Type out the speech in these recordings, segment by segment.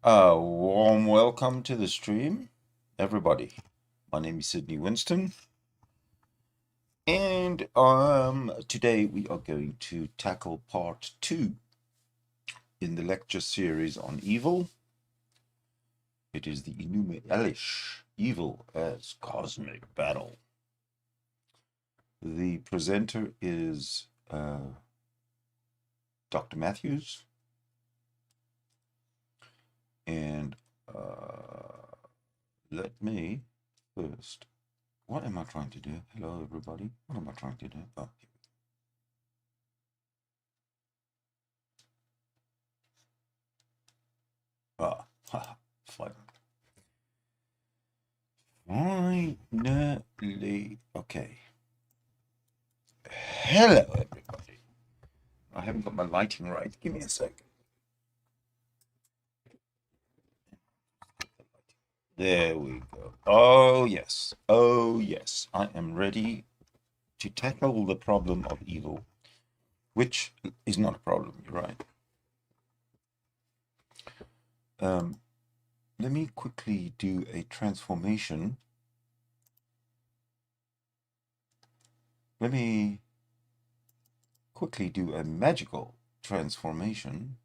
A warm welcome to the stream, everybody. My name is Sydney Winston, and today we are going to tackle part 2 in the lecture series on evil. It is the Enuma Elish, Evil as Cosmic Battle. The presenter is Dr. Mathewes, and let me first. What am I trying to do? Hello, everybody. What am I trying to do? Oh, fine. Finally. Okay. Hello, everybody. I haven't got my lighting right. Give me a second. There we go. Oh, yes. Oh, yes. I am ready to tackle the problem of evil, which is not a problem, you're right. Let me quickly do a transformation. Let me quickly do a magical transformation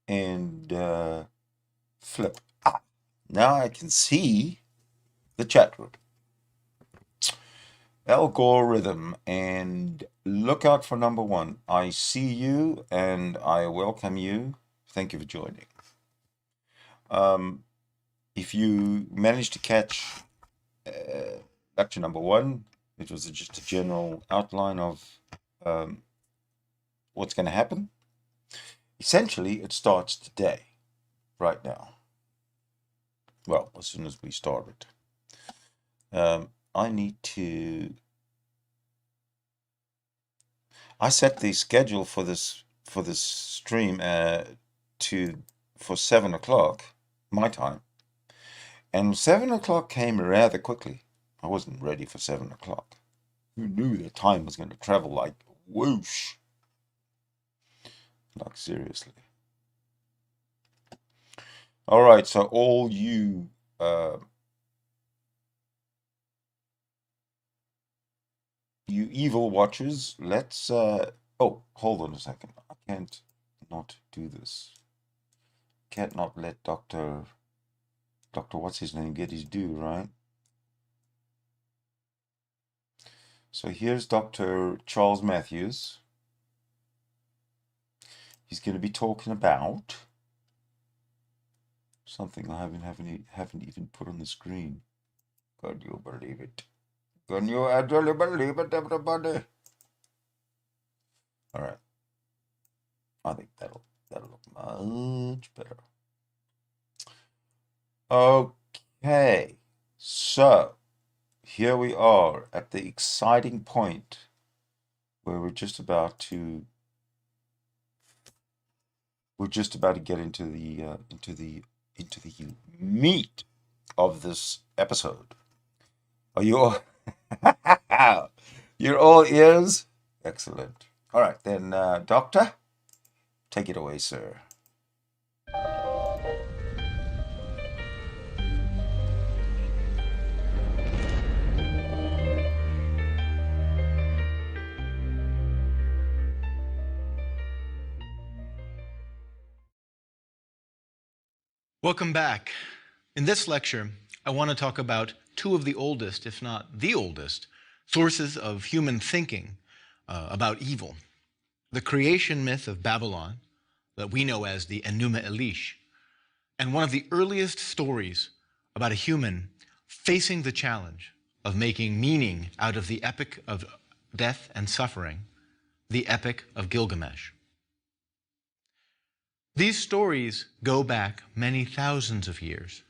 and flip. Now I can see the chat room. Algorithm, and look out for number 1. I see you and I welcome you. Thank you for joining. If you managed to catch lecture number 1, it was just a general outline of what's going to happen. Essentially, it starts today, right now. Well, as soon as we started. I need to. I set the schedule for this stream for 7 o'clock my time, and 7 o'clock came rather quickly. I wasn't ready for 7 o'clock. Who knew the time was going to travel like whoosh? Like seriously. All right, so all you you evil watchers, let's oh, hold on a second. I can't not do this. Can't not let Dr. what's his name get his due, right? So here's Dr. Charles Mathewes. He's going to be talking about something I haven't even put on the screen. Can you believe it? Can you actually believe it, everybody? All right. I think that'll look much better. Okay. So here we are at the exciting point where we're just about to get into the meat of this episode. Are you all you're all ears? Excellent. All right, then, Doctor, take it away, sir. Welcome back. In this lecture, I want to talk about two of the oldest, if not the oldest, sources of human thinking about evil. The creation myth of Babylon, that we know as the Enuma Elish, and one of the earliest stories about a human facing the challenge of making meaning out of the epic of death and suffering, the Epic of Gilgamesh. These stories go back many thousands of years,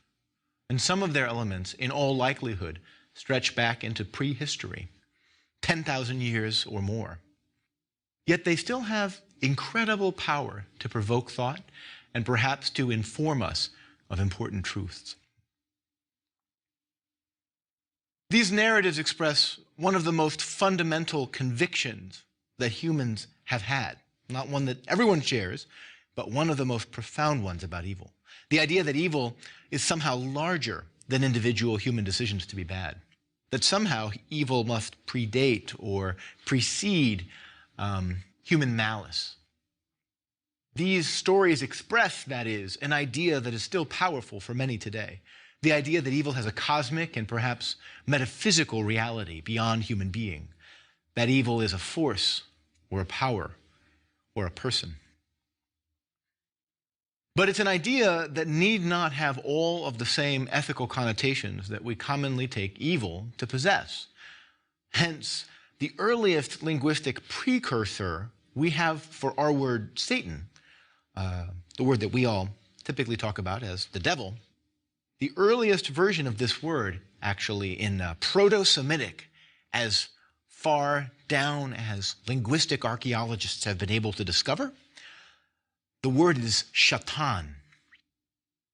and some of their elements, in all likelihood, stretch back into prehistory, 10,000 years or more. Yet they still have incredible power to provoke thought and perhaps to inform us of important truths. These narratives express one of the most fundamental convictions that humans have had, not one that everyone shares, but one of the most profound ones about evil. The idea that evil is somehow larger than individual human decisions to be bad, that somehow evil must predate or precede human malice. These stories express, that is, an idea that is still powerful for many today. The idea that evil has a cosmic and perhaps metaphysical reality beyond human being. That evil is a force or a power or a person. But it's an idea that need not have all of the same ethical connotations that we commonly take evil to possess. Hence, the earliest linguistic precursor we have for our word Satan, the word that we all typically talk about as the devil, the earliest version of this word, actually in Proto-Semitic, as far down as linguistic archaeologists have been able to discover, the word is shatan.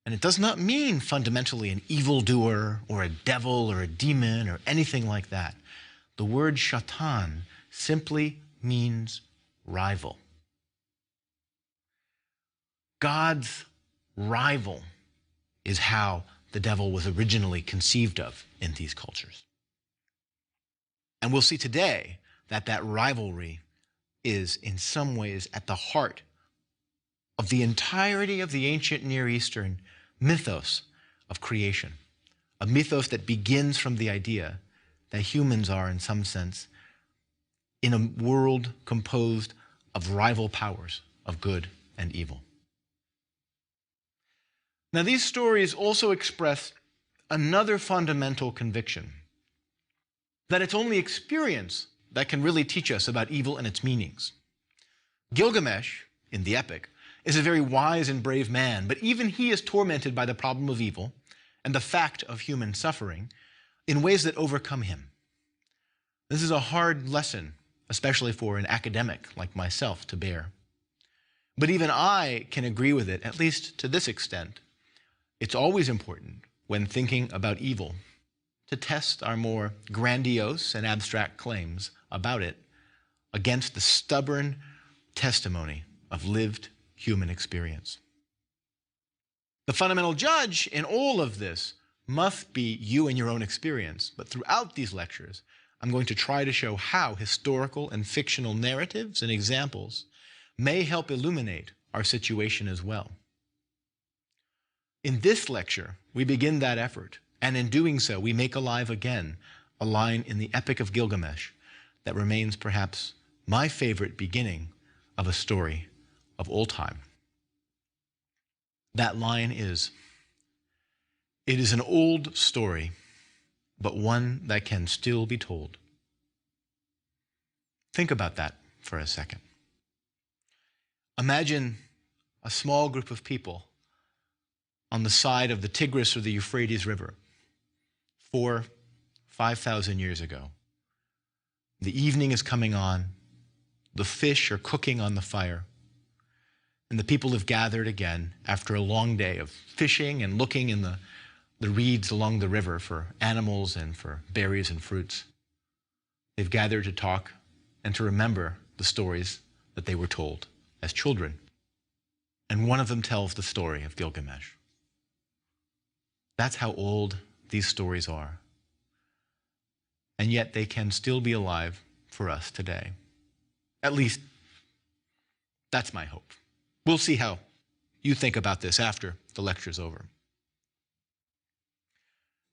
And it does not mean fundamentally an evildoer or a devil or a demon or anything like that. The word shatan simply means rival. God's rival is how the devil was originally conceived of in these cultures. And we'll see today that that rivalry is in some ways at the heart of the entirety of the ancient Near Eastern mythos of creation, a mythos that begins from the idea that humans are, in some sense, in a world composed of rival powers of good and evil. Now, these stories also express another fundamental conviction, that it's only experience that can really teach us about evil and its meanings. Gilgamesh, in the epic, is a very wise and brave man, but even he is tormented by the problem of evil and the fact of human suffering in ways that overcome him. This is a hard lesson, especially for an academic like myself to bear. But even I can agree with it, at least to this extent. It's always important, when thinking about evil, to test our more grandiose and abstract claims about it against the stubborn testimony of lived human experience. The fundamental judge in all of this must be you and your own experience, but throughout these lectures, I'm going to try to show how historical and fictional narratives and examples may help illuminate our situation as well. In this lecture, we begin that effort, and in doing so, we make alive again a line in the Epic of Gilgamesh that remains perhaps my favorite beginning of a story of all time. That line is, "It is an old story, but one that can still be told." Think about that for a second. Imagine a small group of people on the side of the Tigris or the Euphrates River 5,000 years ago. The evening is coming on, the fish are cooking on the fire, and the people have gathered again after a long day of fishing and looking in the reeds along the river for animals and for berries and fruits. They've gathered to talk and to remember the stories that they were told as children. And one of them tells the story of Gilgamesh. That's how old these stories are. And yet they can still be alive for us today. At least, that's my hope. We'll see how you think about this after the lecture's over.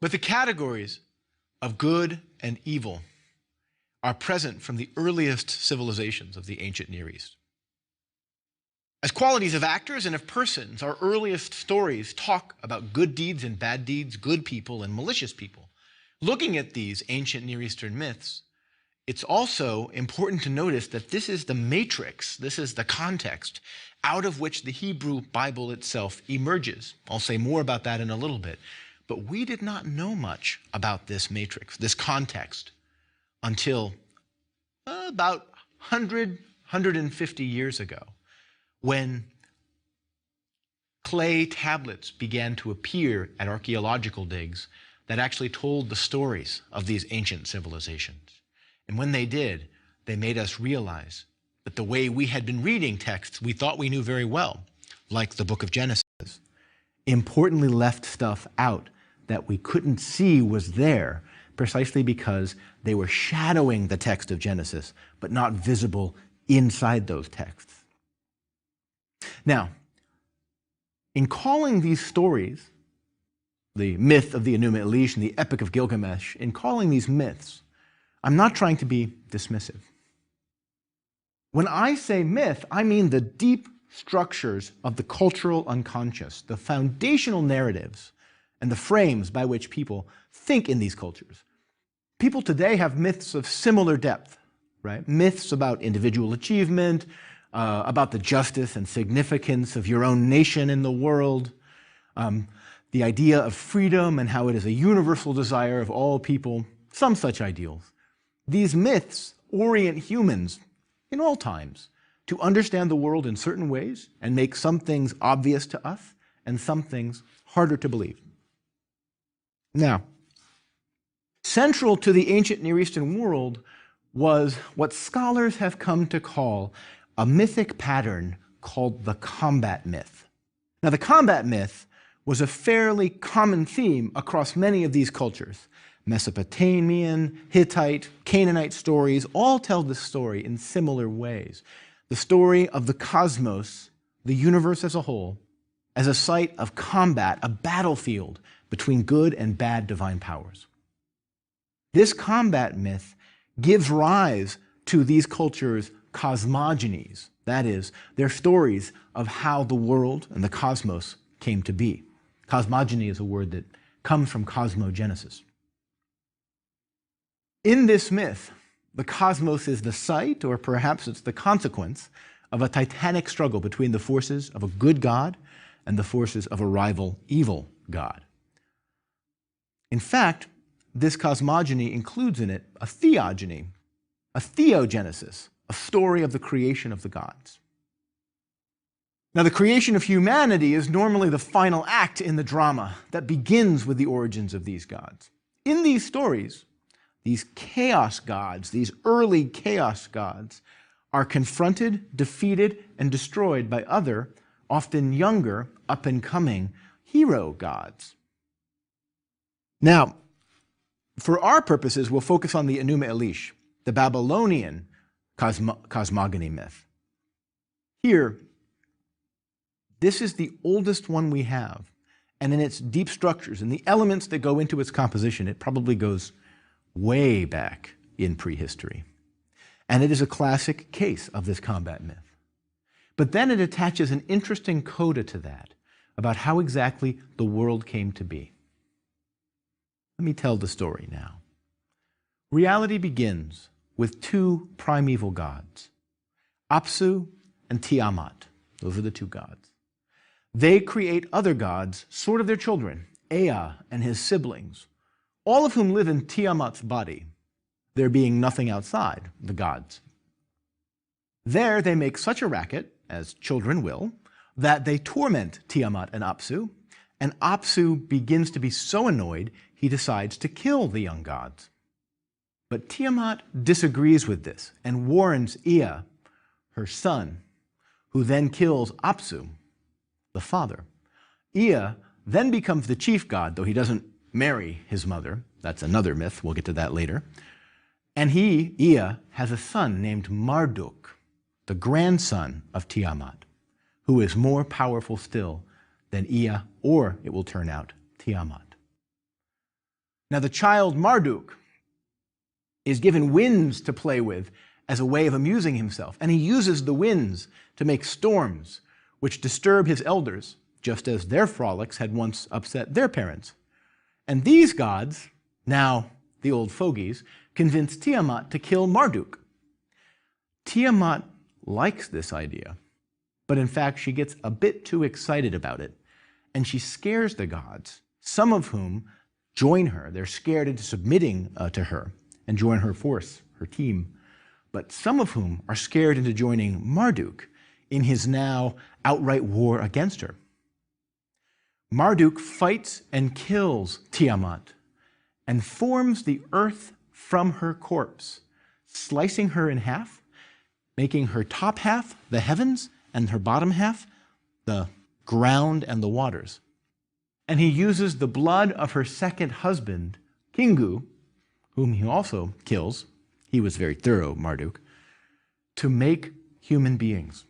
But the categories of good and evil are present from the earliest civilizations of the ancient Near East. As qualities of actors and of persons, our earliest stories talk about good deeds and bad deeds, good people and malicious people. Looking at these ancient Near Eastern myths, it's also important to notice that this is the matrix, this is the context out of which the Hebrew Bible itself emerges. I'll say more about that in a little bit. But we did not know much about this matrix, this context, until about 150 years ago, when clay tablets began to appear at archaeological digs that actually told the stories of these ancient civilizations. And when they did, they made us realize that the way we had been reading texts we thought we knew very well like the book of Genesis, importantly left stuff out that we couldn't see was there precisely because they were shadowing the text of Genesis, but not visible inside those texts. Now, in calling these stories, the myth of the Enuma Elish and the Epic of Gilgamesh, in calling these myths, I'm not trying to be dismissive. When I say myth, I mean the deep structures of the cultural unconscious, the foundational narratives and the frames by which people think in these cultures. People today have myths of similar depth, right? Myths about individual achievement, about the justice and significance of your own nation in the world, the idea of freedom and how it is a universal desire of all people, some such ideals. These myths orient humans in all times to understand the world in certain ways and make some things obvious to us and some things harder to believe. Now, central to the ancient Near Eastern world was what scholars have come to call a mythic pattern called the combat myth. Now, the combat myth was a fairly common theme across many of these cultures. Mesopotamian, Hittite, Canaanite stories all tell this story in similar ways. The story of the cosmos, the universe as a whole, as a site of combat, a battlefield between good and bad divine powers. This combat myth gives rise to these cultures' cosmogonies, that is, their stories of how the world and the cosmos came to be. Cosmogony is a word that comes from cosmogenesis. In this myth, the cosmos is the site, or perhaps it's the consequence, of a titanic struggle between the forces of a good god and the forces of a rival evil god. In fact, this cosmogony includes in it a theogony, a theogenesis, a story of the creation of the gods. Now, the creation of humanity is normally the final act in the drama that begins with the origins of these gods. In these stories, these chaos gods, these early chaos gods, are confronted, defeated, and destroyed by other, often younger, up-and-coming hero gods. Now, for our purposes, we'll focus on the Enuma Elish, the Babylonian cosmogony myth. Here, this is the oldest one we have, and in its deep structures and the elements that go into its composition, it probably goes way back in prehistory. And it is a classic case of this combat myth. But then it attaches an interesting coda to that about how exactly the world came to be. Let me tell the story now. Reality begins with two primeval gods, Apsu and Tiamat. Those are the two gods. They create other gods, sort of their children, Ea and his siblings, all of whom live in Tiamat's body, there being nothing outside the gods. There they make such a racket, as children will, that they torment Tiamat and Apsu begins to be so annoyed he decides to kill the young gods. But Tiamat disagrees with this and warns Ea, her son, who then kills Apsu, the father. Ea then becomes the chief god, though he doesn't marry his mother. That's another myth. We'll get to that later. And he, Ea, has a son named Marduk, the grandson of Tiamat, who is more powerful still than Ea, or, it will turn out, Tiamat. Now, the child Marduk is given winds to play with as a way of amusing himself, and he uses the winds to make storms, which disturb his elders, just as their frolics had once upset their parents. And these gods, now the old fogies, convince Tiamat to kill Marduk. Tiamat likes this idea, but in fact she gets a bit too excited about it, and she scares the gods, some of whom join her. They're scared into submitting to her and join her force, her team, but some of whom are scared into joining Marduk in his now outright war against her. Marduk fights and kills Tiamat and forms the earth from her corpse, slicing her in half, making her top half the heavens and her bottom half the ground and the waters. And he uses the blood of her second husband, Kingu, whom he also kills, he was very thorough, Marduk, to make human beings.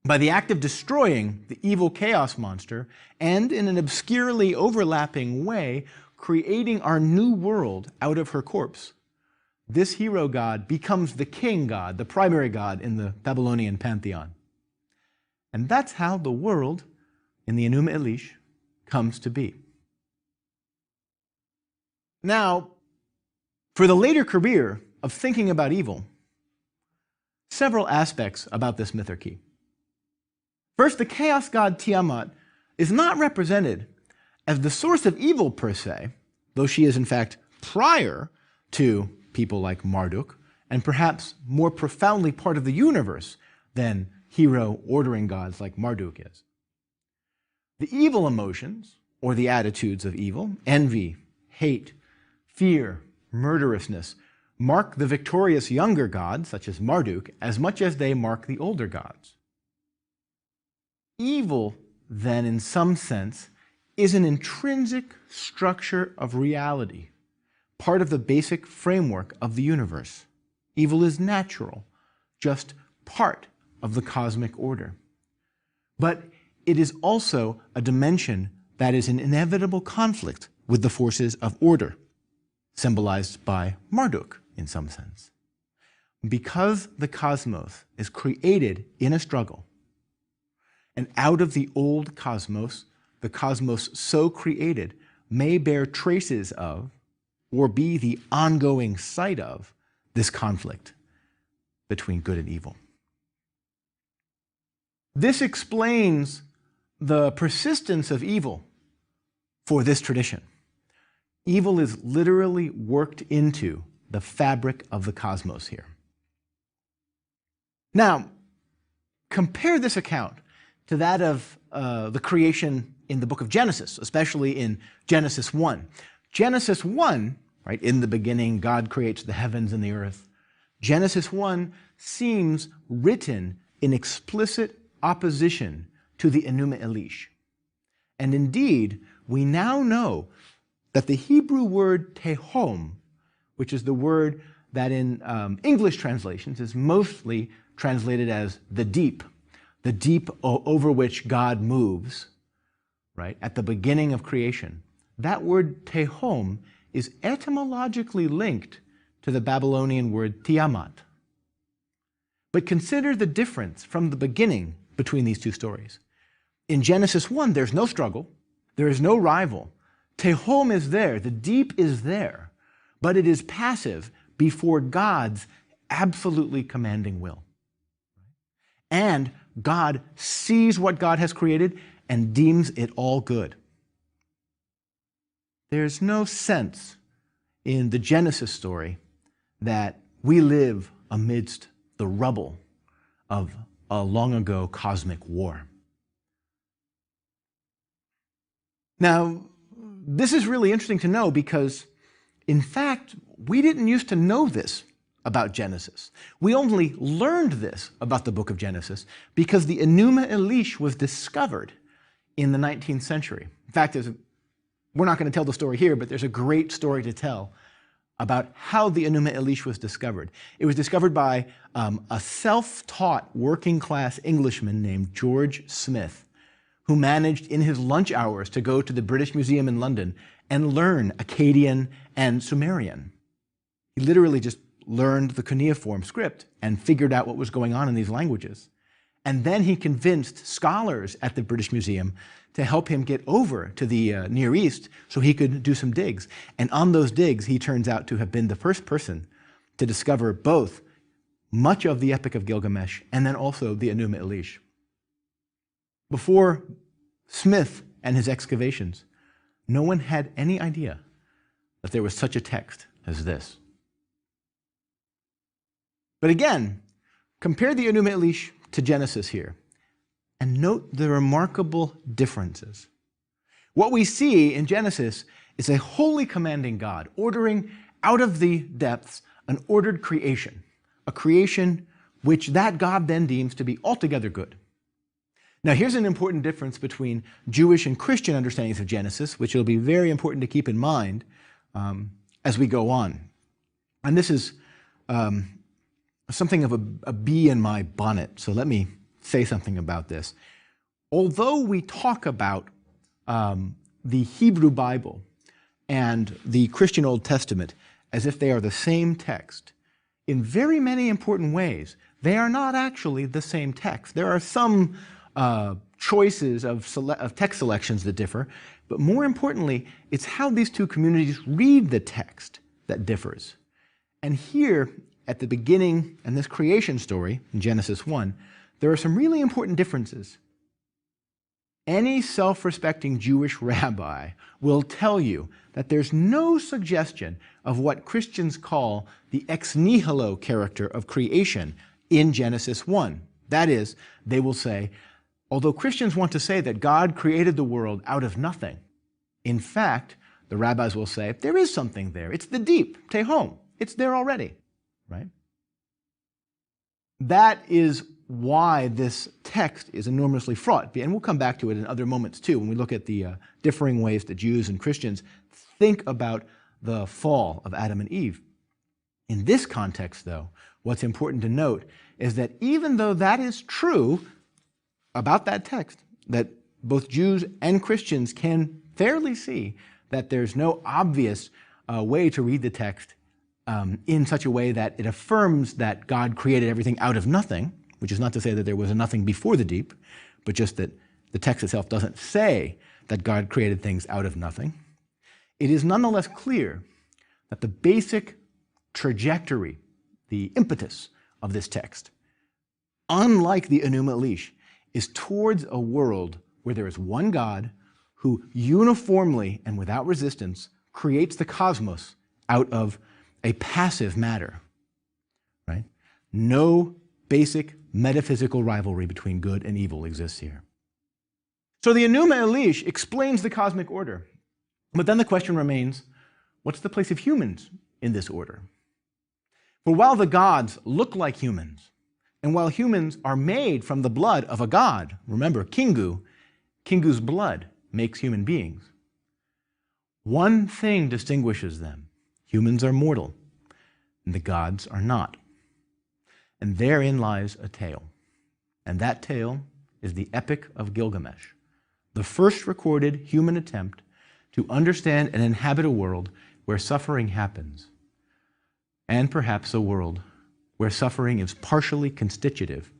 By the act of destroying the evil chaos monster, and in an obscurely overlapping way, creating our new world out of her corpse, this hero god becomes the king god, the primary god in the Babylonian pantheon. And that's how the world in the Enuma Elish comes to be. Now, for the later career of thinking about evil, several aspects about this myth are key. First, the chaos god Tiamat is not represented as the source of evil per se, though she is in fact prior to people like Marduk, and perhaps more profoundly part of the universe than hero ordering gods like Marduk is. The evil emotions, or the attitudes of evil, envy, hate, fear, murderousness, mark the victorious younger gods, such as Marduk, as much as they mark the older gods. Evil, then, in some sense, is an intrinsic structure of reality, part of the basic framework of the universe. Evil is natural, just part of the cosmic order. But it is also a dimension that is in inevitable conflict with the forces of order, symbolized by Marduk in some sense. Because the cosmos is created in a struggle, and out of the old cosmos, the cosmos so created may bear traces of, or be the ongoing site of, this conflict between good and evil. This explains the persistence of evil for this tradition. Evil is literally worked into the fabric of the cosmos here. Now, compare this account to that of the creation in the book of Genesis, especially in Genesis 1. Genesis 1, right, in the beginning, God creates the heavens and the earth. Genesis 1 seems written in explicit opposition to the Enuma Elish. And indeed, we now know that the Hebrew word tehom, which is the word that in English translations is mostly translated as the deep over which God moves, right, at the beginning of creation. That word tehom is etymologically linked to the Babylonian word Tiamat. But consider the difference from the beginning between these two stories. In Genesis 1, there's no struggle, there is no rival. Tehom is there, the deep is there, but it is passive before God's absolutely commanding will. And God sees what God has created and deems it all good. There's no sense in the Genesis story that we live amidst the rubble of a long ago cosmic war. Now, this is really interesting to know because, in fact, we didn't used to know this about Genesis. We only learned this about the book of Genesis because the Enuma Elish was discovered in the 19th century. In fact, we're not going to tell the story here, but there's a great story to tell about how the Enuma Elish was discovered. It was discovered by a self-taught working-class Englishman named George Smith, who managed in his lunch hours to go to the British Museum in London and learn Akkadian and Sumerian. He literally just learned the cuneiform script and figured out what was going on in these languages. And then he convinced scholars at the British Museum to help him get over to the Near East so he could do some digs. And on those digs, he turns out to have been the first person to discover both much of the Epic of Gilgamesh and then also the Enuma Elish. Before Smith and his excavations, no one had any idea that there was such a text as this. But again, compare the Enuma Elish to Genesis here, and note the remarkable differences. What we see in Genesis is a wholly commanding God, ordering out of the depths an ordered creation, a creation which that God then deems to be altogether good. Now, here's an important difference between Jewish and Christian understandings of Genesis, which will be very important to keep in mind as we go on. And this is something of a bee in my bonnet, so let me say something about this. Although we talk about the Hebrew Bible and the Christian Old Testament as if they are the same text, in very many important ways, they are not actually the same text. There are some choices of text selections that differ, but more importantly, it's how these two communities read the text that differs. And here, at the beginning, in this creation story, in Genesis 1, there are some really important differences. Any self-respecting Jewish rabbi will tell you that there's no suggestion of what Christians call the ex nihilo character of creation in Genesis 1. That is, they will say, although Christians want to say that God created the world out of nothing, in fact, the rabbis will say, there is something there. It's the deep, tehom. It's there already, right? That is why this text is enormously fraught. And we'll come back to it in other moments too, when we look at the differing ways that Jews and Christians think about the fall of Adam and Eve. In this context, though, what's important to note is that even though that is true about that text, that both Jews and Christians can fairly see that there's no obvious way to read the text in such a way that it affirms that God created everything out of nothing, which is not to say that there was a nothing before the deep, but just that the text itself doesn't say that God created things out of nothing. It is nonetheless clear that the basic trajectory, the impetus of this text, unlike the Enuma Elish, is towards a world where there is one God who uniformly and without resistance creates the cosmos out of a passive matter, right? No basic metaphysical rivalry between good and evil exists here. So the Enuma Elish explains the cosmic order, but then the question remains, what's the place of humans in this order? For while the gods look like humans, and while humans are made from the blood of a god, remember, Kingu's blood makes human beings, one thing distinguishes them. Humans are mortal, and the gods are not. And therein lies a tale. And that tale is the Epic of Gilgamesh, the first recorded human attempt to understand and inhabit a world where suffering happens, and perhaps a world where suffering is partially constitutive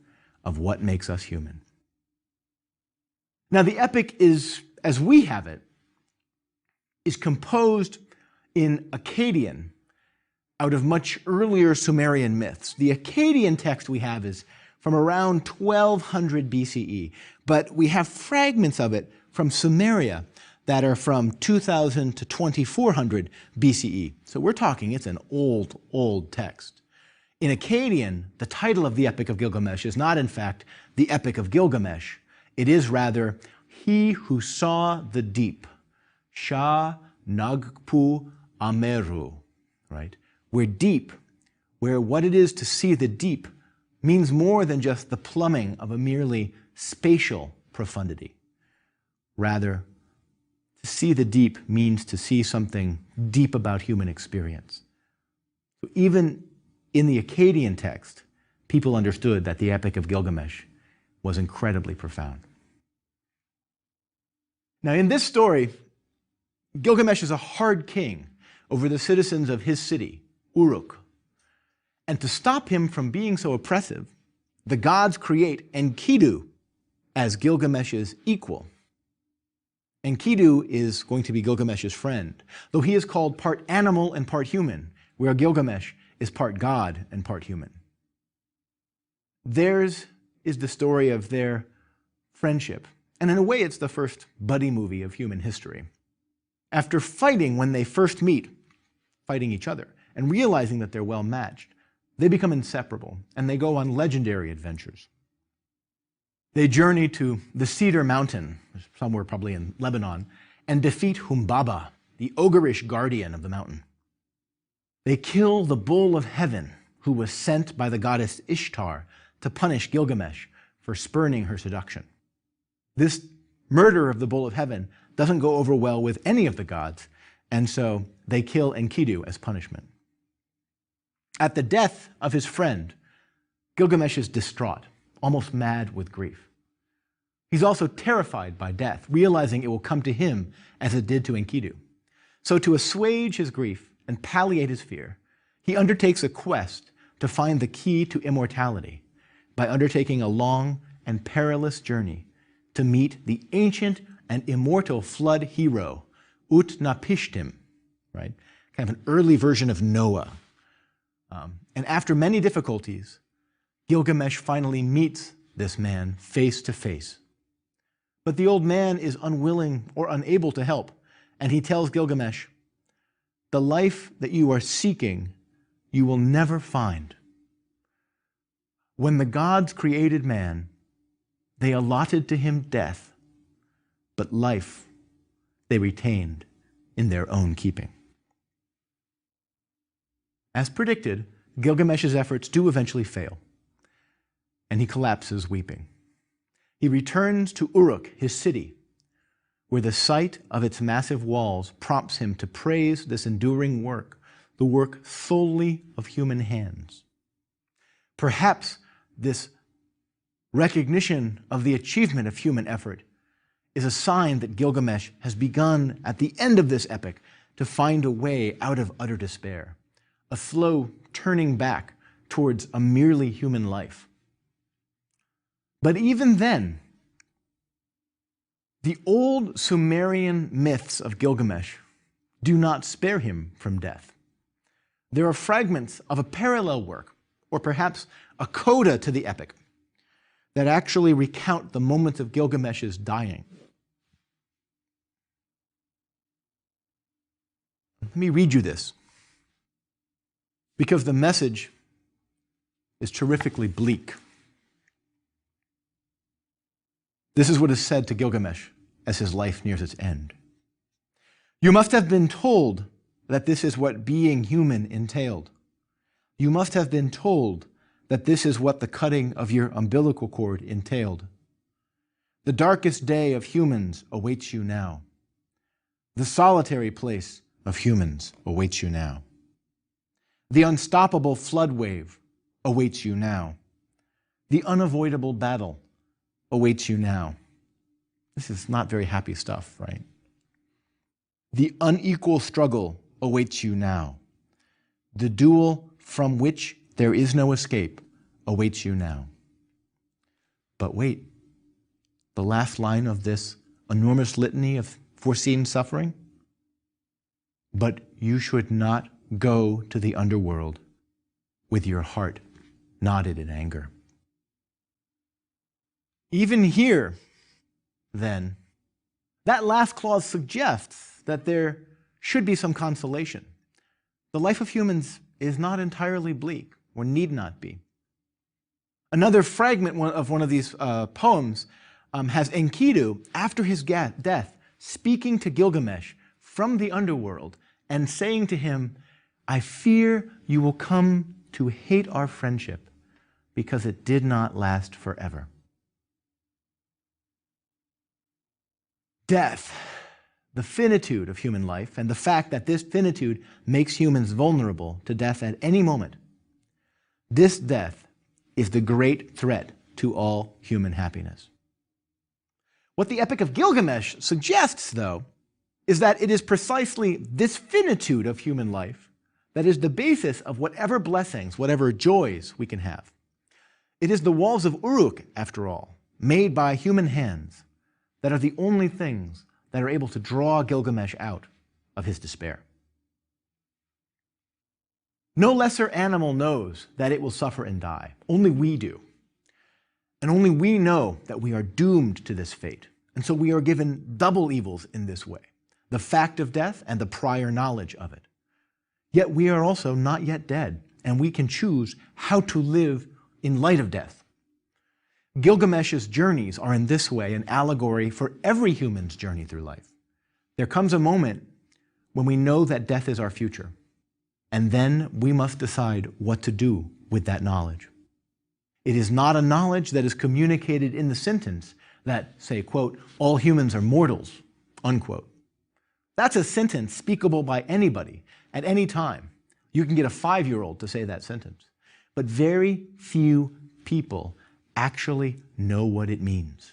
of what makes us human. Now, the epic is, as we have it, is composed in Akkadian out of much earlier Sumerian myths. The Akkadian text we have is from around 1200 BCE, but we have fragments of it from Sumeria that are from 2000 to 2400 BCE. So we're talking, it's an old, old text. In Akkadian, the title of the Epic of Gilgamesh is not, in fact, the Epic of Gilgamesh. It is rather, He Who Saw the Deep, Shah Nagpu Ameru, right? Where deep, where what it is to see the deep means more than just the plumbing of a merely spatial profundity. Rather, to see the deep means to see something deep about human experience. So even in the Akkadian text, people understood that the Epic of Gilgamesh was incredibly profound. Now, in this story, Gilgamesh is a hard king over the citizens of his city, Uruk. And to stop him from being so oppressive, the gods create Enkidu as Gilgamesh's equal. Enkidu is going to be Gilgamesh's friend, though he is called part animal and part human, where Gilgamesh is part god and part human. Theirs is the story of their friendship, and in a way it's the first buddy movie of human history. After fighting when they first meet, fighting each other, and realizing that they're well matched, they become inseparable, and they go on legendary adventures. They journey to the Cedar Mountain, somewhere probably in Lebanon, and defeat Humbaba, the ogreish guardian of the mountain. They kill the bull of heaven, who was sent by the goddess Ishtar to punish Gilgamesh for spurning her seduction. This murder of the bull of heaven doesn't go over well with any of the gods, and so they kill Enkidu as punishment. At the death of his friend, Gilgamesh is distraught, almost mad with grief. He's also terrified by death, realizing it will come to him as it did to Enkidu. So to assuage his grief and palliate his fear, he undertakes a quest to find the key to immortality by undertaking a long and perilous journey to meet the ancient and immortal flood hero, Utnapishtim, right? Kind of an early version of Noah. And after many difficulties, Gilgamesh finally meets this man face to face. But the old man is unwilling or unable to help, and he tells Gilgamesh, "The life that you are seeking, you will never find. When the gods created man, they allotted to him death, but life they retained in their own keeping." As predicted, Gilgamesh's efforts do eventually fail, and he collapses weeping. He returns to Uruk, his city, where the sight of its massive walls prompts him to praise this enduring work, the work solely of human hands. Perhaps this recognition of the achievement of human effort is a sign that Gilgamesh has begun at the end of this epic to find a way out of utter despair, a slow turning back towards a merely human life. But even then, the old Sumerian myths of Gilgamesh do not spare him from death. There are fragments of a parallel work, or perhaps a coda to the epic, that actually recount the moments of Gilgamesh's dying. Let me read you this, because the message is terrifically bleak. This is what is said to Gilgamesh as his life nears its end. "You must have been told that this is what being human entailed. You must have been told that this is what the cutting of your umbilical cord entailed. The darkest day of humans awaits you now. The solitary place of humans awaits you now. The unstoppable flood wave awaits you now. The unavoidable battle awaits you now." This is not very happy stuff, right? "The unequal struggle awaits you now. The duel from which there is no escape awaits you now." But wait, the last line of this enormous litany of foreseen suffering? "But you should not go to the underworld with your heart knotted in anger." Even here, then, that last clause suggests that there should be some consolation. The life of humans is not entirely bleak, or need not be. Another fragment of one of these poems has Enkidu, after his death, speaking to Gilgamesh from the underworld and saying to him, "I fear you will come to hate our friendship because it did not last forever." Death, the finitude of human life, and the fact that this finitude makes humans vulnerable to death at any moment, this death is the great threat to all human happiness. What the Epic of Gilgamesh suggests, though, is that it is precisely this finitude of human life that is the basis of whatever blessings, whatever joys we can have. It is the walls of Uruk, after all, made by human hands, that are the only things that are able to draw Gilgamesh out of his despair. No lesser animal knows that it will suffer and die. Only we do. And only we know that we are doomed to this fate. And so we are given double evils in this way: the fact of death and the prior knowledge of it. Yet we are also not yet dead, and we can choose how to live in light of death. Gilgamesh's journeys are in this way an allegory for every human's journey through life. There comes a moment when we know that death is our future, and then we must decide what to do with that knowledge. It is not a knowledge that is communicated in the sentence that say, quote, all humans are mortals, unquote. That's a sentence speakable by anybody at any time. You can get a 5-year-old to say that sentence. But very few people actually know what it means.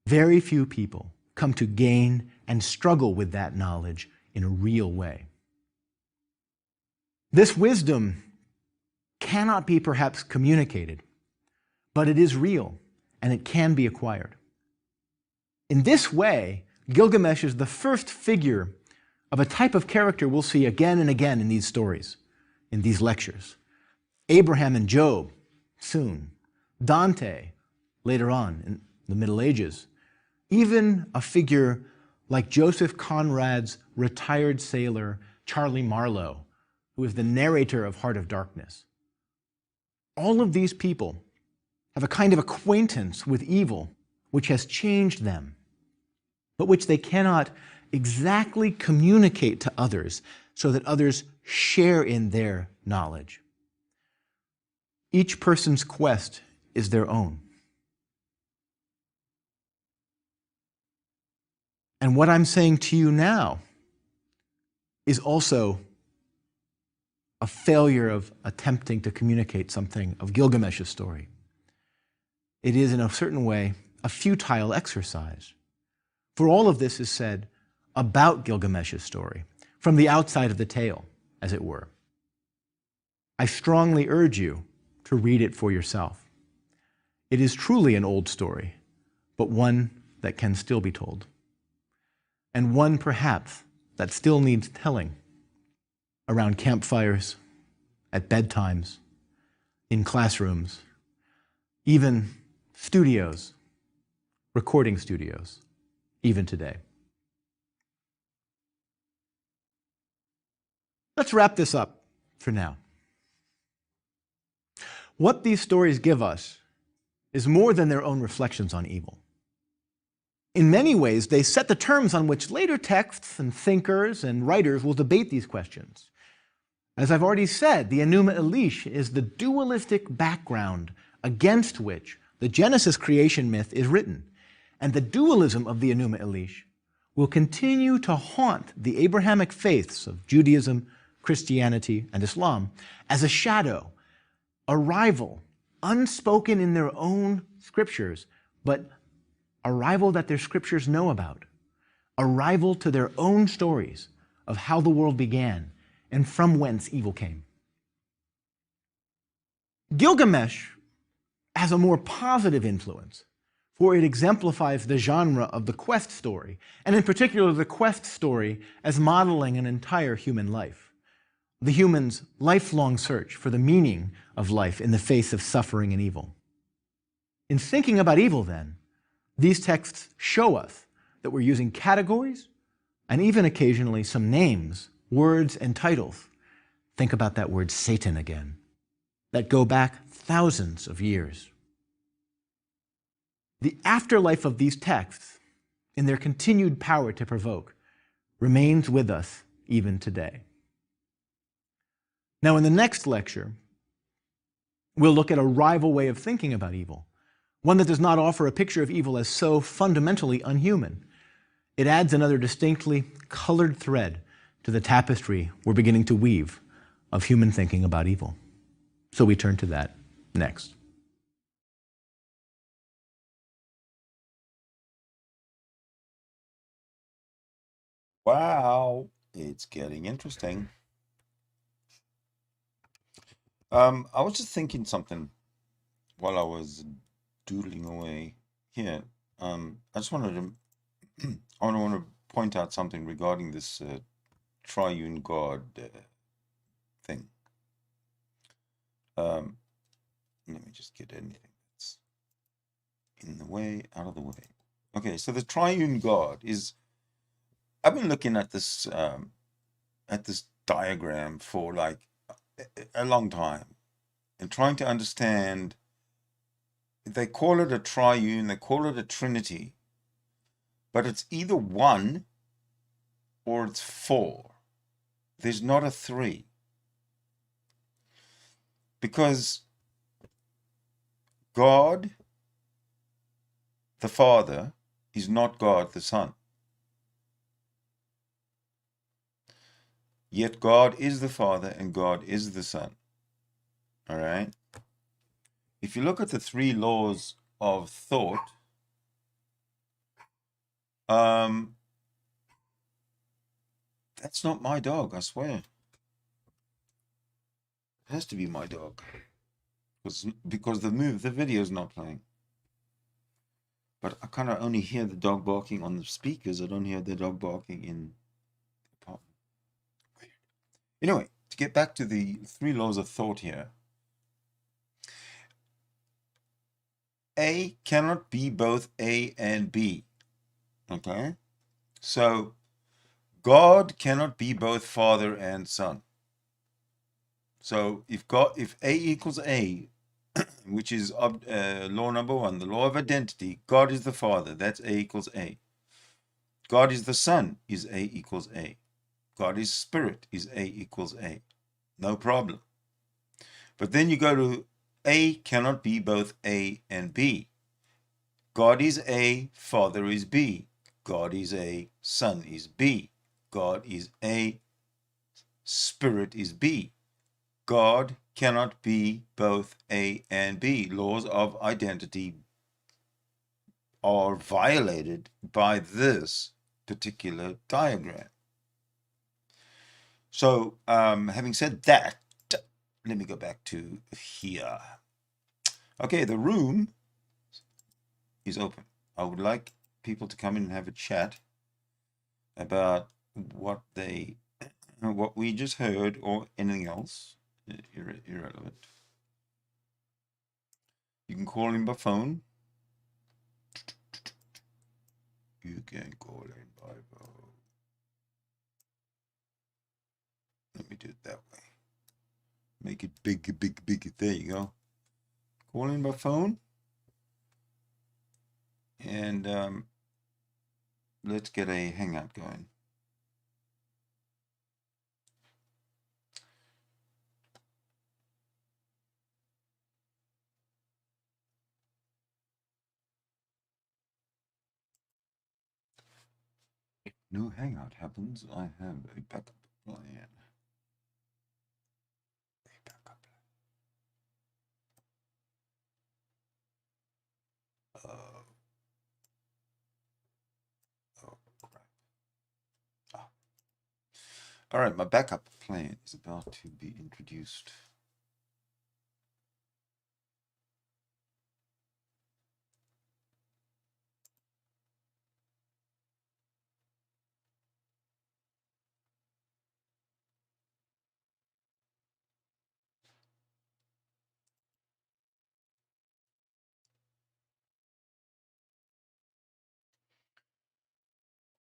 Very few people come to gain and struggle with that knowledge in a real way. This wisdom cannot be perhaps communicated, but it is real and it can be acquired. In this way, Gilgamesh is the first figure of a type of character we'll see again and again in these stories, in these lectures. Abraham and Job, soon. Dante, later on in the Middle Ages. Even a figure like Joseph Conrad's retired sailor, Charlie Marlowe, who is the narrator of Heart of Darkness. All of these people have a kind of acquaintance with evil which has changed them, but which they cannot exactly communicate to others so that others share in their knowledge. Each person's quest is their own. And what I'm saying to you now is also a failure of attempting to communicate something of Gilgamesh's story. It is, in a certain way, a futile exercise. For all of this is said about Gilgamesh's story, from the outside of the tale, as it were. I strongly urge you to read it for yourself. It is truly an old story, but one that can still be told. And one, perhaps, that still needs telling around campfires, at bedtimes, in classrooms, even studios, recording studios, even today. Let's wrap this up for now. What these stories give us is more than their own reflections on evil. In many ways, they set the terms on which later texts and thinkers and writers will debate these questions. As I've already said, the Enuma Elish is the dualistic background against which the Genesis creation myth is written. And the dualism of the Enuma Elish will continue to haunt the Abrahamic faiths of Judaism, Christianity, and Islam as a shadow, a rival, unspoken in their own scriptures, but a rival that their scriptures know about, a rival to their own stories of how the world began and from whence evil came. Gilgamesh has a more positive influence, for it exemplifies the genre of the quest story, and in particular the quest story as modeling an entire human life, the human's lifelong search for the meaning of life in the face of suffering and evil. In thinking about evil, then, these texts show us that we're using categories and even occasionally some names, words, and titles. Think about that word Satan again, that go back thousands of years. The afterlife of these texts, in their continued power to provoke, remains with us even today. Now, in the next lecture, we'll look at a rival way of thinking about evil, one that does not offer a picture of evil as so fundamentally unhuman. It adds another distinctly colored thread to the tapestry we're beginning to weave of human thinking about evil. So we turn to that next. Wow, it's getting interesting. I was just thinking something while I was doodling away here. I just wanted to, I want to point out something regarding this triune God thing. Let me just get anything that's in the way, out of the way. Okay, so the triune God is, I've been looking at this diagram for like a long time and trying to understand. They call it a triune, they call it a trinity, but it's either one or it's four. There's not a three. Because God, the Father is not God the Son. Yet God is the Father and God is the Son. All right? If you look at the three laws of thought, that's not my dog, I swear. It has to be my dog. Because the video is not playing. But I kind of only hear the dog barking on the speakers. I don't hear the dog barking in the apartment. Weird. Anyway, to get back to the three laws of thought here. A cannot be both A and B. Okay? So, God cannot be both Father and Son. So, if A equals A, which is law number one, the law of identity, God is the Father, that's A equals A. God is the Son, is A equals A. God is Spirit, is A equals A. No problem. But then you go to A cannot be both A and B. God is A, Father is B. God is A, Son is B. God is A, Spirit is B. God cannot be both A and B. Laws of identity are violated by this particular diagram. So, having said that, let me go back to here. Okay, the room is open. I would like people to come in and have a chat about what we just heard or anything else irrelevant. You can call in by phone. You can call in by phone. Let me do it that way. Make it big, big, big. There you go. Call in by phone. And let's get a hangout going. If no hangout happens, I have a backup plan. Oh, crap. All right, my backup plan is about to be introduced.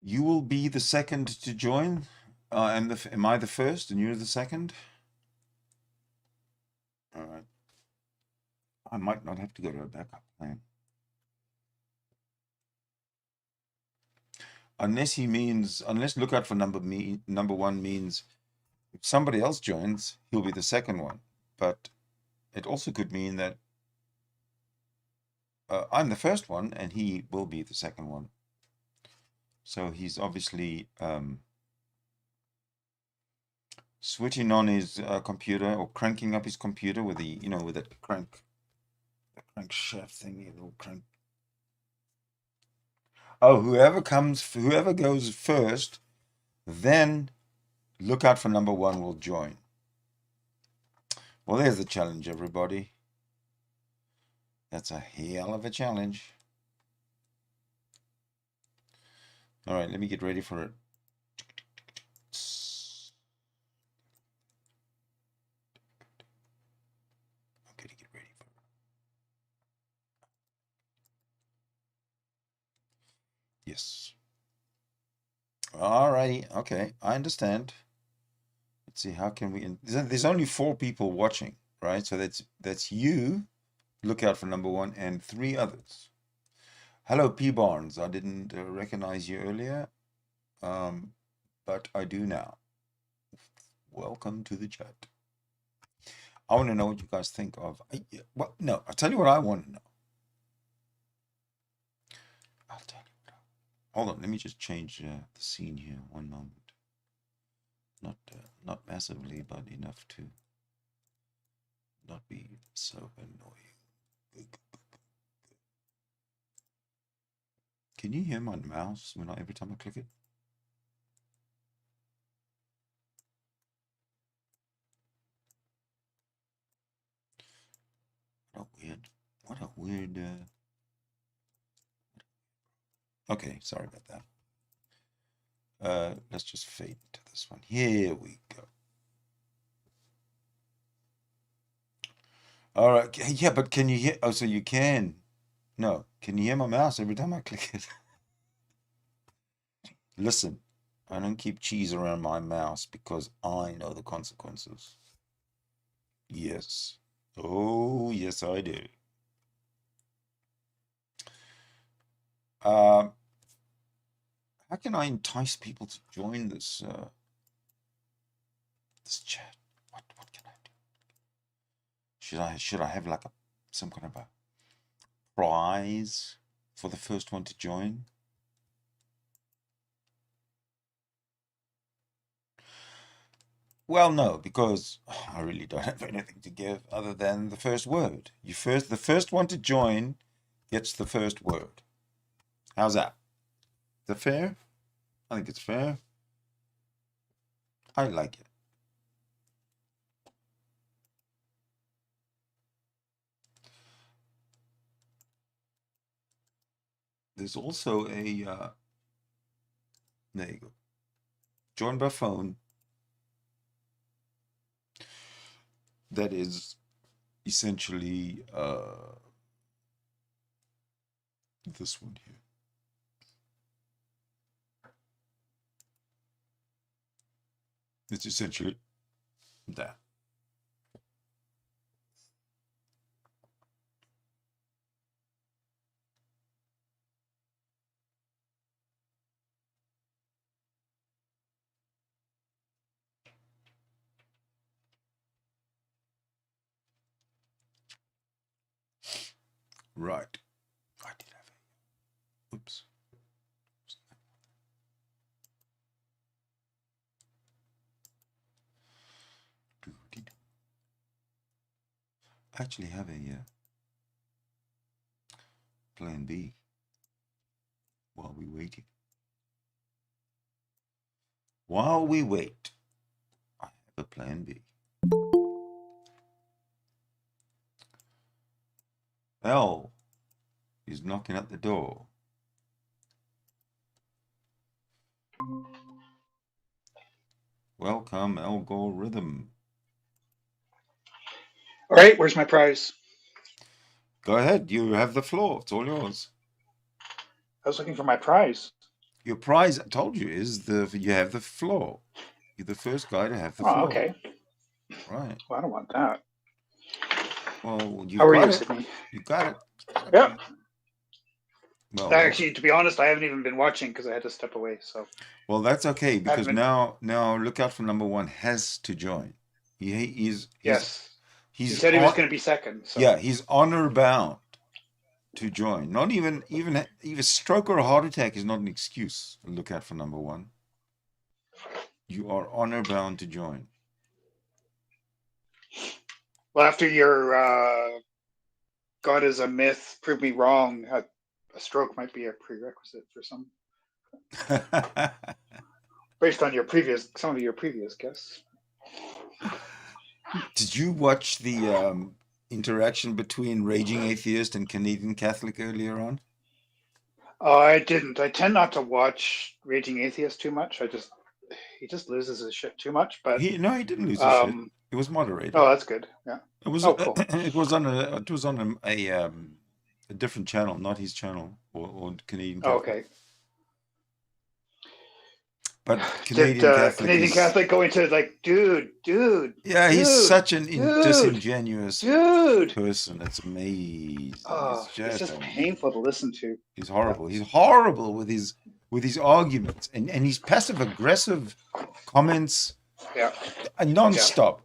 You will be the second to join. Am I the first and you're the second? All right. I might not have to go to a backup plan. Unless look out for number one means if somebody else joins, he'll be the second one. But it also could mean that I'm the first one and he will be the second one. So he's obviously switching on his computer or cranking up his computer with the, with that crankshaft thing, little crank. Oh, whoever goes first, then look out for number one will join. Well, there's the challenge, everybody. That's a hell of a challenge. All right, let me get ready for it. Okay, to get ready for it. Yes. All righty. Okay, I understand. Let's see, how can we... There's only 4 people watching, right? So that's you. Look out for number one and 3 others. Hello, P. Barnes. I didn't recognize you earlier, but I do now. Welcome to the chat. I want to know what you guys think of... I'll tell you what I want to know. Hold on, let me just change the scene here. One moment. Not massively, but enough to not be so annoying. Can you hear my mouse every time I click it? What a weird. Okay, sorry about that. Let's just fade to this one. Here we go. All right. Yeah, but can you hear? Oh, so you can. No. Can you hear my mouse every time I click it? Listen, I don't keep cheese around my mouse because I know the consequences. Yes. Oh, yes, I do. How can I entice people to join this this chat? What can I do? Should I have like some kind of a prize for the first one to join? Well, no, because I really don't have anything to give other than the first word. The first one to join gets the first word. How's that? Is that fair? I think it's fair. I like it. There's also a there you go. Join by phone. That is essentially this one here. It's essentially that. Right. I did have a. Oops. I actually have a plan B while we waiting. While we wait, I have a plan B. L is knocking at the door. Welcome, algorithm. All right, where's my prize? Go ahead, you have the floor. It's all yours. I was looking for my prize. Your prize, I told you, is you have the floor. You're the first guy to have the Oh, floor. okay. Right. Well, I don't want that. Well, you've How are got you, it. Sydney? You got it. Yeah. Well, Actually, to be honest, I haven't even been watching because I had to step away. So. Well, that's okay because been... now Lookout for Number One has to join. He's he said he was going to be second. So. Yeah, he's honor bound to join. Not even stroke or a heart attack is not an excuse. Lookout for Number One. You are honor bound to join. Well, after your God is a myth, prove me wrong. A stroke might be a prerequisite for some. Based on some of your previous guests. Did you watch the interaction between Raging Atheist and Canadian Catholic earlier on? Oh, I didn't. I tend not to watch Raging Atheist too much. He just loses his shit too much. But he didn't lose his shit. It was moderated. Oh, that's good. Yeah. It was. Cool. It was on a different channel, not his channel or Canadian Catholic. Okay. But Canadian Catholic going to like, dude. Yeah, he's such an disingenuous dude person. It's amazing. Oh, it's just painful to listen to. He's horrible. He's horrible with his arguments and his passive aggressive comments. Yeah. Non-stop.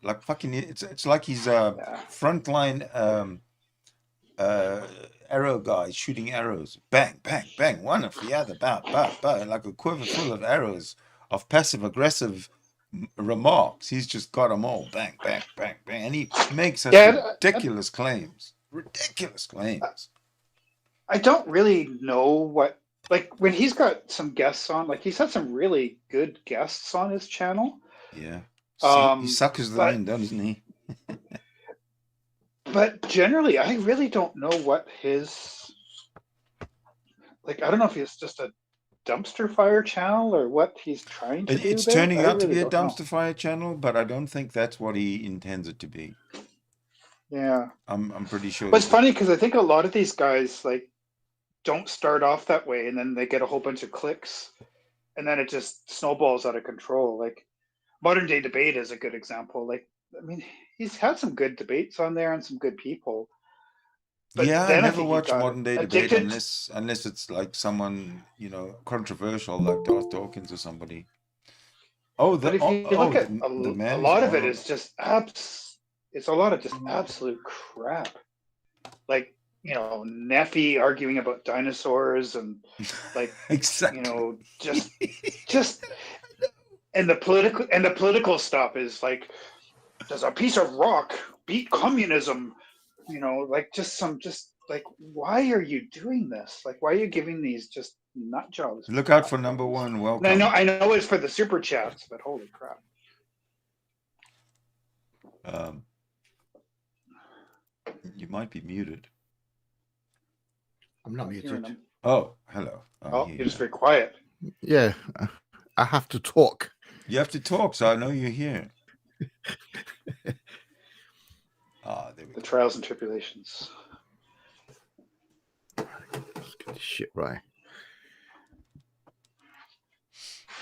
Like fucking. It's like he's frontline arrow guys shooting arrows. Bang, bang, bang, one after the other, bah, bah, bah, like a quiver full of arrows of passive-aggressive remarks. He's just got them all. Bang, bang, bang, bang. And he makes such ridiculous claims. Ridiculous claims. I don't really know what, like, when he's got some guests on, like, he's had some really good guests on his channel. Yeah. He suckers them in, doesn't he? But generally, I really don't know what his, like, I don't know if he's just a dumpster fire channel or what he's trying to do. It's turning out to be a dumpster fire channel, but I don't think that's what he intends it to be. Yeah. I'm pretty sure. But it's funny because I think a lot of these guys, like, don't start off that way, and then they get a whole bunch of clicks, and then it just snowballs out of control. Like, modern day debate is a good example. Like, I mean, he's had some good debates on there and some good people. But yeah, I never watch modern day debate unless it's like someone, you know, controversial like Darth Dawkins or somebody. Oh, but if you look at a lot of it is just it's a lot of just absolute crap. Like, you know, Neffy arguing about dinosaurs and like exactly. You know, just and the political stuff is like, does a piece of rock beat communism? You know, like just like, why are you doing this? Like, why are you giving these just nut jobs? Look out for number one. Welcome. I know it's for the super chats, but holy crap. You might be muted. I'm not muted. Oh, hello. You're just very quiet. Yeah, I have to talk. You have to talk, so I know you're here. There we go. The trials and tribulations. Let's get this shit right.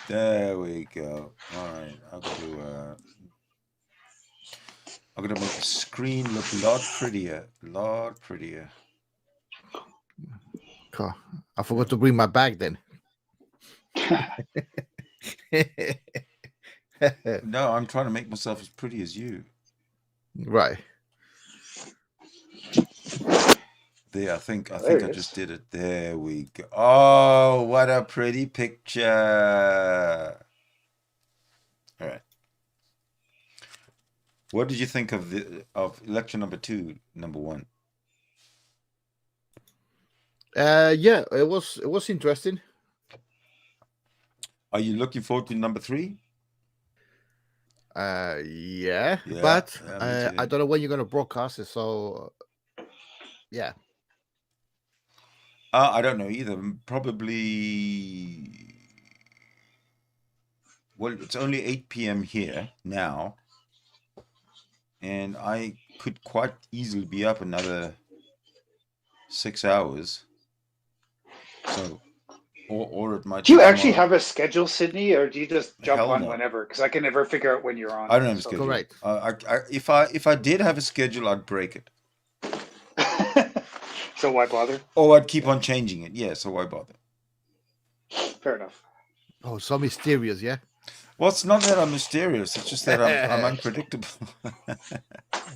There we go. All right, I'm gonna make the screen look a lot prettier. God, I forgot to bring my bag then. No, I'm trying to make myself as pretty as you. Right. There, I think I just did it. There we go. Oh, what a pretty picture. All right. What did you think of lecture number 2, number 1? Yeah, it was interesting. Are you looking forward to number 3? Yeah, but I don't know when you're going to broadcast it, so yeah. I don't know either. Probably. Well, it's only 8 p.m. here now, and I could quite easily be up another 6 hours. So, or it might. Do you actually have a schedule, Sydney, or do you just jump on whenever? Because I can never figure out when you're on. I don't have a schedule. Correct. If I did have a schedule, I'd break it. So why bother? Or I'd keep on changing it. Yeah, so why bother? Fair enough. Oh, so mysterious, yeah? Well, it's not that I'm mysterious. It's just that I'm unpredictable.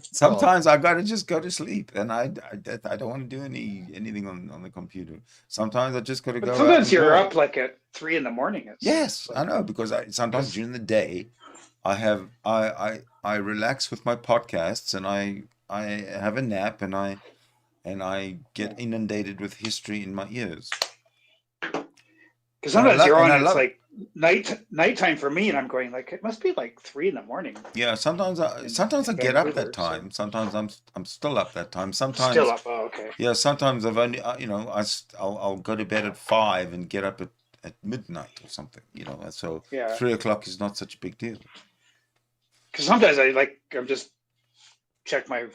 Sometimes I gotta just go to sleep, and I don't want to do anything on the computer. Sometimes I just gotta go. Sometimes you're up like at 3 a.m. Yes, I know, because sometimes during the day, I relax with my podcasts, and I have a nap, and I get inundated with history in my ears. Because sometimes you're on, it's like nighttime for me, and I'm going like, it must be like 3 a.m. Yeah, sometimes I get up that time. Sometimes I'm still up that time. Sometimes still up. Oh, okay. Yeah, sometimes I've only I'll go to bed at 5 and get up at midnight or something. So 3 o'clock is not such a big deal. Because sometimes I'm just check my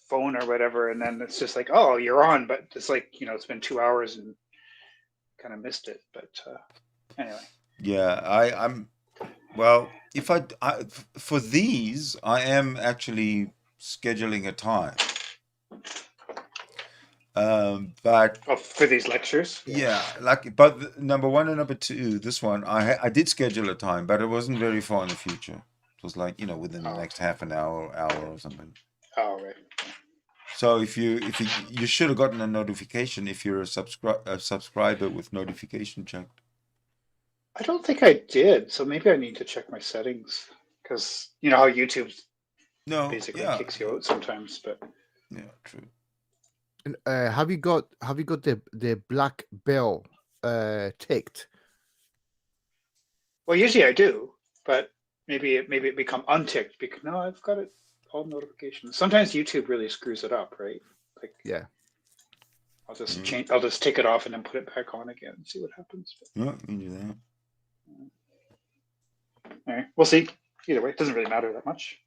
phone or whatever, and then it's just like, oh, you're on, but it's like, it's been 2 hours and kind of missed it. But anyway. Yeah, I'm well, if I for these I am actually scheduling a time. But for these lectures, but number 1 and number 2, this one I did schedule a time, but it wasn't very far in the future. It was like within the next half an hour or something. Oh, right. So if you should have gotten a notification if you're a subscriber with notification checked. I don't think I did, so maybe I need to check my settings, because you know how YouTube basically kicks you out sometimes. But yeah, true. And, have you got the black bell ticked? well, usually I do, but maybe it become unticked because no, I've got it all notifications. Sometimes YouTube really screws it up, right? Like Yeah. I'll just change. I'll just take it off and then put it back on again and see what happens. Yeah, you can do that. All right, we'll see. Either way, it doesn't really matter that much.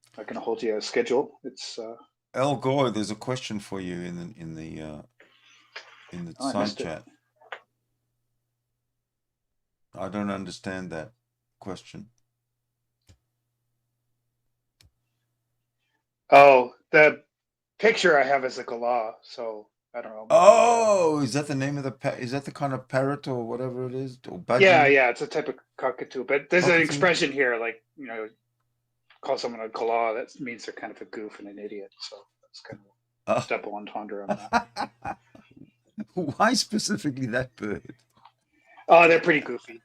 I'm not going to hold you a schedule. It's Al Gore. There's a question for you in the side chat. I don't understand that question. Oh, the picture I have is a galah, so I don't know. Oh, is that the name of the is that the kind of parrot or whatever it is? Or budgie? Yeah, it's a type of cockatoo. But there's an expression here, like, you know, call someone a galah, that means they're kind of a goof and an idiot. So that's kind of double entendre on that. Why specifically that bird? Oh, they're pretty goofy.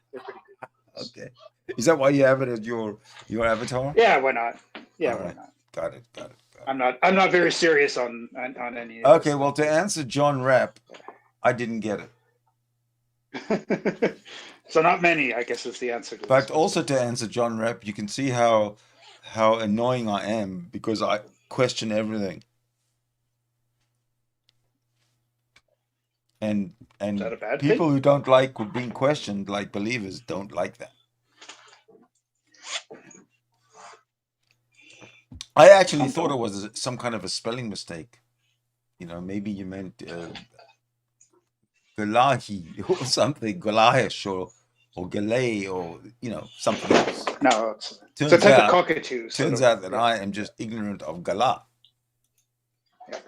Okay. Is that why you have it as your avatar? Yeah, why not? Yeah, all why right. not? Got it. I'm not very serious on any. Okay, well, to answer John Rapp, I didn't get it. So not many, I guess, is the answer to but this. Also to answer John Rapp, you can see how annoying I am because I question everything. And is that a bad people thing? who don't like being questioned, like believers, don't like that. I actually thought it was some kind of a spelling mistake. You know, maybe you meant Galahi or something, Goliath or Galay or, you know, something else. No, it's a type of cockatoo. Turns out that I am just ignorant of Gala. Yeah.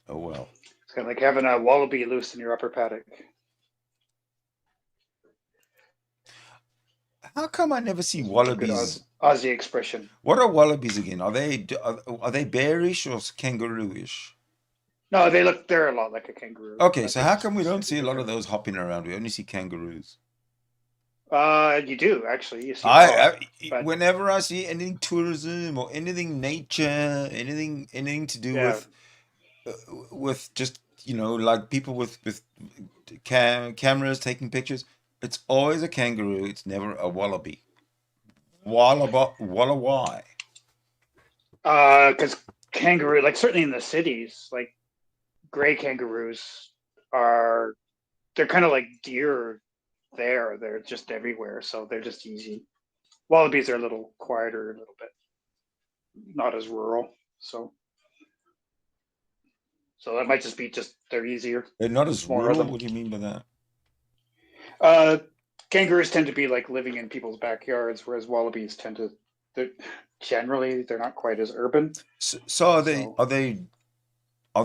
Oh, well. It's kind of like having a wallaby loose in your upper paddock. How come I never see wallabies? Aussie expression. What are wallabies again? Are they bearish or kangaroo-ish? No, they're a lot like a kangaroo. Okay, so how come we don't see a lot of those hopping around? We only see kangaroos. You do actually. You see whenever I see anything tourism or anything nature, anything to do with just, you know, like people with cameras taking pictures, it's always a kangaroo. It's never a wallaby. Why? Because kangaroo, like certainly in the cities, like gray kangaroos they're kind of like deer there. They're just everywhere, so they're just easy. Wallabies are a little quieter, a little bit not as rural, so that might just be they're easier. They're not as rural? What do you mean by that? Kangaroos tend to be like living in people's backyards, whereas wallabies they're not quite as urban. So are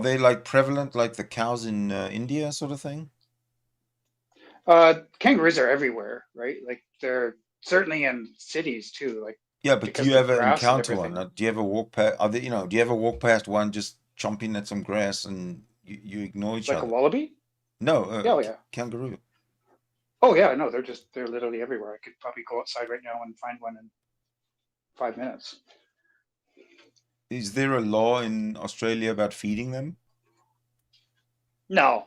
they like prevalent like the cows in India sort of thing? Kangaroos are everywhere, right? Like they're certainly in cities too. Like yeah, but do you ever encounter one? Do you ever walk past? Do you ever walk past one just chomping at some grass and you ignore each other? Like a wallaby? No. Kangaroo. Oh yeah, no, they're literally everywhere. I could probably go outside right now and find one in 5 minutes. Is there a law in Australia about feeding them? No,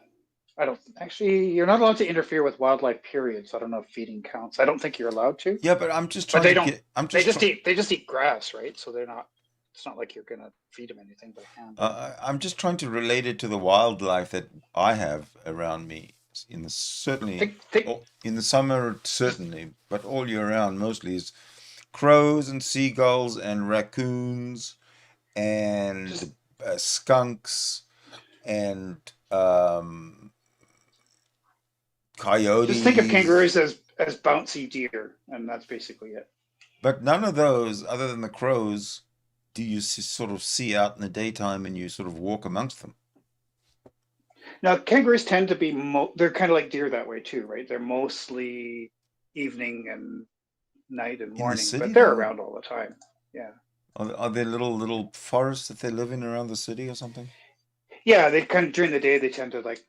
I don't. Actually, you're not allowed to interfere with wildlife. Period. So I don't know if feeding counts. I don't think you're allowed to. Yeah, but I'm just trying. They just eat grass, right? So they're not. It's not like you're gonna feed them anything by hand. I'm just trying to relate it to the wildlife that I have around me. In the summer certainly, but all year round mostly is crows and seagulls and raccoons and skunks and coyotes. Just think of kangaroos as bouncy deer, and that's basically it. But none of those, other than the crows, do you sort of see out in the daytime and you sort of walk amongst them. Now, kangaroos tend to be, they're kind of like deer that way too, right? They're mostly evening and night and morning, but they're around all the time. Yeah. Are there little forests that they live in around the city or something? Yeah, they kind of during the day they tend to like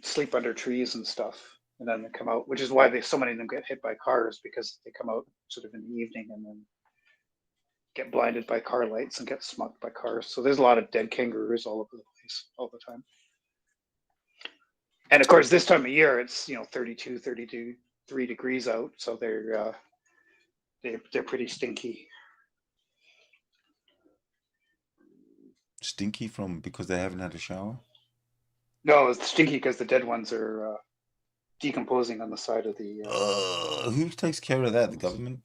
sleep under trees and stuff, and then they come out, which is why so many of them get hit by cars, because they come out sort of in the evening and then get blinded by car lights and get smucked by cars. So there's a lot of dead kangaroos all over the place all the time. And of course, this time of year, it's 3 degrees out, so they're pretty stinky. Stinky because they haven't had a shower? No, it's stinky because the dead ones are decomposing on the side of the. Who takes care of that? The government?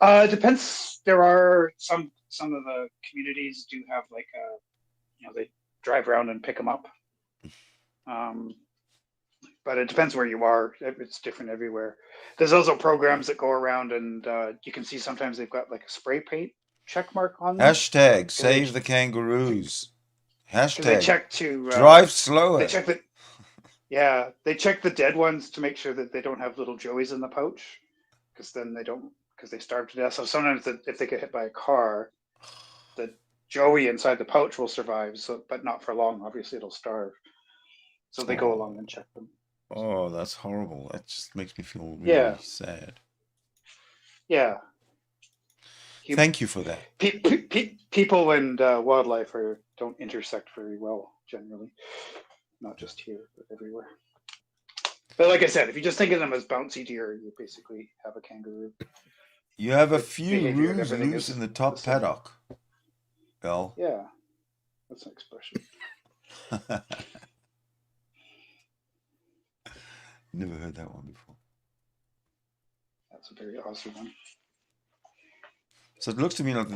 It depends. There are some of the communities do have like they drive around and pick them up. But it depends where you are. It's different everywhere. There's also programs that go around, and you can see sometimes they've got like a spray paint check mark on them. Hashtag save the kangaroos. Hashtag they check to drive slower. They check they check the dead ones to make sure that they don't have little joeys in the pouch, because then because they starve to death. So sometimes if they get hit by a car, the joey inside the pouch will survive. So, but not for long. Obviously, it'll starve. So they go along and check them. Oh, that's horrible. That just makes me feel really sad. Yeah. Thank you for that. People and wildlife don't intersect very well generally, not just here, but everywhere. But like I said, if you just think of them as bouncy deer, you basically have a kangaroo. You have a few roos loose in the top paddock. Well. Yeah, that's an expression. Never heard that one before. That's a very Aussie one. So it looks to me like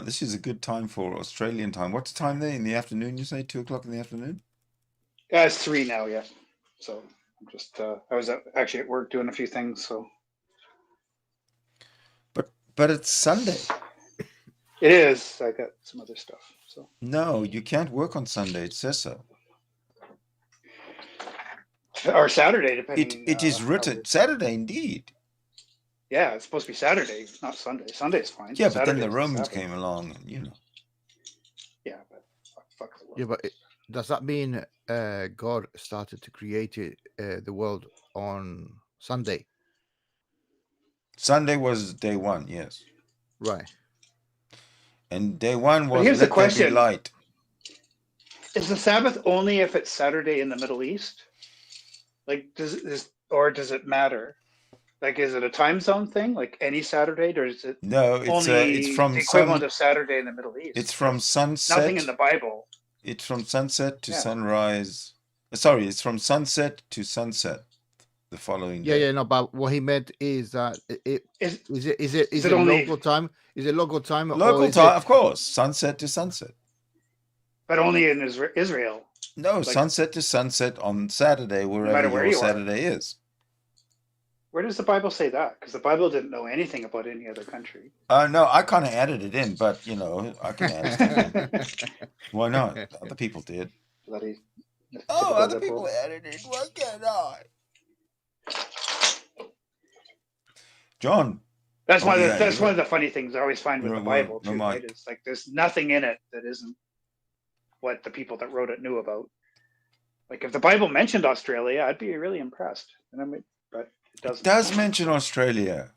this is a good time for Australian time. What's the time there? In the afternoon, you say? 2 o'clock in the afternoon? Yeah, it's 3 now, yeah. So I'm just, I was actually at work doing a few things, so. But it's Sunday. It is. I got some other stuff, so. No, you can't work on Sunday. It says so. Or Saturday, depending. It is written Saturday, indeed. Yeah, it's supposed to be Saturday, not Sunday. Sunday's fine. Yeah, but then the Romans came along, and Yeah, but fuck the world. Yeah, but does that mean God started to create the world on Sunday? Sunday was day one, yes. Right. And day one was here's let the question. There be light. Is the Sabbath only if it's Saturday in the Middle East? Like, does it matter? Like, is it a time zone thing? Like any Saturday, or is it it's from the equivalent of Saturday in the Middle East? It's from sunset. Nothing in the Bible. It's from sunset to sunrise. Sorry, it's from sunset to sunset. The following day. Yeah, no. But what he meant is that is it only local time? Is it local time? Local time, of course. Sunset to sunset. But only in Israel. No, sunset to sunset on Saturday, wherever your Saturday is. Where does the Bible say that? Because the Bible didn't know anything about any other country. No, I kind of added it in, but I can add it in. Why not? Other people did. Other people added it. Why can't I? John. That's one of the funny things I always find with the Bible too. Right? It's like there's nothing in it that isn't what the people that wrote it knew about. Like if the Bible mentioned Australia, I'd be really impressed. But it doesn't. It does mention Australia.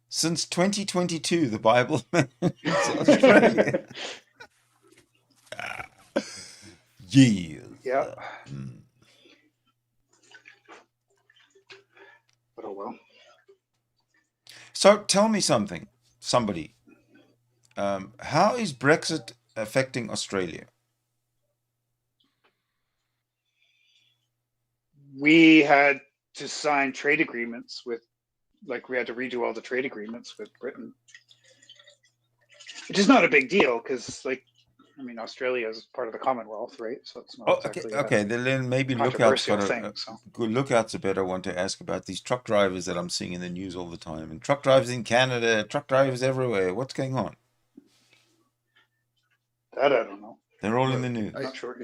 Since 2022, the Bible mentions Australia. Yeah. But oh well. So tell me somebody. How is Brexit affecting Australia? We had to sign trade agreements we had to redo all the trade agreements with Britain, which is not a big deal because, Australia is part of the Commonwealth, right? So it's not exactly okay. Then maybe Lookout's a better one to ask about these truck drivers that I'm seeing in the news all the time, and truck drivers in Canada, truck drivers everywhere. What's going on? That I don't know. They're all in the news. I'm not sure.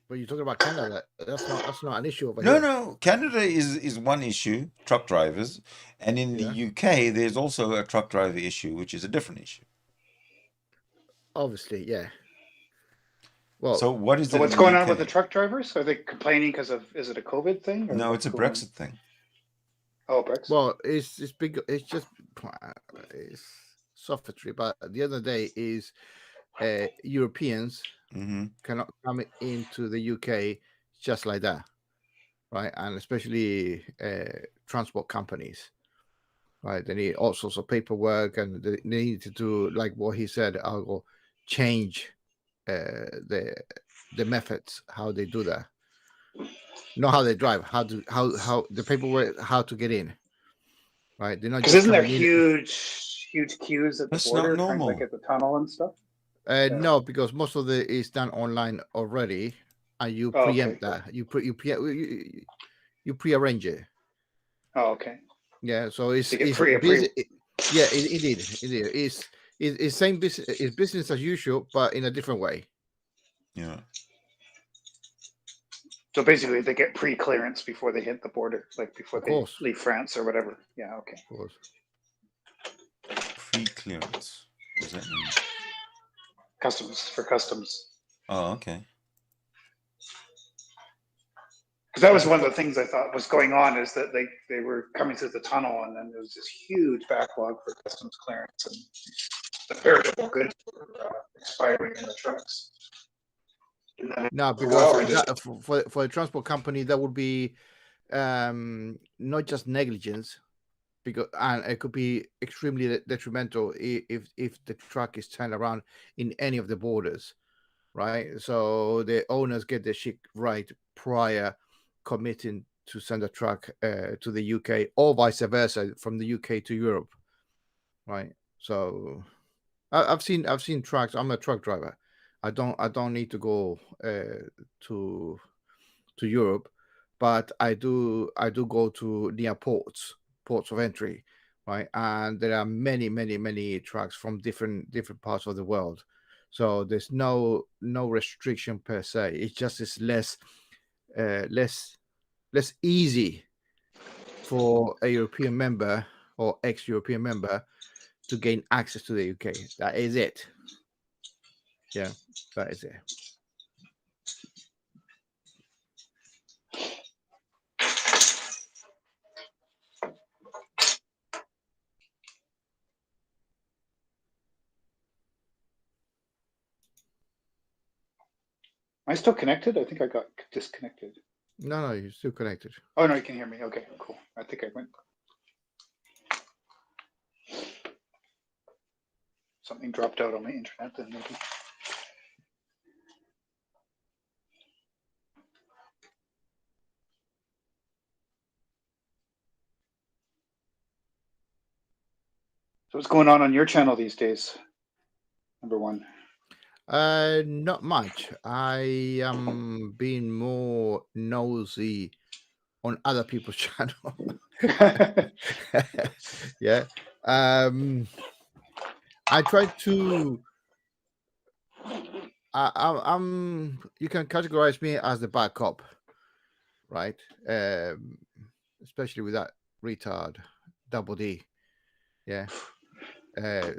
But you're talking about Canada. That's not an issue over No, here. no. Canada is one issue, truck drivers, and in the Yeah. UK there's also a truck driver issue, which is a different issue. Obviously, yeah. Well, So what is So it what's in the going on UK? with the truck drivers? Are they complaining because of, is it a COVID thing? Or No, what's it's a going on? Brexit thing. Oh, Brexit. well, it's big. It's just it's sophistry. But at the end of the day, is Europeans Hmm. cannot come into the UK just like that, right? And especially transport companies, right? They need all sorts of paperwork, and they need to do like what he said. I'll go change the methods how they do that, not how they drive, how the paperwork, how to get in, right? They're not Because just isn't there coming in. huge queues at the That's not border, kind of normal. like at the tunnel and stuff? Yeah. No, because most of the is done online already, and you Oh, preempt okay. that. You prearrange it. Oh, okay. Yeah, so it's To get busy. Yeah, indeed. It's same business. It's business as usual, but in a different way. Yeah. So basically, they get pre-clearance before they hit the border, like before Of they course, leave France or whatever. Yeah, okay. of course. Pre-clearance. What does that mean? Customs. Oh, okay. Because that was one of the things I thought was going on, is that they were coming through the tunnel, and then there was this huge backlog for customs clearance, and the perishable goods were expiring in the trucks. And then No, because that, for a transport company, that would be not just negligence, because and it could be extremely detrimental if the truck is turned around in any of the borders, right? So the owners get their shit right prior committing to send a truck to the UK, or vice versa from the UK to Europe, right? So I've seen trucks. I'm a truck driver. I don't need to go to Europe, but I do go to near ports of entry, right? And there are many trucks from different parts of the world. So there's no restriction per se. It's just it's less easy for a European member or ex-European member to gain access to the UK. That is it. Yeah, that is it. Am I still connected? I think I got disconnected. No, you're still connected. Oh, no, you can hear me. Okay, cool. I think I went. Something dropped out on my internet then, maybe. So what's going on your channel these days? Number one. Not much. I am being more nosy on other people's channel. Yeah. I try to. I'm. You can categorize me as the bad cop, right? Especially with that retard, Double D. Yeah.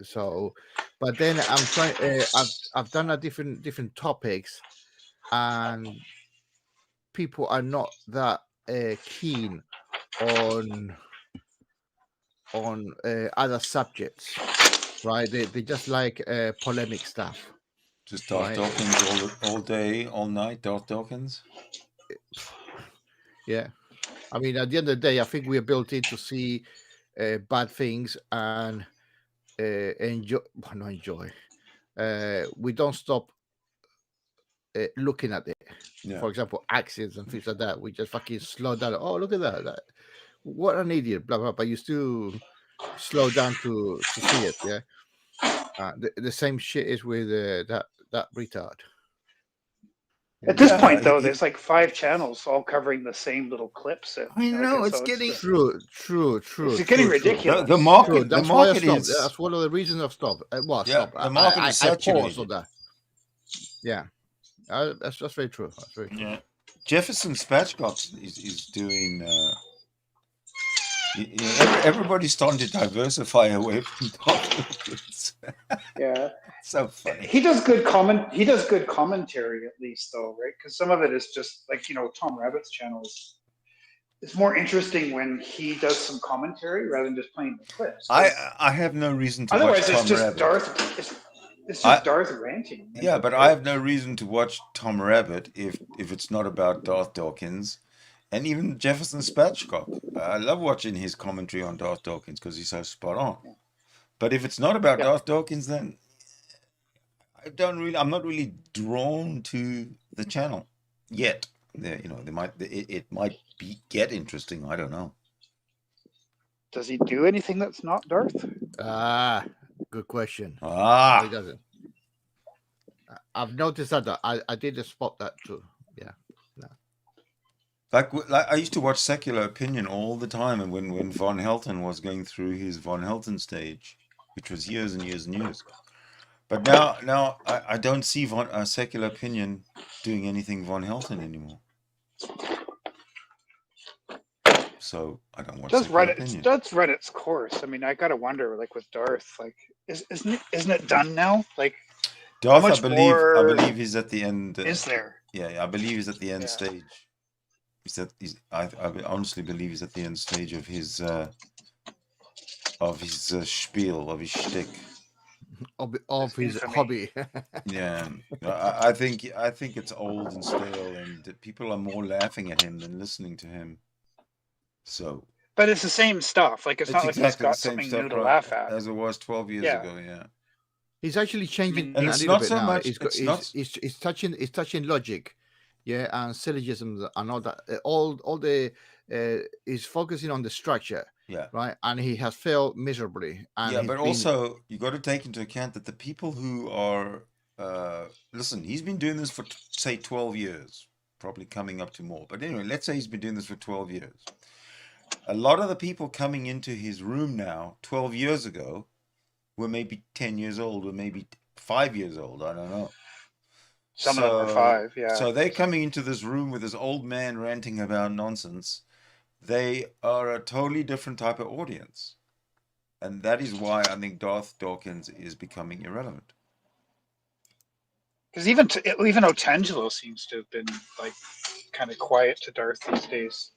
So, but then I'm trying. I've done a different topics, and people are not that keen on other subjects, right? They just like polemic stuff. Just Darth Right. Dawkins all day, all night. Darth Dawkins. Yeah, I mean, at the end of the day, I think we are built in to see bad things and enjoy. Well, not enjoy. We don't stop looking at it. Yeah. For example, accidents and things like that. We just fucking slow down. Oh, look at that! What an idiot! Blah blah. But you still slow down to see it. Yeah. The same shit is with that retard. At this Yeah, point, though, there's like 5 channels all covering the same little clips. I know, it's so getting- True. It's getting ridiculous. The market, True. the That's why I market stopped. is. That's one of the reasons I've stopped. Yeah, stop. the market is I paused saturated. on that. Yeah. That's very true. That's very true. Yeah. Jefferson Spatchcock is doing. Everybody's starting to diversify away from Dawkins. Yeah, So funny. he does good commentary at least, though, right? Because some of it is just like Tom Rabbit's channel is. It's more interesting when he does some commentary rather than just playing the clips. I have no reason to Otherwise, watch it's Tom just Rabbit. Darth. It's just Darth ranting. Yeah, but I have no reason to watch Tom Rabbit if it's not about Darth Dawkins, and even Jefferson Spatchcock. I love watching his commentary on Darth Dawkins because he's so spot on. But if it's not about Darth Dawkins, then I'm not really drawn to the channel yet. It might get interesting. I don't know. Does he do anything that's not Darth? Good question. Ah, No, he doesn't. I've noticed that. I did spot that too. Yeah. No. like I used to watch Secular Opinion all the time, and when Von Helton was going through his Von Helton stage, which was years and years and years. But now I don't see Secular Opinion doing anything Von Helton anymore. So I don't watch Secular Opinion. It does run its course. I mean, I gotta wonder, like with Darth, like isn't it done now? Like Darth, I believe he's at the end. Is there? Yeah, I believe he's at the end stage. I honestly believe he's at the end stage of his spiel, of his shtick. Of his hobby. Yeah, I think it's old and stale, and people are more laughing at him than listening to him. So, but it's the same stuff. Like it's not like he's got something new to laugh at, as it was 12 years ago. Yeah, he's actually changing, and it's not so much. It's touching logic, and syllogisms and all that. All the is focusing on the structure. Yeah. Right. And he has failed miserably. And but also you got to take into account that the people who are listen, he's been doing this for say 12 years, probably coming up to more. But anyway, let's say he's been doing this for 12 years. A lot of the people coming into his room now, 12 years ago, were maybe 10 years old, or maybe 5 years old. I don't know. Some of them are 5, yeah. So they're coming into this room with this old man ranting about nonsense. They are a totally different type of audience. And that is why I think Darth Dawkins is becoming irrelevant. Because even Otangelo seems to have been like kind of quiet to Darth these days.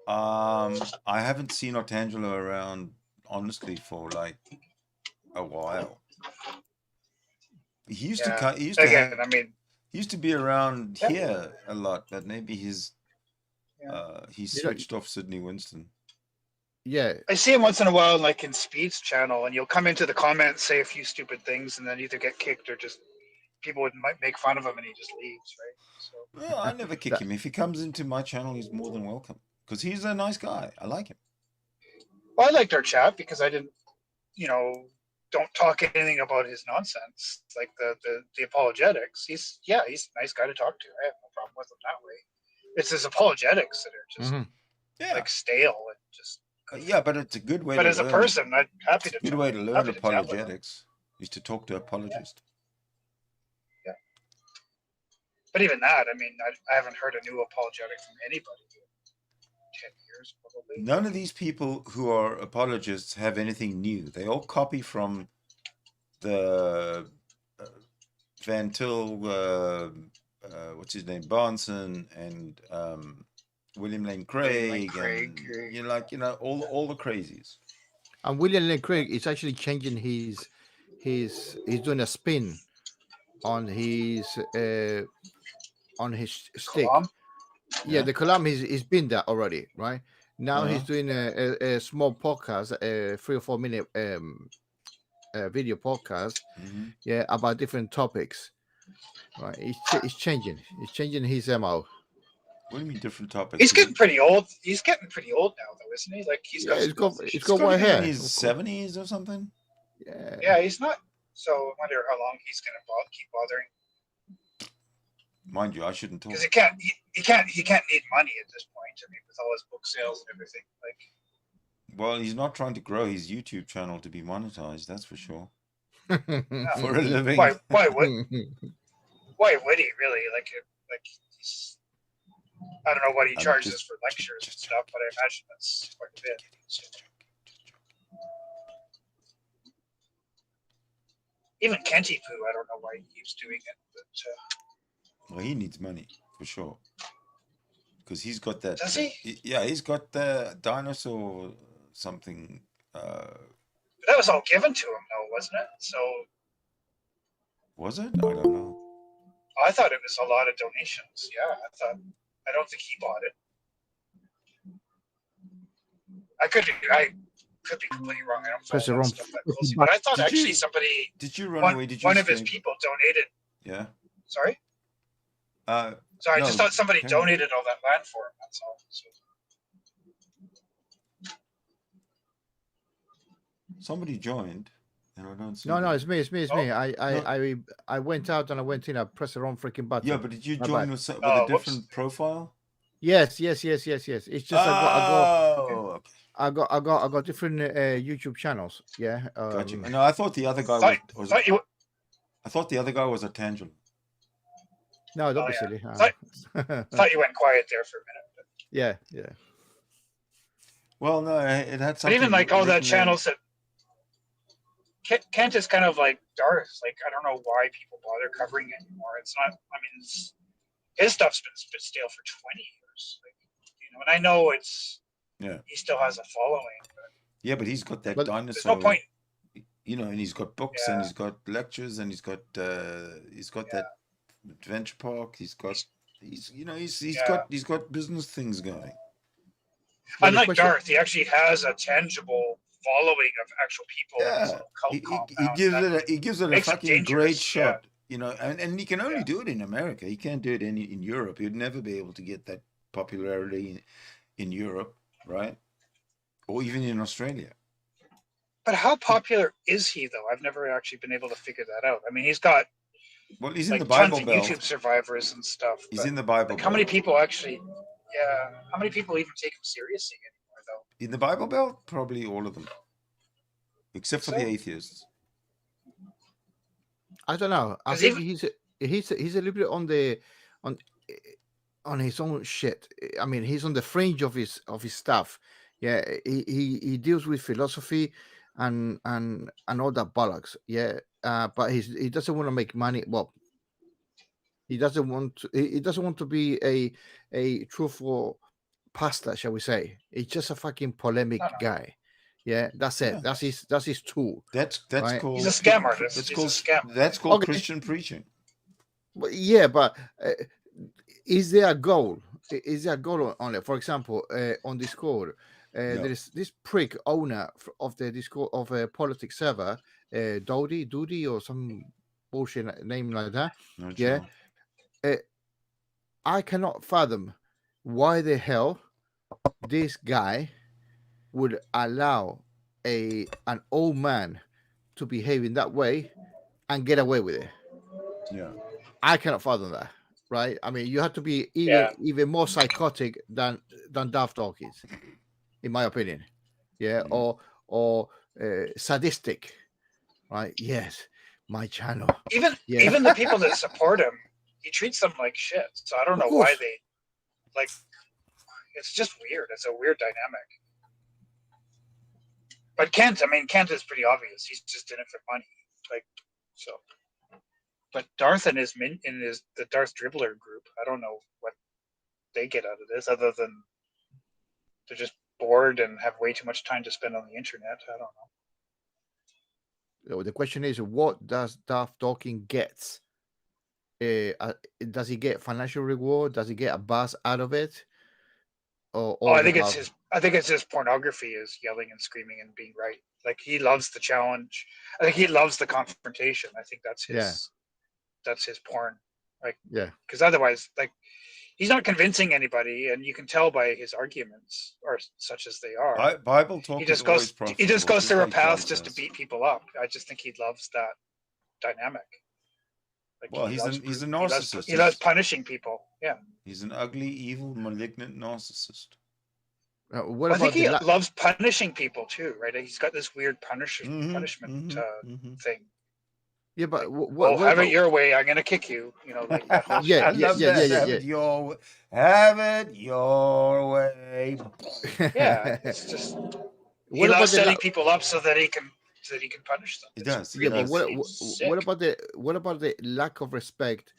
I haven't seen Otangelo around, honestly, for like a while. He used to be around here a lot, but maybe he switched off Sydney Winston. Yeah, I see him once in a while, like in Speed's channel, and you'll come into the comments, say a few stupid things, and then either get kicked or just people might make fun of him, and he just leaves, right? So. Well, I never kick him. If he comes into my channel, he's more than welcome because he's a nice guy. I like him. Well, I liked our chat because I didn't, don't talk anything about his nonsense, like the apologetics. He's a nice guy to talk to. I have no problem with him that way. It's his apologetics that are just like stale and just. But it's a good way. But as a person, I'm happy to. Good way to learn apologetics is to talk to an apologist. Yeah. But even that, I mean, I haven't heard a new apologetic from anybody in 10 years, probably. None of these people who are apologists have anything new. They all copy from the Van Til, what's his name, Barnson, and William Lane Craig, and all the crazies. And William Lane Craig is actually changing he's doing a spin on his stick. Column? Yeah, the column he's been there already, right? Now he's doing a small podcast, a 3 or 4 minute video podcast, about different topics. Right, he's changing his MO. What do you mean different topics? He's getting pretty old. He's getting pretty old now, though, isn't he? Like he's got white hair. In his 70s or something. Yeah, he's not. So I wonder how long he's going to keep bothering. Mind you, I shouldn't talk. Because he can't need money at this point. I mean, with all his book sales and everything. Well, he's not trying to grow his YouTube channel to be monetized. That's for sure. No. For a living. Why why would he really? Like he's, I don't know what he I'm charges just- for lectures and stuff, but I imagine that's quite a bit. So. Even Kenty Poo, I don't know why he keeps doing it, but Well, he needs money for sure, because he's got that. Does he? Yeah, he's got the dinosaur something. that was all given to him, though, wasn't it? So Was it? I don't know. I thought it was a lot of donations. Yeah, I don't think he bought it. I could be completely wrong. I don't Press the follow that wrong stuff that closely, but I thought Did actually you- somebody, Did you run one, away? Did you one of his escape? people donated. Yeah. Sorry, Uh, sorry. I just No, thought somebody carry on. donated all that land for him. That's all. So, somebody joined, and I don't see. No, them. it's me. It's me. Oh, me. I went out and I went in. I pressed the wrong freaking button. Yeah, but did you My join bad. with a Oh, different whoops. profile? Yes. It's just Oh, okay. I got different YouTube channels. Yeah. Gotcha. No, I thought the other guy was. thought you. I thought the other guy was a Tangelo. No, don't Oh, be yeah. silly. Thought you went quiet there for a minute. But, yeah. Well, no, it had but something. even like all the written there. channels that Kent is kind of like Darth. Like I don't know why people bother covering it anymore. It's not. I mean, his stuff's been stale for 20 years. Like, and I know it's. Yeah. He still has a following. But Yeah, but he's got that But there's dinosaur. no point. And he's got books and he's got lectures and he's got that adventure park. He's got he's got business things going. But the Unlike question- Darth, he actually has a tangible following of actual people. in his Yeah, little cult he compound. gives it a makes him fucking dangerous, great yeah. shot. And he can only do it in America. He can't do it in Europe. He'd never be able to get that popularity in Europe, right? Or even in Australia. But how popular is he, though? I've never actually been able to figure that out. I mean, he's got Well, he's in like the Bible tons of Belt. YouTube survivors and stuff. He's but, in the Bible like, how many Belt. people actually? Yeah, how many people even take him seriously anymore, though? In the Bible Belt, probably all of them, except for the So? atheists. I don't know. I 'Cause think he's a little bit on his own shit. I mean, he's on the fringe of his stuff. Yeah, he deals with philosophy and all that bollocks. Yeah, but he doesn't want to make money. Well, he doesn't want to be a truthful pastor, shall we say? He's just a fucking polemic No. guy. Yeah, that's it. Yeah. That's his tool. That's Right. called. He's a scam artist. That's He's called. a scam. That's called Okay. Christian preaching. But yeah, but is there a goal? Is there a goal on it? For example, on Discord, there is this prick owner of the Discord of a politics server, Doody or some bullshit name like that. No, Yeah. I cannot fathom why the hell this guy would allow an old man to behave in that way and get away with it. Yeah. I cannot fathom that, right? I mean, you have to be Yeah. even more psychotic than Daft Dog is, in my opinion. Yeah, or sadistic, right? Yes, my channel. Even Yeah. even the people that support him, he treats them like shit. So I don't know why course. they like. It's just weird. It's a weird dynamic. But Kent is pretty obvious. He's just in it for money, like so. But Darth and the Darth Dribbler group, I don't know what they get out of this, other than they're just bored and have way too much time to spend on the internet. I don't know. The question is, what does Daft Talking get? Does he get financial reward? Does he get a buzz out of it? Or I think it's his pornography is yelling and screaming and being right. Like he loves the challenge. I think he loves the confrontation. I think that's his porn. Like because otherwise, like he's not convincing anybody, and you can tell by his arguments, or such as they are. Bible talk. He just goes through a path just to beat people up. I just think he loves that dynamic. Like Well, he's a narcissist. He loves punishing people. Yeah. He's an ugly, evil, malignant narcissist. What I about think he loves punishing people too, right? He's got this weird punishment thing. Yeah, but Well, what have it about? your way. I'm gonna kick you. You know, like that whole Yeah, I shit. yeah, love yeah, yeah, that. yeah, Have it your way. Yeah, yeah. it's just he What about loves the setting people up so that he can punish them. He It's does. He yeah, but really, does. really what sick. about the lack of respect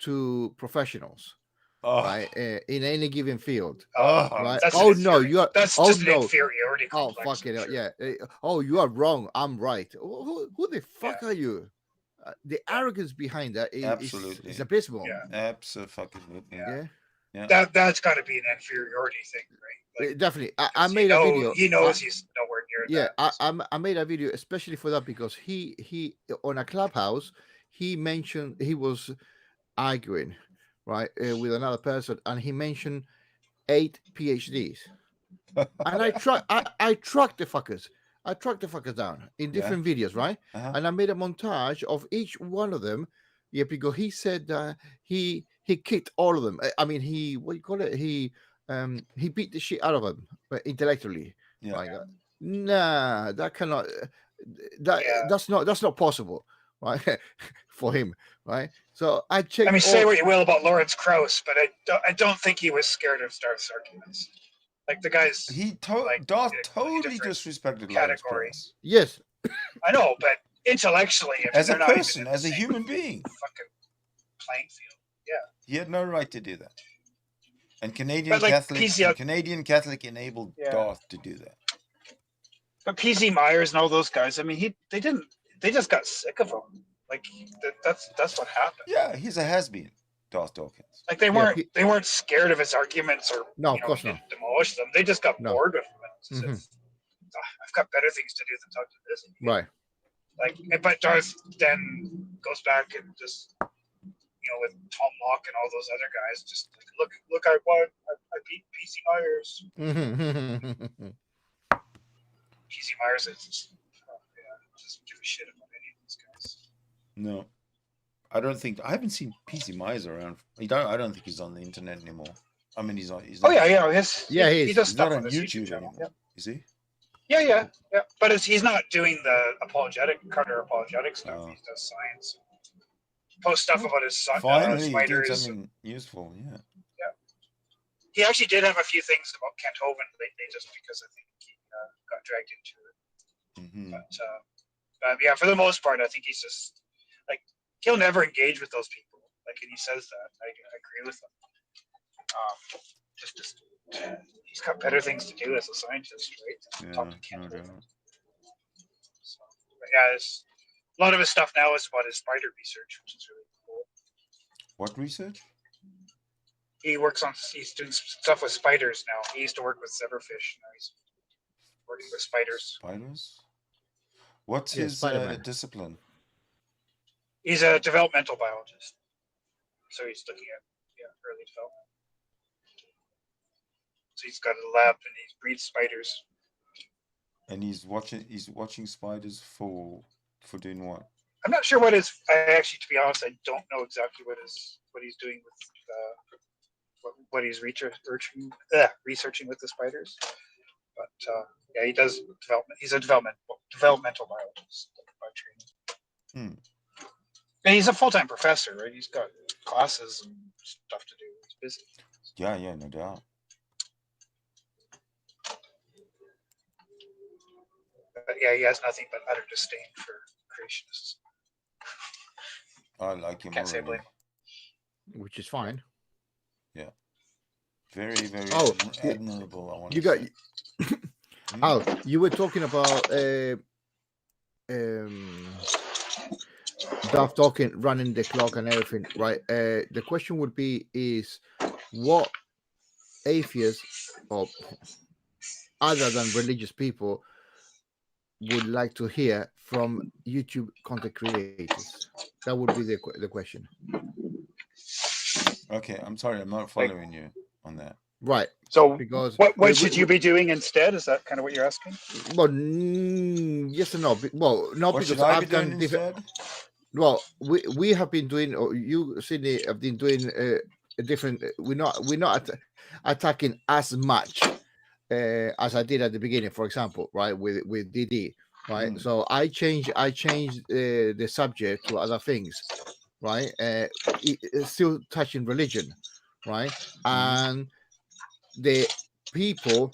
to professionals, Oh, right? In any given field, right? That's Oh no, you are. That's Oh just an no. inferiority Oh complex. fuck it. I'm sure. Yeah. Oh, you are wrong. I'm right. Who the fuck Yeah. are you? The arrogance behind that is absolutely. abysmal. Yeah. Absolutely. Yeah. That's got to be an inferiority thing, right? Like, Definitely. I made a video. He knows he's nowhere near Yeah, that. I made a video especially for that because he on a clubhouse he mentioned he was arguing right with another person and he mentioned 8 PhDs and I tracked the fuckers. I tracked the fuckers down in different videos, right? Uh-huh. And I made a montage of each one of them. Yeah, because he said he kicked all of them. I mean, he what do you call it? He beat the shit out of them intellectually. Yeah. Like, nah, that cannot. That's not possible, right? For him, right? So I checked. I mean, say what you will about Lawrence Krauss, but I don't think he was scared of Stark's arguments. Like the guy's Darth totally different disrespected category. Lawrence Krauss. Yes, I know, but intellectually, if as a they're not even person, in the as a same human being, fucking playing field. Yeah, he had no right to do that. And Canadian But, like, Catholic enabled Darth to do that. but P.Z. Myers and all those guys. I mean, they just got sick of him. Like that's what happened. Yeah, he's a has-been, Darth Dawkins. Like they weren't scared of his arguments or no, of course not. Demolish them. They just got bored with him. Mm-hmm. I've got better things to do than talk to this. Right. Like, but Darth then goes back and just, with Tom Locke and all those other guys, just like, look, I won. I beat P.C. Myers. P.C. Myers is doesn't give a shit about any of these guys. No, I haven't seen P.C. Myers around. I don't think he's on the internet anymore. I mean, he's not. He does stuff not on his YouTube channel. anymore. Is he? Yeah. But he's not doing the counter apologetic stuff. He does science. Post stuff about his Finally, spiders. he did something useful. Yeah. He actually did have a few things about Kent Hovind lately, just because I think he got dragged into it. Mm-hmm. But yeah, for the most part, I think he's just like he'll never engage with those people. Like, and he says that. I agree with him. Just he's got better things to do as a scientist, right? Talk to Kent Hovind. So, but yeah, a lot of his stuff now is about his spider research, which is really cool. What research? He's doing stuff with spiders now. He used to work with zebrafish. Now he's working with spiders. Spiders? What's his discipline? He's a developmental biologist. So he's looking at early development. So he's got a lab and he breeds spiders. And he's watching spiders for doing what? I'm not sure what his. To be honest, I don't know exactly what he's doing with what he's researching with the spiders. But he does development. He's a developmental biologist by training. And he's a full-time professor, right? He's got classes and stuff to do. He's busy. Yeah, no doubt. But he has nothing but utter disdain for creationists. I like him Can't say already. Which is fine. Yeah. Very, very admirable. I want you to got. say. You were talking about Darth Dawkins running the clock and everything, right? The question would be: is what atheists or other than religious people would like to hear from YouTube content creators? That would be the question. Okay, I'm sorry, I'm not following you on that. Right. So, because what should you be doing instead? Is that kind of what you're asking? Well, yes and no. Well, no, what because I've done instead. Well, we have been doing, or you, Sydney, have been doing a different. We're not attacking as much as I did at the beginning, for example, right? With DD, right? Mm. So I changed the subject to other things, right? It's still touching religion, right? And the people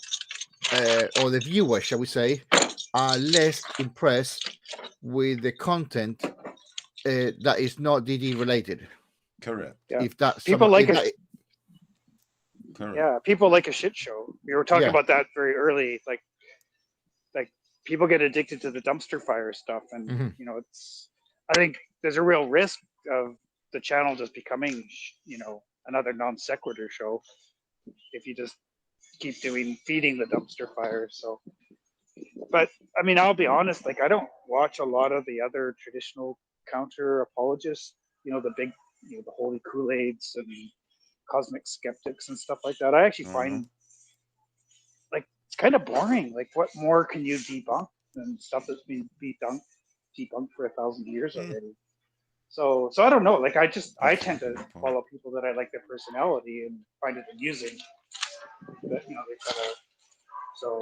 or the viewers, shall we say, are less impressed with the content that is not DD related. Correct. Yeah. If that's People like a Correct. yeah, people like a shit show. We were talking Yeah. about that very early. Like people get addicted to the dumpster fire stuff, and Mhm. you know, I think there's a real risk of the channel just becoming, you know, another non sequitur show if you just keep feeding the dumpster fire. So, but I mean, I'll be honest. Like, I don't watch a lot of the other traditional counter apologists. You know, the big, you know, the holy Kool-Aids and cosmic skeptics and stuff like that. I actually find like it's kind of boring. Like, what more can you debunk than stuff that's been debunked for 1,000 years already? So I don't know. Like, I tend to follow people that I like their personality and find it amusing. That, you know, they kind of. So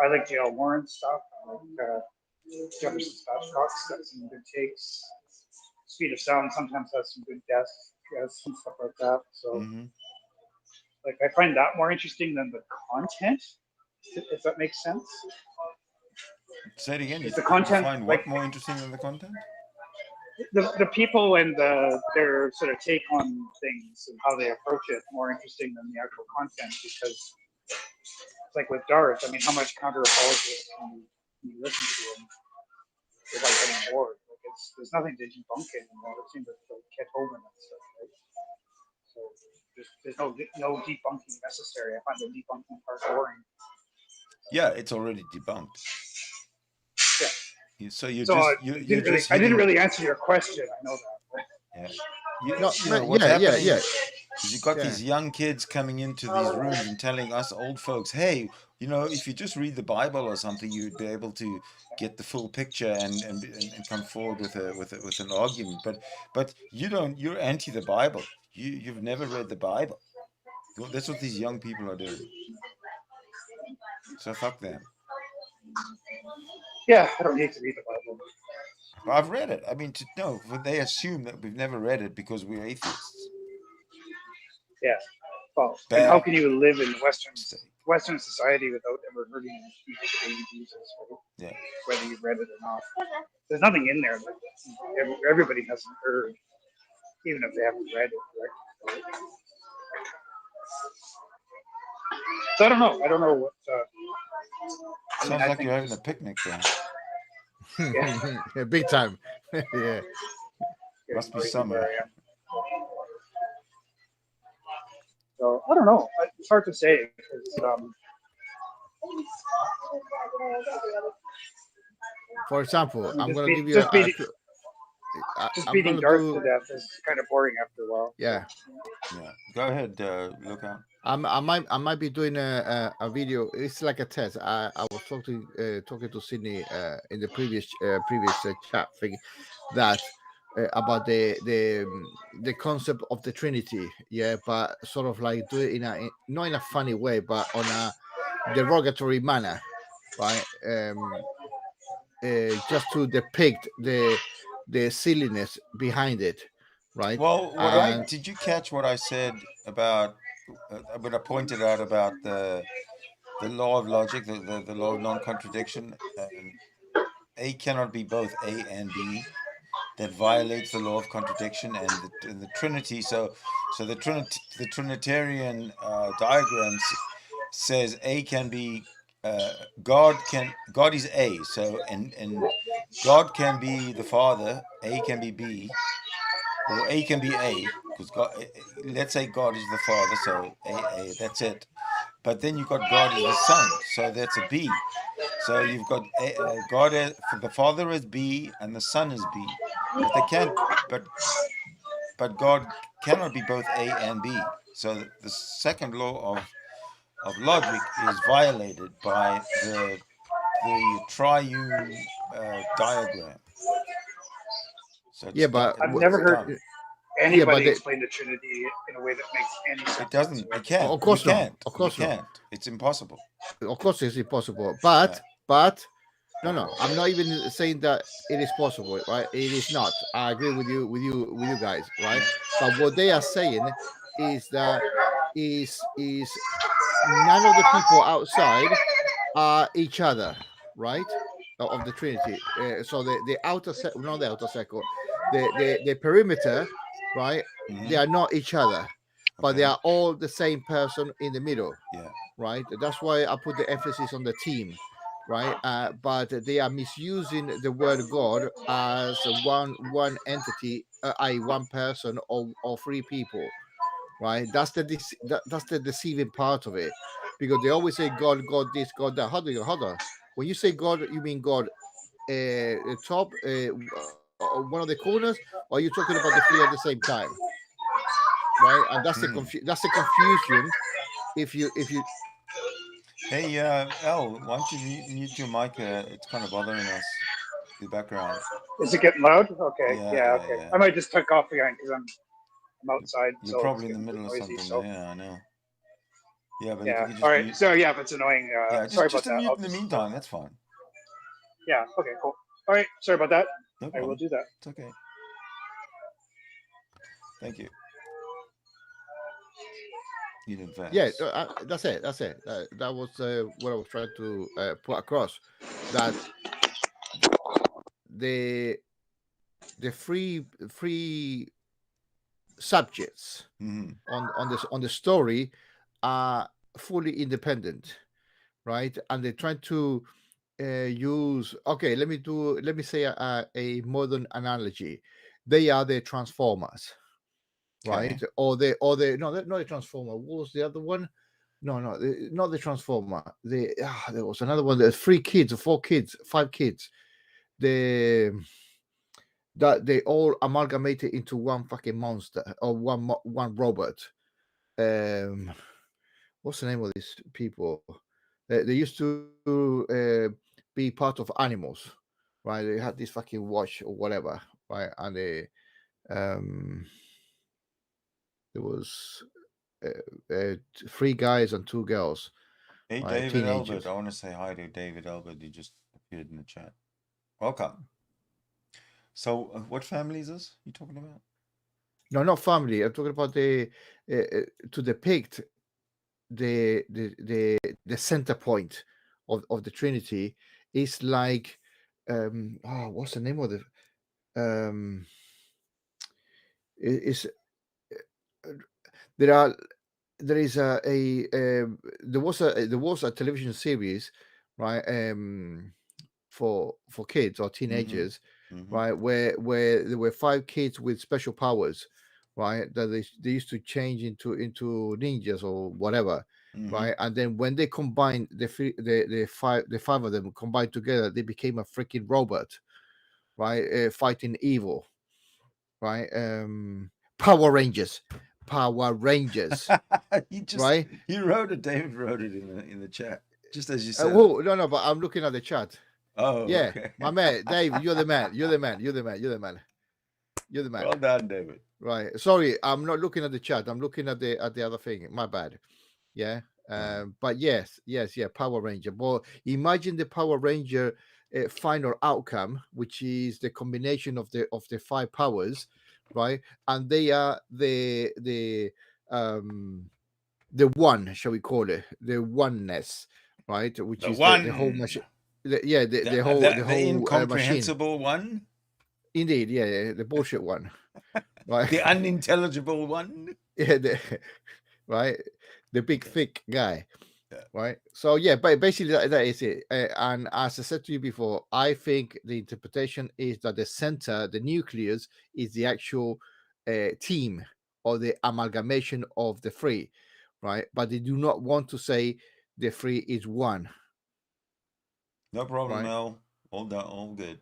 I like J.L. Warren's stuff. I like Jefferson Spatchcock's got some good takes. Speed of Sound sometimes has some good guests and stuff like that. So like I find that more interesting than the content, if that makes sense. Say it again. You The content, find what more interesting than the content? The people and their sort of take on things and how they approach it more interesting than the actual content, because it's like with Darth. I mean, how much counter apologists can you listen to them without getting bored? Like, there's nothing to debunk anymore. It seems like Ket Hovind and stuff, right? So there's no debunking necessary. I find the debunking part boring. Yeah, it's already debunked. Yeah. So you're So just I didn't really answer your question. I know that. Yeah. No, What's happening yeah. is you've got these young kids coming into these rooms and telling us old folks, hey, you know, if you just read the Bible or something, you'd be able to get the full picture and come forward with an argument. But you're anti the Bible. You've never read the Bible. That's what these young people are doing. So fuck them. Yeah, I don't need to read the Bible. I've read it. I mean, they assume that we've never read it because we're atheists. Yeah. Well, and how can you live in Western society without ever hearing Jesus? Right? Yeah. Whether you've read it or not, there's nothing in there that everybody hasn't heard, even if they haven't read it. Right? So I don't know. I don't know what. Sounds like you're having a picnic there. Yeah, big time. Yeah. Must be summer. So I don't know. It's hard to say because. For example, I'm going to give you just beating Darth to death is kind of boring after a while. Yeah. Yeah. Go ahead, Luca. I might be doing a video. It's like a test. I was talking to Sydney in the previous chat thing that about the concept of the Trinity. Yeah, but sort of like do it not in a funny way, but on a derogatory manner, right? Just to depict the silliness behind it, right? Well, did you catch what I said about what I pointed out about the law of logic, the law of non-contradiction? A cannot be both A and B. That violates the law of contradiction and the Trinity. So the Trinitarian diagram says A can be God is A. So and God can be the Father. A can be B. Or A can be A, because God, let's say God is the Father, so A, that's it. But then you've got God as the Son, so that's a B. So you've got God for the Father as B and the Son as B. But they can't. But God cannot be both A and B. So the second law of logic is violated by the triune diagram. So yeah, but I've never heard anybody explain the Trinity in a way that makes any sense. It doesn't. You can't. Of course you can't. Of course you can't. It's impossible. Of course, it's impossible. But No, I'm not even saying that it is possible, right? It is not. I agree with you guys, right? But what they are saying is that is none of the people outside are each other, right? Of the Trinity. So the outer not the outer circle, the perimeter, right? They are not each other, but they Okay. are all the same person in the middle, Yeah. right? That's why I put the emphasis on the team, right? But they are misusing the word God as one entity, i.e., one person or three people, right? That's that's the deceiving part of it, because they always say God, God this, God that. Hold on. When you say God, you mean God top, one of the corners, or are you talking about the three at the same time, right? And that's that's the confusion. If you Hey, Al, why don't you mute your mic? It's kind of bothering us, the background. Is it getting loud? Okay. Yeah, Yeah. yeah, Okay. yeah. I might just tuck off again because I'm outside, You're so it's probably in the getting a bit middle of noisy. something. So Yeah, I know. Yeah, but if you yeah. could All just right. mute. So yeah, if it's annoying, Yeah, sorry just about that. unmute I'll in the just meantime. That's fine. yeah. Okay. Cool. All right. Sorry about that. No I will problem. do that. It's okay. Thank you in yeah, advance. that's it. That was what I was trying to put across. That the free subjects Mm-hmm. on the story are fully independent, right? And they're trying to use. Okay, let me say a modern analogy. They are the Transformers, right? Okay. Or they no, not the Transformer. What was the other one? No, not the Transformer. There was another one. There's 3 kids, 4 kids, 5 kids. The that they all amalgamated into one fucking monster or one robot. Um, what's the name of these people? They used to be part of animals, right? They had this fucking watch or whatever, right? And they there was uh, uh, 3 guys and 2 girls, Hey, right? David Albert. Teenagers. I want to say hi to David Albert. He just appeared in the chat. Welcome. So, what family is this you talking about? No, not family. I'm talking about the to depict the center point of the Trinity is like what's the name of the is there are there is there was a television series, right, for kids or teenagers, Mm-hmm. right, where there were 5 kids with special powers, right, that they used to change into ninjas or whatever, right, and then when they combined the 5 of them combined together, they became a freaking robot, right, fighting evil, right. Power Rangers, right. He wrote it. David wrote it in the chat, just as you said it. Oh no, but I'm looking at the chat. Oh, Yeah, okay. my man, Dave, you're the man. You're the man. You're the man. You're the man. You're the man. Well done, David. Right. Sorry, I'm not looking at the chat. I'm looking at the other thing. My bad. Yeah. But yes, yeah. Power Ranger. But imagine the Power Ranger final outcome, which is the combination of the 5 powers, right? And they are the one, shall we call it, the oneness, right? Which The is one. the whole machine. The The, whole the machine. incomprehensible one. Indeed, yeah, the bullshit one, right? The unintelligible one. Yeah, right, the big thick guy, Yeah. right? So yeah, but basically that is it. And as I said to you before, I think the interpretation is that the center, the nucleus, is the actual team or the amalgamation of the 3, right? But they do not want to say the 3 is one, No problem, right? Mel. All done. All good.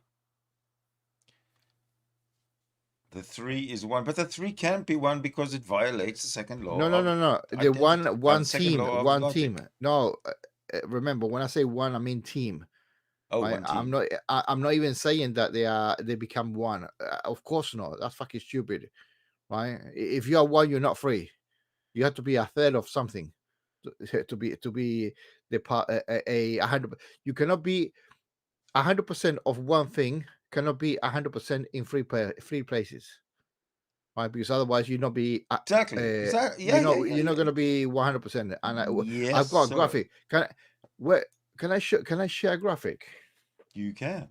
The 3 is 1, but the 3 can't be 1 because it violates the second law No. of The identity. one Second team, law of one logic. team. No, remember when I say one, I mean team. Oh, Right? one team. I'm not even saying that they become one. Of course not. That's fucking stupid, right? If you are one, you're not free. You have to be a third of something to be the part a 100. You cannot be 100% of one thing cannot be 100% in three places, right? Because otherwise you'll not be Exactly. Exactly. Yeah, you're not going to be 100%. And Yes, I've got a sir. graphic. Can I share a graphic? You can.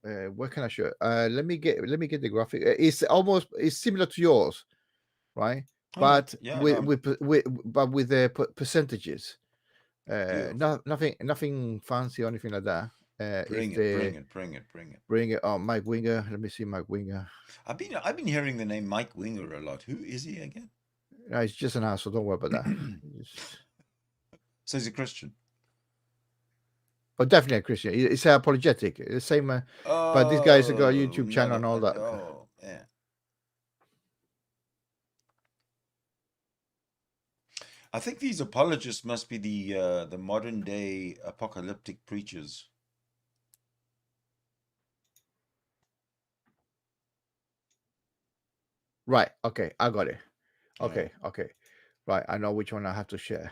Where can I show? Let me get the graphic. It's similar to yours, right? Oh, no. But Yeah, with no. with the percentages. Beautiful. Nothing fancy or anything like that. Bring it. Bring it on. Mike Winger. Let me see Mike Winger. I've been hearing the name Mike Winger a lot. Who is he again? No, he's just an asshole. Don't worry about that. So he's a Christian. Oh, definitely a Christian. It's apologetic. The same. But this guy's got a YouTube channel and all that. Oh, yeah. I think these apologists must be the modern day apocalyptic preachers. Right. Okay. I got it. Okay. Yeah. Okay. Right. I know which one I have to share.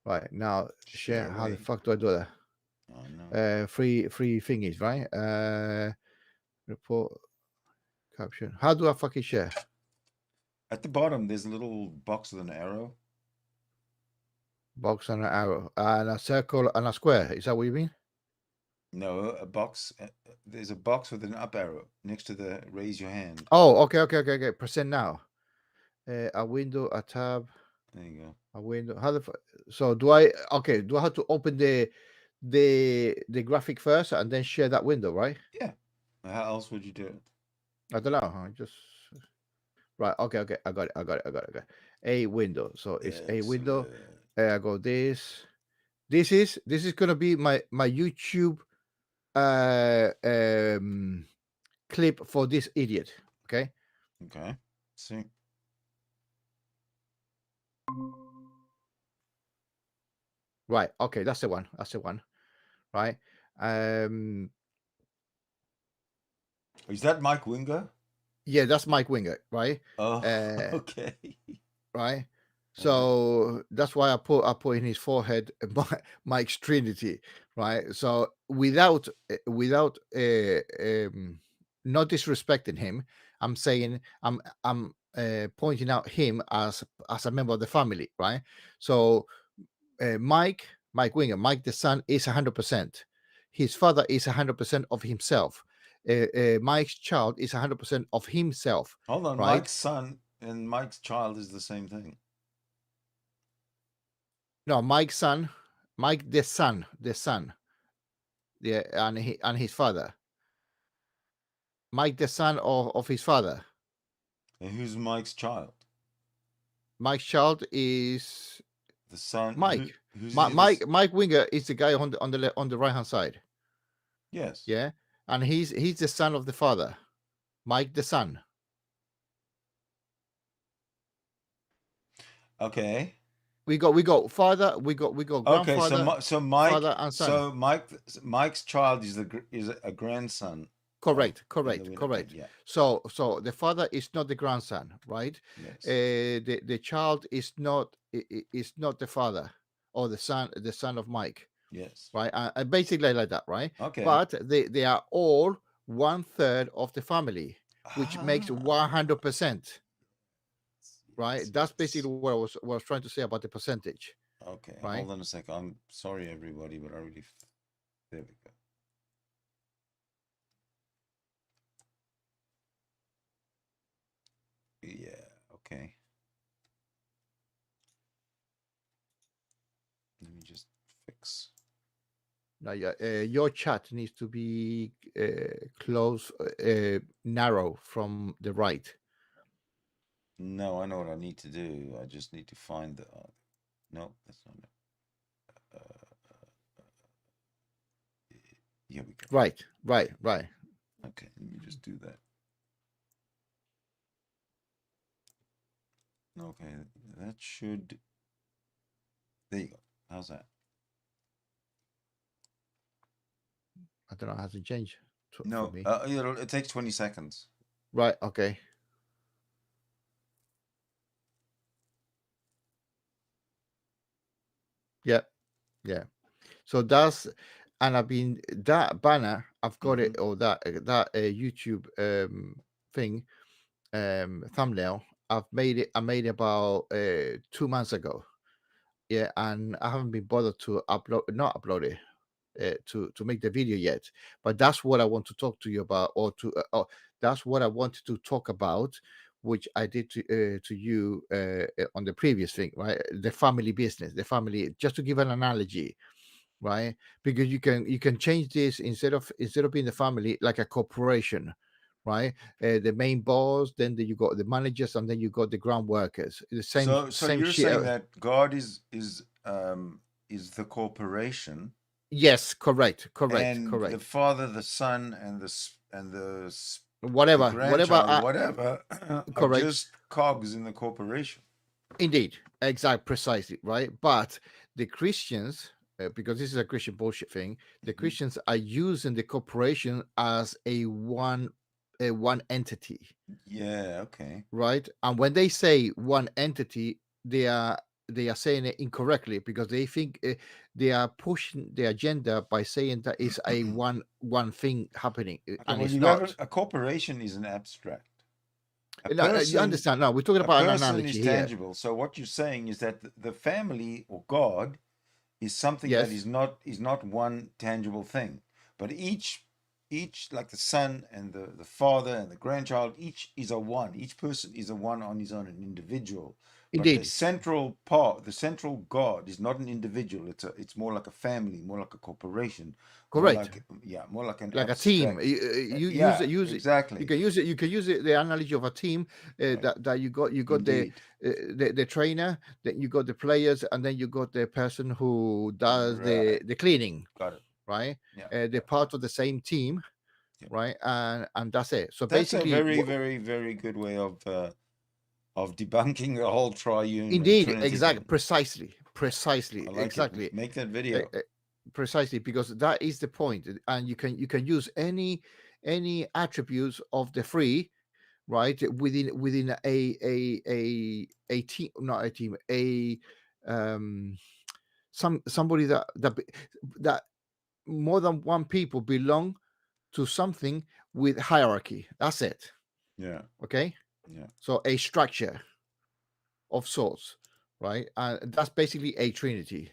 Right now, share. How the fuck do I do that? Oh, no. Free thingies, right? Report caption. How do I fucking share? At the bottom, there's a little box with an arrow. Box and an arrow and a circle and a square. Is that what you mean? No, a box. There's a box with an up arrow next to the raise your hand. Oh, okay. Present now. A window, a tab. There you go. A window. So do I? Okay. Do I have to open the graphic first and then share that window, right? Yeah. How else would you do it? I don't know. I just right. Okay. I got it. A window. So it's a window. I go this. This is gonna be my YouTube clip for this idiot. Okay. Okay. See. Right. Okay. That's the one. Right. Is that Mike Winger? Yeah, that's Mike Winger, right? Oh, okay. Right. So that's why I put in his forehead Mike's Trinity, right? So without not disrespecting him, I'm saying I'm pointing out him as a member of the family, right? So Mike Winger, Mike the son is 100%. His father is 100% of himself. Mike's child is 100% of himself. Hold on, right? Mike's son and Mike's child is the same thing. No, Mike's son, Mike the son. Yeah, and his father. Mike the son of his father. And who's Mike's child? Mike's child is the son. Mike. Who's Mike Winger is the guy on the right hand side. Yes. Yeah, and he's the son of the father. Mike the son. Okay. We got father. We got grandfather. Okay, so Mike, father and son. So Mike's child is a grandson. Correct. Yeah. So the father is not the grandson, right? Yes. The child is not the father or the son of Mike. Yes. Right. Basically like that, right? Okay. But they are all 1/3 of the family, which makes 100%. Right. That's basically what I was trying to say about the percentage. Okay. Right? Hold on a second. I'm sorry, everybody, but I really. There we go. Yeah. Okay. Let me just fix. Now, your chat needs to be close, narrow from the right. No, I know what I need to do. I just need to find the. No, that's not it. Here we go. Right. Okay, let me just do that. Okay, that should. There you go. How's that? I don't know how to change. No, for me. It takes 20 seconds. Right. Okay. Yeah. So that's and I've been that banner. I've got it, Mm-hmm. or that YouTube thing thumbnail. I made it about 2 months ago. Yeah, and I haven't been bothered to not upload it to make the video yet. But that's what I want to talk to you about, or that's what I wanted to talk about, which I did to you on the previous thing, right? The family business, the family. Just to give an analogy, right? Because you can change this instead of being the family like a corporation, right? The main boss, then you got the managers, and then you got the ground workers. The So same you're shit. saying that God is the corporation, Yes, correct. and the Father, the Son, and the Whatever, grandchild, whatever, are correct. just cogs in the corporation. Indeed, exact, precisely, right? But the Christians, because this is a Christian bullshit thing, the Christians are using the corporation as a one entity, Yeah, okay. right? And when they say one entity, they are saying it incorrectly, because they think they are pushing the agenda by saying that it's a one thing happening, Okay, and well, it's you got not. a corporation is an abstract. A No, you person, understand? No, we're talking a about an person is analogy here. tangible. So what you're saying is that the family or God is something that Yes, is not one tangible thing, but each like the son and the father and the grandchild, each is a one. Each person is a one on his own, an individual. But the indeed, central God is not an individual. It's more like a family, more like a corporation, more correct. like more like an Like a team. abstract. You use Yeah, it. You exactly. can use it. You can use it. The analogy of a team, Right. that you got Indeed. the trainer, then you got the players, and then you got the person who does Right. the cleaning, Got it. right? Yeah. They're part of the same team, Yeah. right? And that's it. So That's a basically, very, very, very good way of debunking the whole triune and indeed, Trinity exactly, thing. precisely, I like exactly. it. Make that Uh, video. uh, Precisely, because that is the point, and you can use any attributes of the three, right, within a team, not a team, a somebody that more than one people belong to something with hierarchy. That's it. Yeah. Okay. Yeah. So a structure of sorts, right? And that's basically a trinity.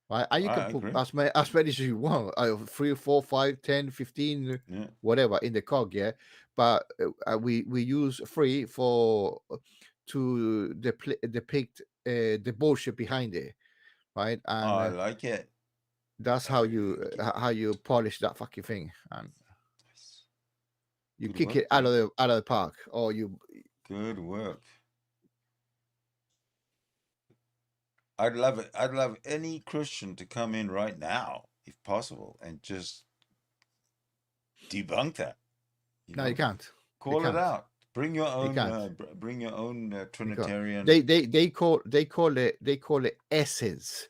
Right, and you can I put agree. as many as you want, 3, 4, 5, 10, 15, Yeah. whatever in the cog, yeah. But we use 3 for to depict the bullshit behind it, right? And I like it. that's I how really like it. how you polish that fucking thing, and Nice. you Good kick work, it out bro. of the park, or you. Good work. I'd love it. I'd love any Christian to come in right now, if possible, and just debunk that. No, you can't. Call it out. Bring your You own. can't. Bring your own You can't. Trinitarian. They call it essence.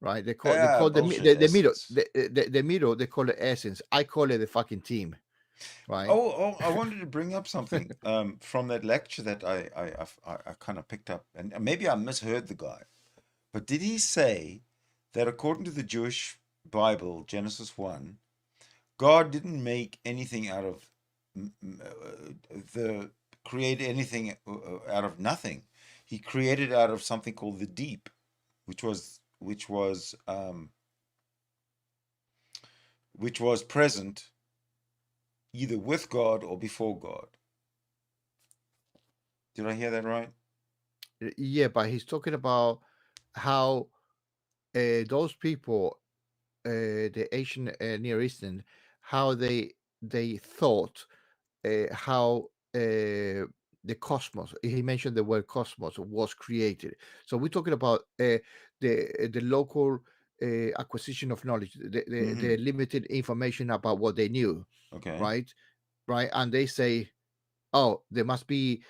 Right? They call Bullshit the middle essence. the middle. They call it essence. I call it the fucking team. Right? Oh, I wanted to bring up something from that lecture that I kind of picked up, and maybe I misheard the guy, but did he say that according to the Jewish Bible, Genesis 1, God didn't make anything out of create anything out of nothing. He created out of something called the deep, which was present either with God or before God. Did I hear that right? Yeah, but he's talking about how those people, the Asian Near Eastern, how they thought how the cosmos. He mentioned the word cosmos was created. So we're talking about the local acquisition of knowledge, the limited information about what they knew. Okay. Right, and they say, oh, there must be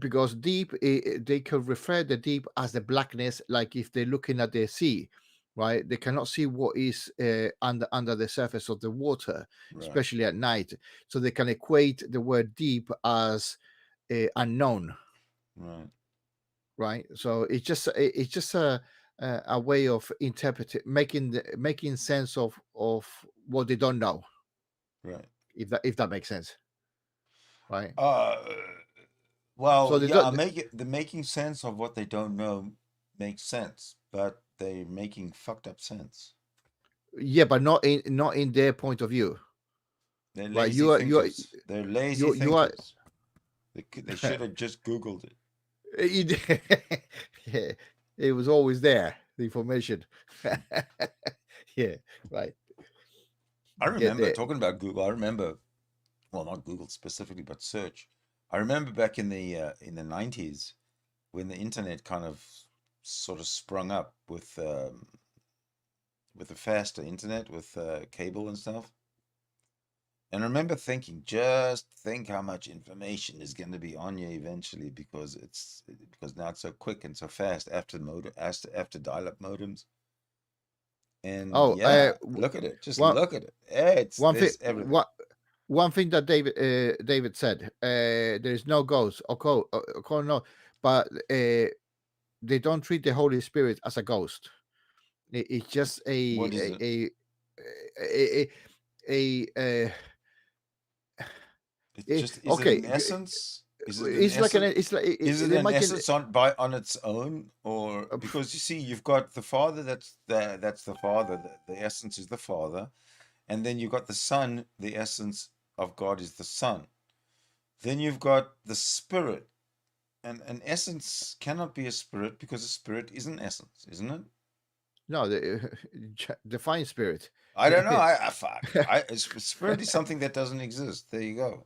because deep. They could refer the deep as the blackness, like if they're looking at the sea, right? They cannot see what is under the surface of the water, Right. especially at night. So they can equate the word deep as unknown. Right. Right. So it's just a a way of interpreting, making sense of what they don't know. Right. If that makes sense, right? Well, So they yeah, don't. the making sense of what they don't know makes sense, but they're making fucked up sense. Yeah, but not in their point of view. They're Right, lazy thinkers. They're lazy you are. thinkers. They should have just Googled it. Yeah, it was always there, the information. Yeah, right. I Get remember there. talking about Google. I remember, well, not Google specifically, but search. I remember back in the 90s when the internet kind of sort of sprung up with the faster internet with cable and stuff. And I remember thinking, just think how much information is going to be on you eventually because now it's so quick and so fast after dial-up modems. And Oh, look at it. Just one look at it. one thing. There's everything. One thing that David said, there is no ghost no, but they don't treat the Holy Spirit as a ghost. It's just What is it? Is it an essence? Is it an It's like essence? it's like Is it they an make essence on its own, or because you see, you've got the Father. That's the Father. The essence is the Father, and then you've got the Son. The essence of God is the Son. Then you've got the Spirit, and an essence cannot be a spirit because a spirit is an essence, isn't it? no, the divine spirit. I don't know. Spirit is something that doesn't exist. There you go.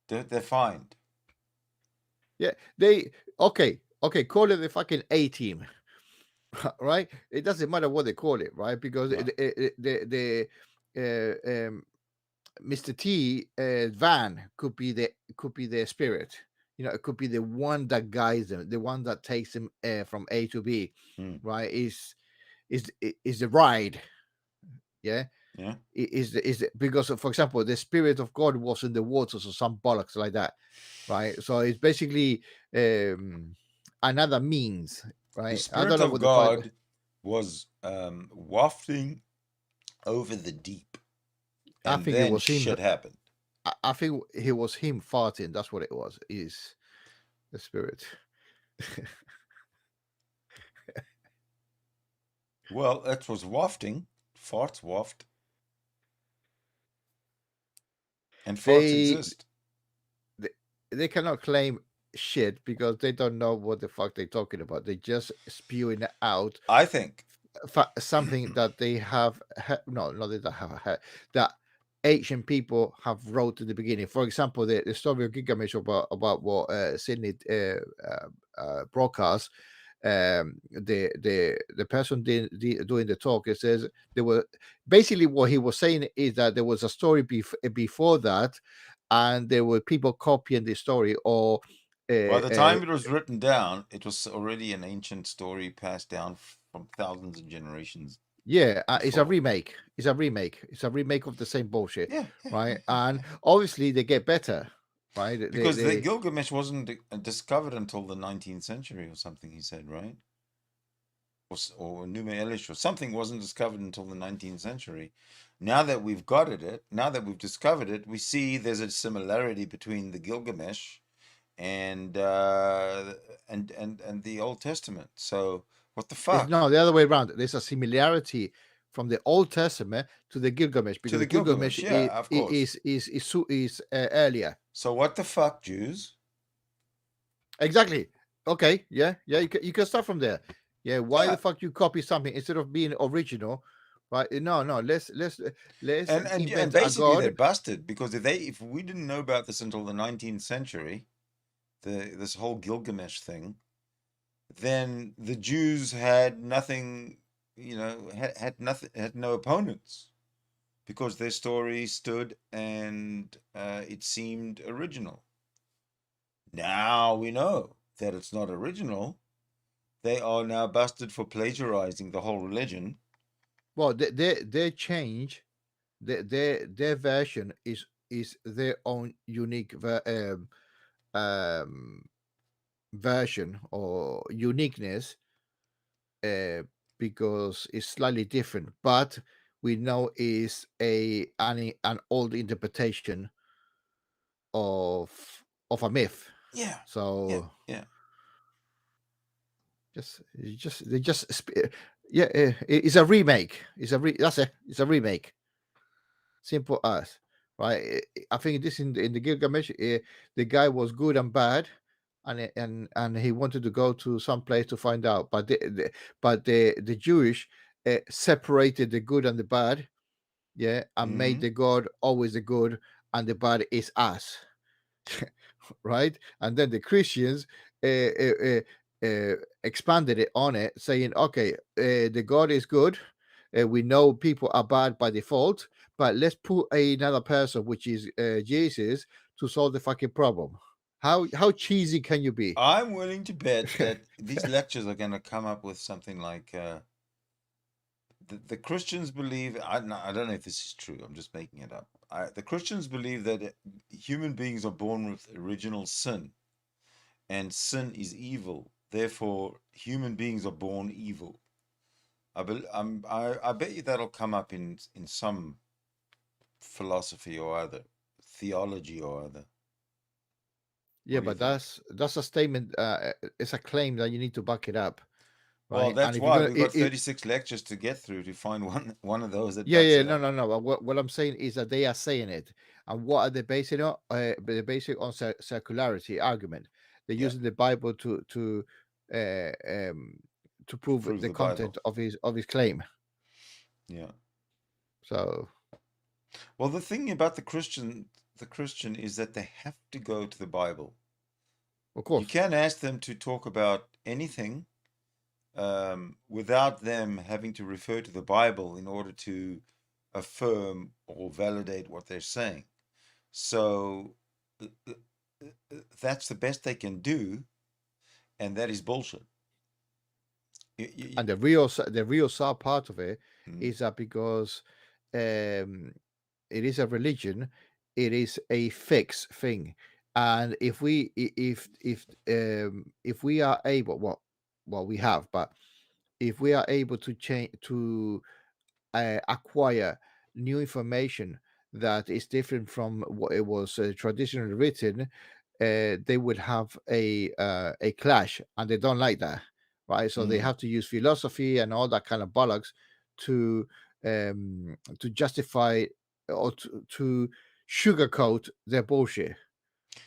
Defined. Yeah, okay, call it the fucking A team, right? It doesn't matter what they call it, right? Because No. the Mr. T van could be the spirit. You know, it could be the one that guides them, the one that takes them from A to B, right? Is the ride, yeah. Yeah. Is because, for example, the Spirit of God was in the waters or some bollocks like that, right? So it's basically another means, right? The I Spirit don't know of what God was wafting over the deep, I and think it then was him. shit happened. I think it was him farting. That's what it was. Is the Spirit. Well, that was wafting. Farts waft. And farts exist. They cannot claim shit because they don't know what the fuck they're talking about. They just spewing out. I think Something that they have no, they don't have that ancient people have wrote in the beginning. For example, the story of Gilgamesh about what Sydney broadcast. The person doing the talk, it says there were basically what he was saying is that there was a story before that, and there were people copying the story or. by the time it was written down, it was already an ancient story passed down from thousands of generations. Yeah, it's a remake. It's a remake of the same bullshit. Yeah. Right. And obviously they get better, right? Because the Gilgamesh wasn't discovered until the 19th century or something, he said, right? Or Enuma Elish or something wasn't discovered until the 19th century. Now that we've got it, now that we've discovered it, we see there's a similarity between the Gilgamesh and the Old Testament. So what the fuck? No, the other way around. There's a similarity from the Old Testament to the Gilgamesh because the Gilgamesh, yeah, of course. is earlier. So what the fuck, Jews? Exactly. Okay. Yeah. You can start from there. Yeah. Why the fuck you copy something instead of being original? Right? No. Let's and basically they're busted because if we didn't know about this until the 19th century, this whole Gilgamesh thing, then the Jews had nothing, had no opponents because their story stood and it seemed original. Now we know that it's not original. They are now busted for plagiarizing the whole religion. Well, their change, their version is their own unique version or uniqueness, because it's slightly different, but we know is an old interpretation of a myth. Yeah. So Yeah. it's a remake. It's a remake. Simple as, right? I think this in the Gilgamesh, the guy was good and bad, and he wanted to go to some place to find out. But the Jewish separated the good and the bad, yeah, and made the God always the good, and the bad is us, right? And then the Christians expanded it on it, saying, okay, the God is good. We know people are bad by default, but let's put another person, which is Jesus, to solve the fucking problem. How cheesy can you be? I'm willing to bet that these lectures are going to come up with something like the Christians believe. I don't know if this is true. I'm just making it up. The Christians believe that human beings are born with original sin, and sin is evil. Therefore, human beings are born evil. I bet you that'll come up in some philosophy or other, theology or other. Yeah, What do you but think? that's a statement. It's a claim that you need to back it up, Well, right? that's And if you're why gonna, we've got 36 lectures to get through to find one of those that yeah, backs yeah, it no, up. no, no. What I'm saying is that they are saying it, and what are they basing it on? They're basing it on circularity argument. They're Yeah, using the Bible uh, um, to to prove prove the the Bible. content of his claim. Yeah. So, Well, the thing about the Christian is that they have to go to the Bible. of You course, can't ask them to talk about anything without them having to refer to the Bible in order to affirm or validate what they're saying. So that's the best they can do, and that is bullshit. and the real sad part of it Mm, is that because it is a religion, it is a fixed thing, and if we are able, well, we have, but if we are able to change to acquire new information that is different from what it was traditionally written, they would have a clash, and they don't like that, right? So they mm. have to use philosophy and all that kind of bollocks to justify or to sugarcoat their bullshit,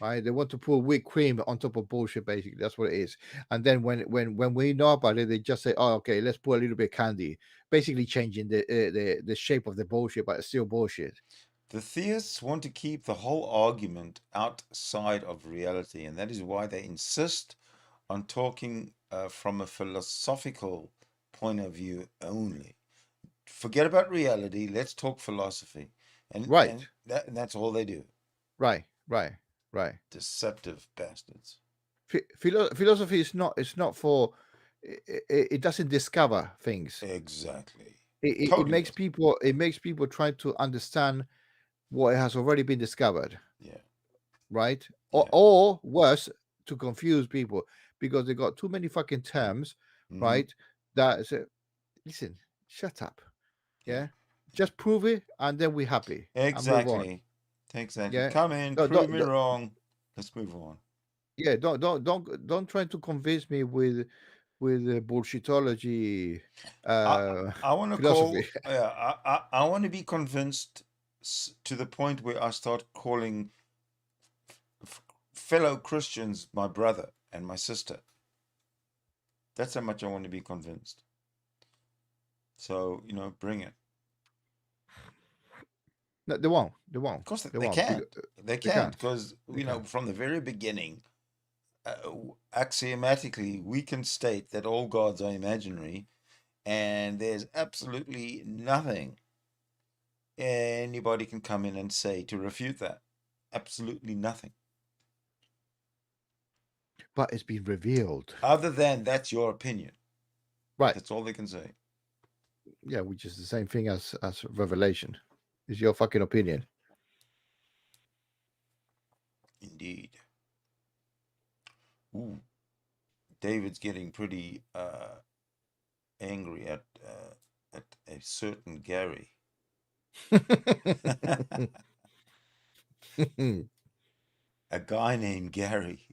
right? They want to put whipped cream on top of bullshit. Basically, that's what it is. And then when we know about it, they just say, "Oh, okay, let's put a little bit of candy," basically changing the shape of the bullshit, but it's still bullshit. The theists want to keep the whole argument outside of reality, and that is why they insist on talking from a philosophical point of view only. Forget about reality. Let's talk philosophy, and Right, that's all they do. right, right, right. Deceptive bastards. Philosophy is not. It's not for. It doesn't discover things. Exactly. It Totally makes doesn't. people. It makes people try to understand what has already been discovered. Yeah. Right? Yeah. Or worse, to confuse people because they got too many fucking terms, Hmm. right? That is, listen, shut up. Yeah. Yeah. Just prove it and then we're happy and move on. Exactly. Exactly. Yeah. Come in, Don't, prove don't, me don't- wrong. Let's move on. yeah, don't try to convince me with bullshitology I I want to philosophy. call. Yeah. I want to be convinced to the point where I start calling fellow Christians my brother and my sister. That's how much I want to be convinced. So, bring it. No, they won't. They won't. Of course, They they won't. can't. They They can't can't. because, They can't. from the very beginning, axiomatically, we can state that all gods are imaginary, and there's absolutely nothing anybody can come in and say to refute that. Absolutely nothing. But it's been revealed. Other than that's your opinion. Right. That's all they can say. Yeah, which is the same thing as revelation. It's your fucking opinion. Indeed. Ooh, David's getting pretty angry at a certain Gary. A guy named Gary.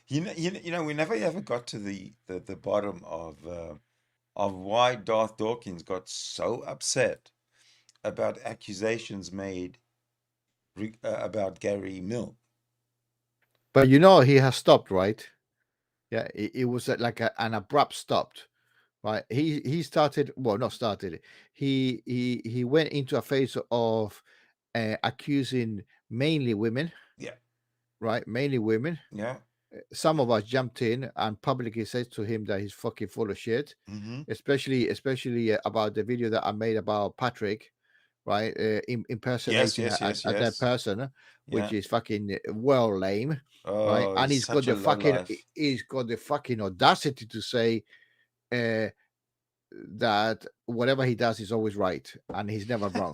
You know, we never ever got to the bottom of why Darth Dawkins got so upset about accusations made about Gary Mill. But you know, he has stopped, right? Yeah, it was like an abrupt stopped, right? He started, well, not started. He went into a phase of accusing mainly women, Yeah, right? Mainly women. yeah. Some of us jumped in and publicly said to him that he's fucking full of shit. Mm-hmm. Especially about the video that I made about Patrick, right? Impersonating Yes. a dead person, which Yeah. is fucking well lame, right? Oh, And he's such a lowlife. he's got the fucking audacity to say that whatever he does is always right and he's never wrong.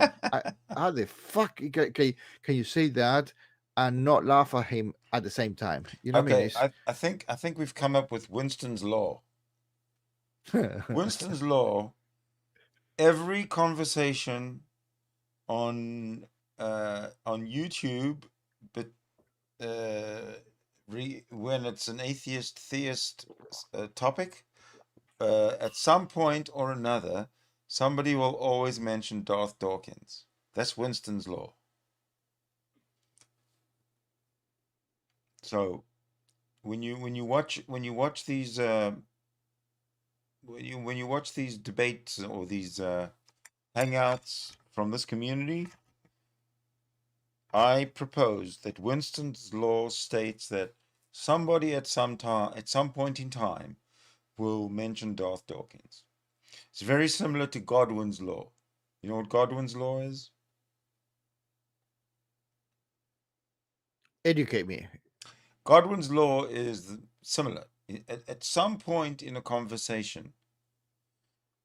How the fuck can you say that and not laugh at him at the same time? You know what I mean? Okay, I think we've come up with Winston's law. Winston's law. Every conversation on YouTube, but when it's an atheist theist topic, at some point or another, somebody will always mention Darth Dawkins. That's Winston's law. So when you watch these when you watch these debates or these hangouts from this community, I propose that Winston's law states that somebody at some point in time will mention Darth Dawkins. It's very similar to Godwin's law. You know what Godwin's law is? Educate me. Godwin's law is similar. At some point in a conversation,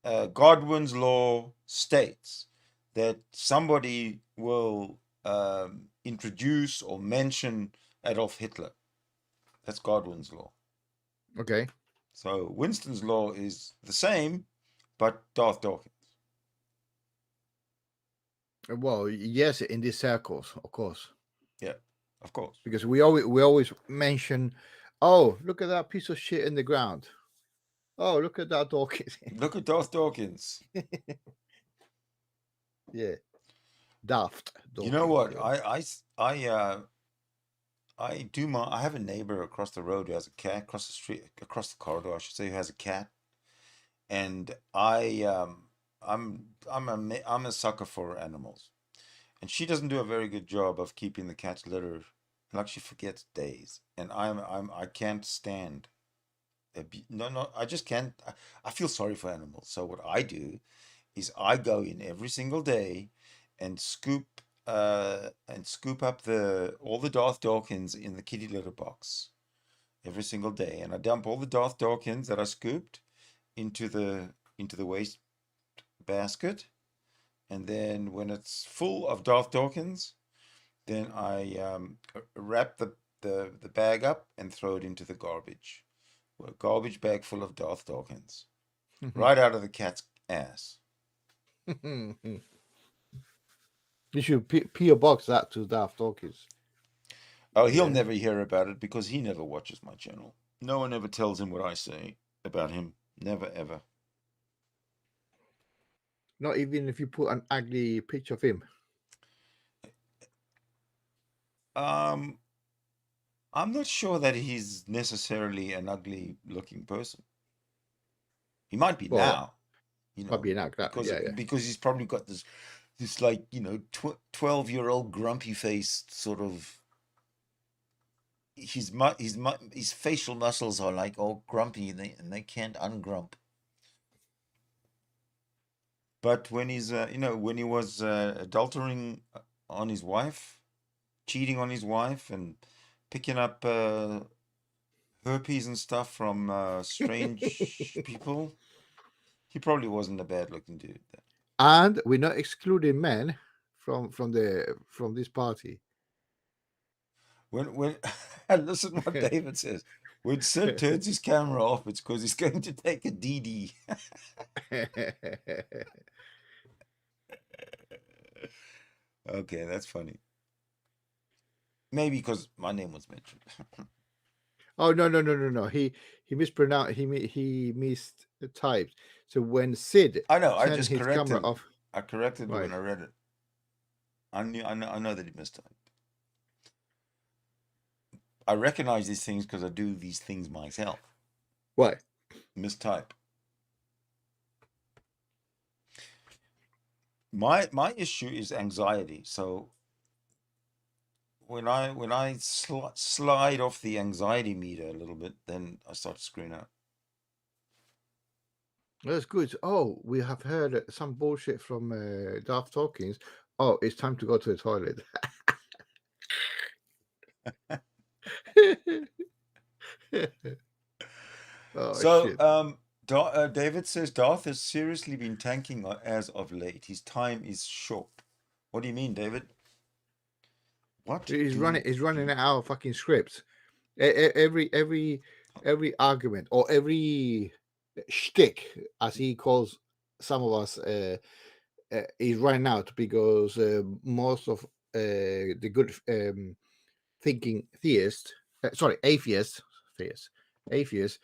Godwin's law states that somebody will introduce or mention Adolf Hitler. That's Godwin's law. Okay. So Winston's law is the same, but Darth Dawkins. Well, yes, in these circles, of course. Yeah, of course. Because we always mention, oh, look at that piece of shit in the ground. Oh, look at that Dawkins. Look at Darth Dawkins. Yeah. Daft Dawkins. You know what? Yeah. I have a neighbor across the road who has a cat, across the corridor, I should say, who has a cat. And I'm a sucker for animals. And she doesn't do a very good job of keeping the cat's litter. Like, she forgets days. And I can't stand I just can't. I feel sorry for animals. So what I do is I go in every single day and scoop up all the Darth Dawkins in the kitty litter box every single day, and I dump all the Darth Dawkins that I scooped into the waste basket, and then when it's full of Darth Dawkins, then I wrap the bag up and throw it into the garbage. A garbage bag full of Darth Dawkins, right out of the cat's ass. You should P.O. box that to Daft Dawkins. Oh, he'll never hear about it because he never watches my channel. No one ever tells him what I say about him. Never, ever. Not even if you put an ugly picture of him. I'm not sure that he's necessarily an ugly looking person. He might be now, you know, Might be an because he's probably got this like, you know, 12-year-old grumpy face sort of. His facial muscles are like all grumpy and they can't ungrump. But when he's when he was adultering on his wife, cheating on his wife, and picking up herpes and stuff from strange people, he probably wasn't a bad looking dude. And we're not excluding men from this party. When listen what David says. When Sid turns his camera off, it's because he's going to take a DD. Okay, that's funny. Maybe because my name was mentioned. Oh no! He mispronounced. He missed the types. So when Sid I know. I turned just his camera corrected. off, I corrected right? when I read it. I know that he mistyped. I recognize these things because I do these things myself. Why? Mistype. My issue is anxiety. So when I slide off the anxiety meter a little bit, then I start screwing up. That's good. Oh, we have heard some bullshit from Darth Dawkins. Oh, it's time to go to the toilet. Oh, So shit. David says Darth has seriously been tanking as of late. His time is short. What do you mean, David? What? He's running out of fucking scripts. Every argument or every shtick, as he calls some of us, is running out because most of the good thinking atheists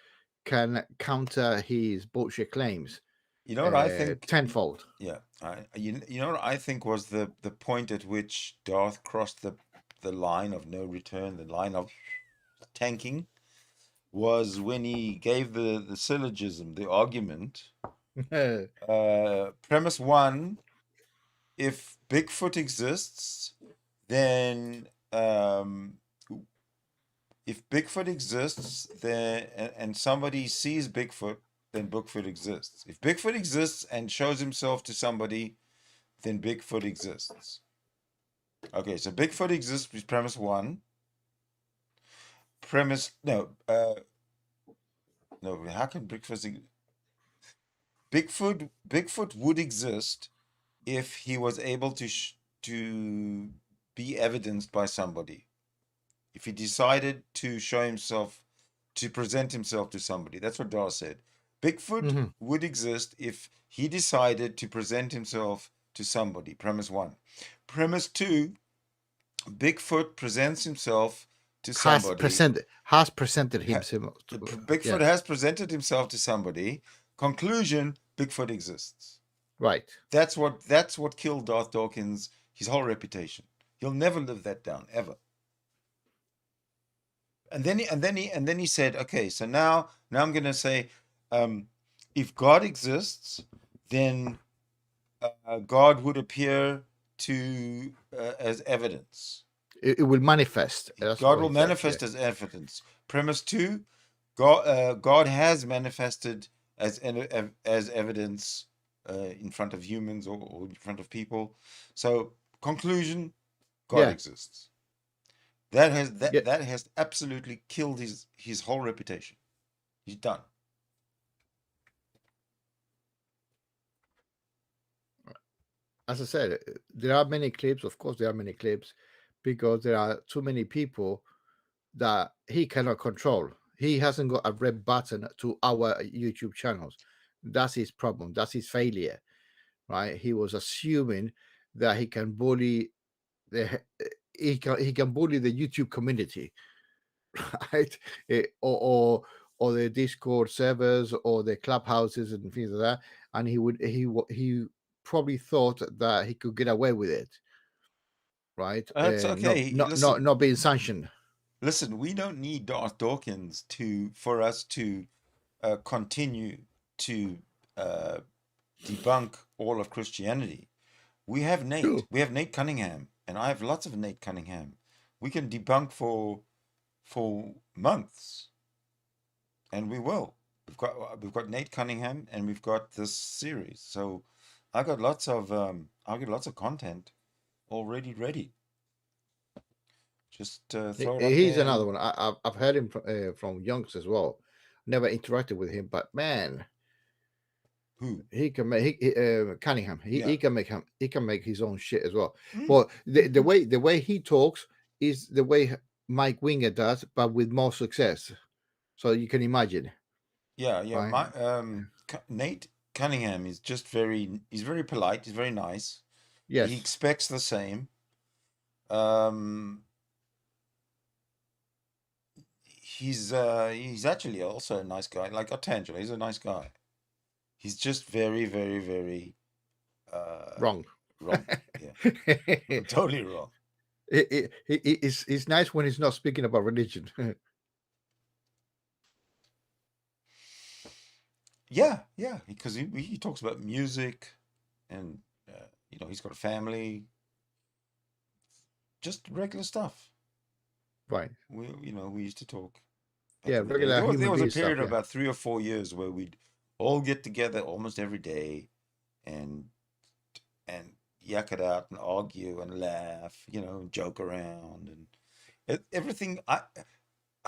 can counter his bullshit claims. You know what I think? Tenfold. Yeah, you know what I think was the point at which Darth crossed the line of no return, the line of tanking, was when he gave the syllogism, the argument. Premise one: if Bigfoot exists, then if Bigfoot exists, then and somebody sees Bigfoot, then Bigfoot exists. If Bigfoot exists and shows himself to somebody, then Bigfoot exists. Okay, so Bigfoot exists is premise one. Premise no, how can Bigfoot would exist if he was able to be evidenced by somebody. If he decided to show himself, to present himself to somebody. That's what Dar said. Bigfoot would exist if he decided to present himself to somebody. Premise one. Premise two, Bigfoot presents himself to somebody. Has presented himself. Bigfoot has presented himself to somebody. Conclusion, Bigfoot exists. Right. That's what killed Darth Dawkins, his whole reputation. He'll never live that down, ever. And then he said, okay, so now I'm going to say, if God exists, then God would appear to as evidence. It will manifest. God will manifest as evidence. Premise two, God has manifested as evidence in front of humans or in front of people. So conclusion, God exists. That has absolutely killed his whole reputation. He's done. As I said, there are many clips. Of course, there are many clips because there are too many people that he cannot control. He hasn't got a red button to our YouTube channels. That's his problem. That's his failure, right? He was assuming that he can bully he can bully the YouTube community, right? Or the Discord servers or the clubhouses and things like that. And he probably thought that he could get away with it, right? That's okay. Not being sanctioned. Listen, we don't need Darth Dawkins for us to continue to debunk all of Christianity. We have Nate. True. We have Nate Cunningham, and I have lots of Nate Cunningham. We can debunk for months, and we will. We've got Nate Cunningham, and we've got this series. So I got lots of content already ready. Just throw it up He's there. another one. I've heard him from Youngs as well. Never interacted with him, but man, who he can make Cunningham. He can make his own shit as well. Mm. Well, the way he talks is the way Mike Winger does, but with more success. So you can imagine, Yeah, right? Nate Cunningham is just he's very polite, he's very nice. He Yes. expects the same. He's actually also a nice guy. Like Otangelo, he's a nice guy. He's just very, very, very Wrong. wrong. Yeah, totally wrong. It's nice when he's not speaking about religion. Yeah, because he talks about music, and he's got a family, just regular stuff. Right. We used to talk. Yeah, Back in the day. regular There human was a being period stuff. of Yeah. about 3 or 4 years where we'd all get together almost every day, and yak it out and argue and laugh, and joke around and everything. I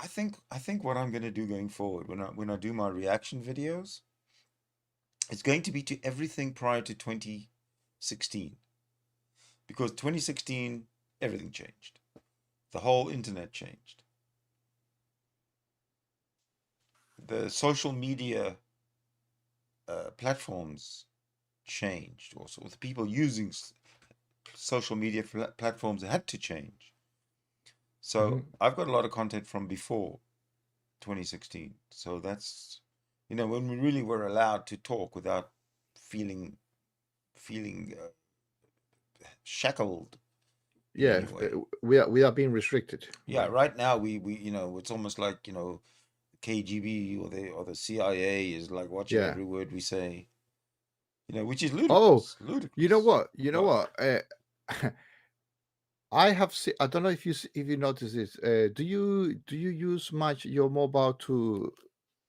think what I'm going to do going forward when I do my reaction videos, it's going to be to everything prior to 2016, because 2016 everything changed. The whole internet changed. The social media platforms changed also. The people using social media platforms had to change. So I've got a lot of content from before 2016. So that's, when we really were allowed to talk without feeling shackled in Yeah, any way. we are being restricted. Yeah, right now we it's almost like, KGB or the CIA is like watching every word we say. Which is ludicrous. Oh, Ludicrous. you know what? I have seen. I don't know if you notice this. Do you use much your mobile to?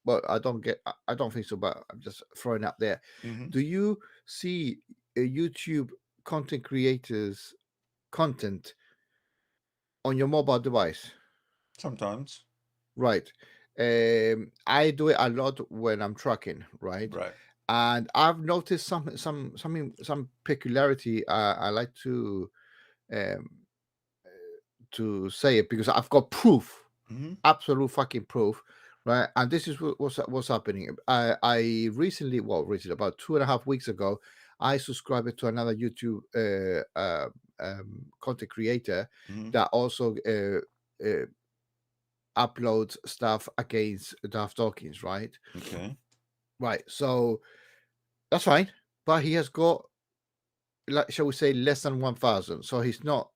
Well, I don't think so, but I'm just throwing out there. Mm-hmm. Do you see YouTube content creators' content on your mobile device? Sometimes. Right. I do it a lot when I'm trucking, right? Right. And I've noticed some peculiarity. I like to say it because I've got proof, absolute fucking proof, right? And this is what's happening. I recently, about 2.5 weeks ago, I subscribed to another YouTube content creator that also uploads stuff against Daft Dawkins, right? Okay. Right. So that's fine, but he has got, like, shall we say, less than 1,000. So he's not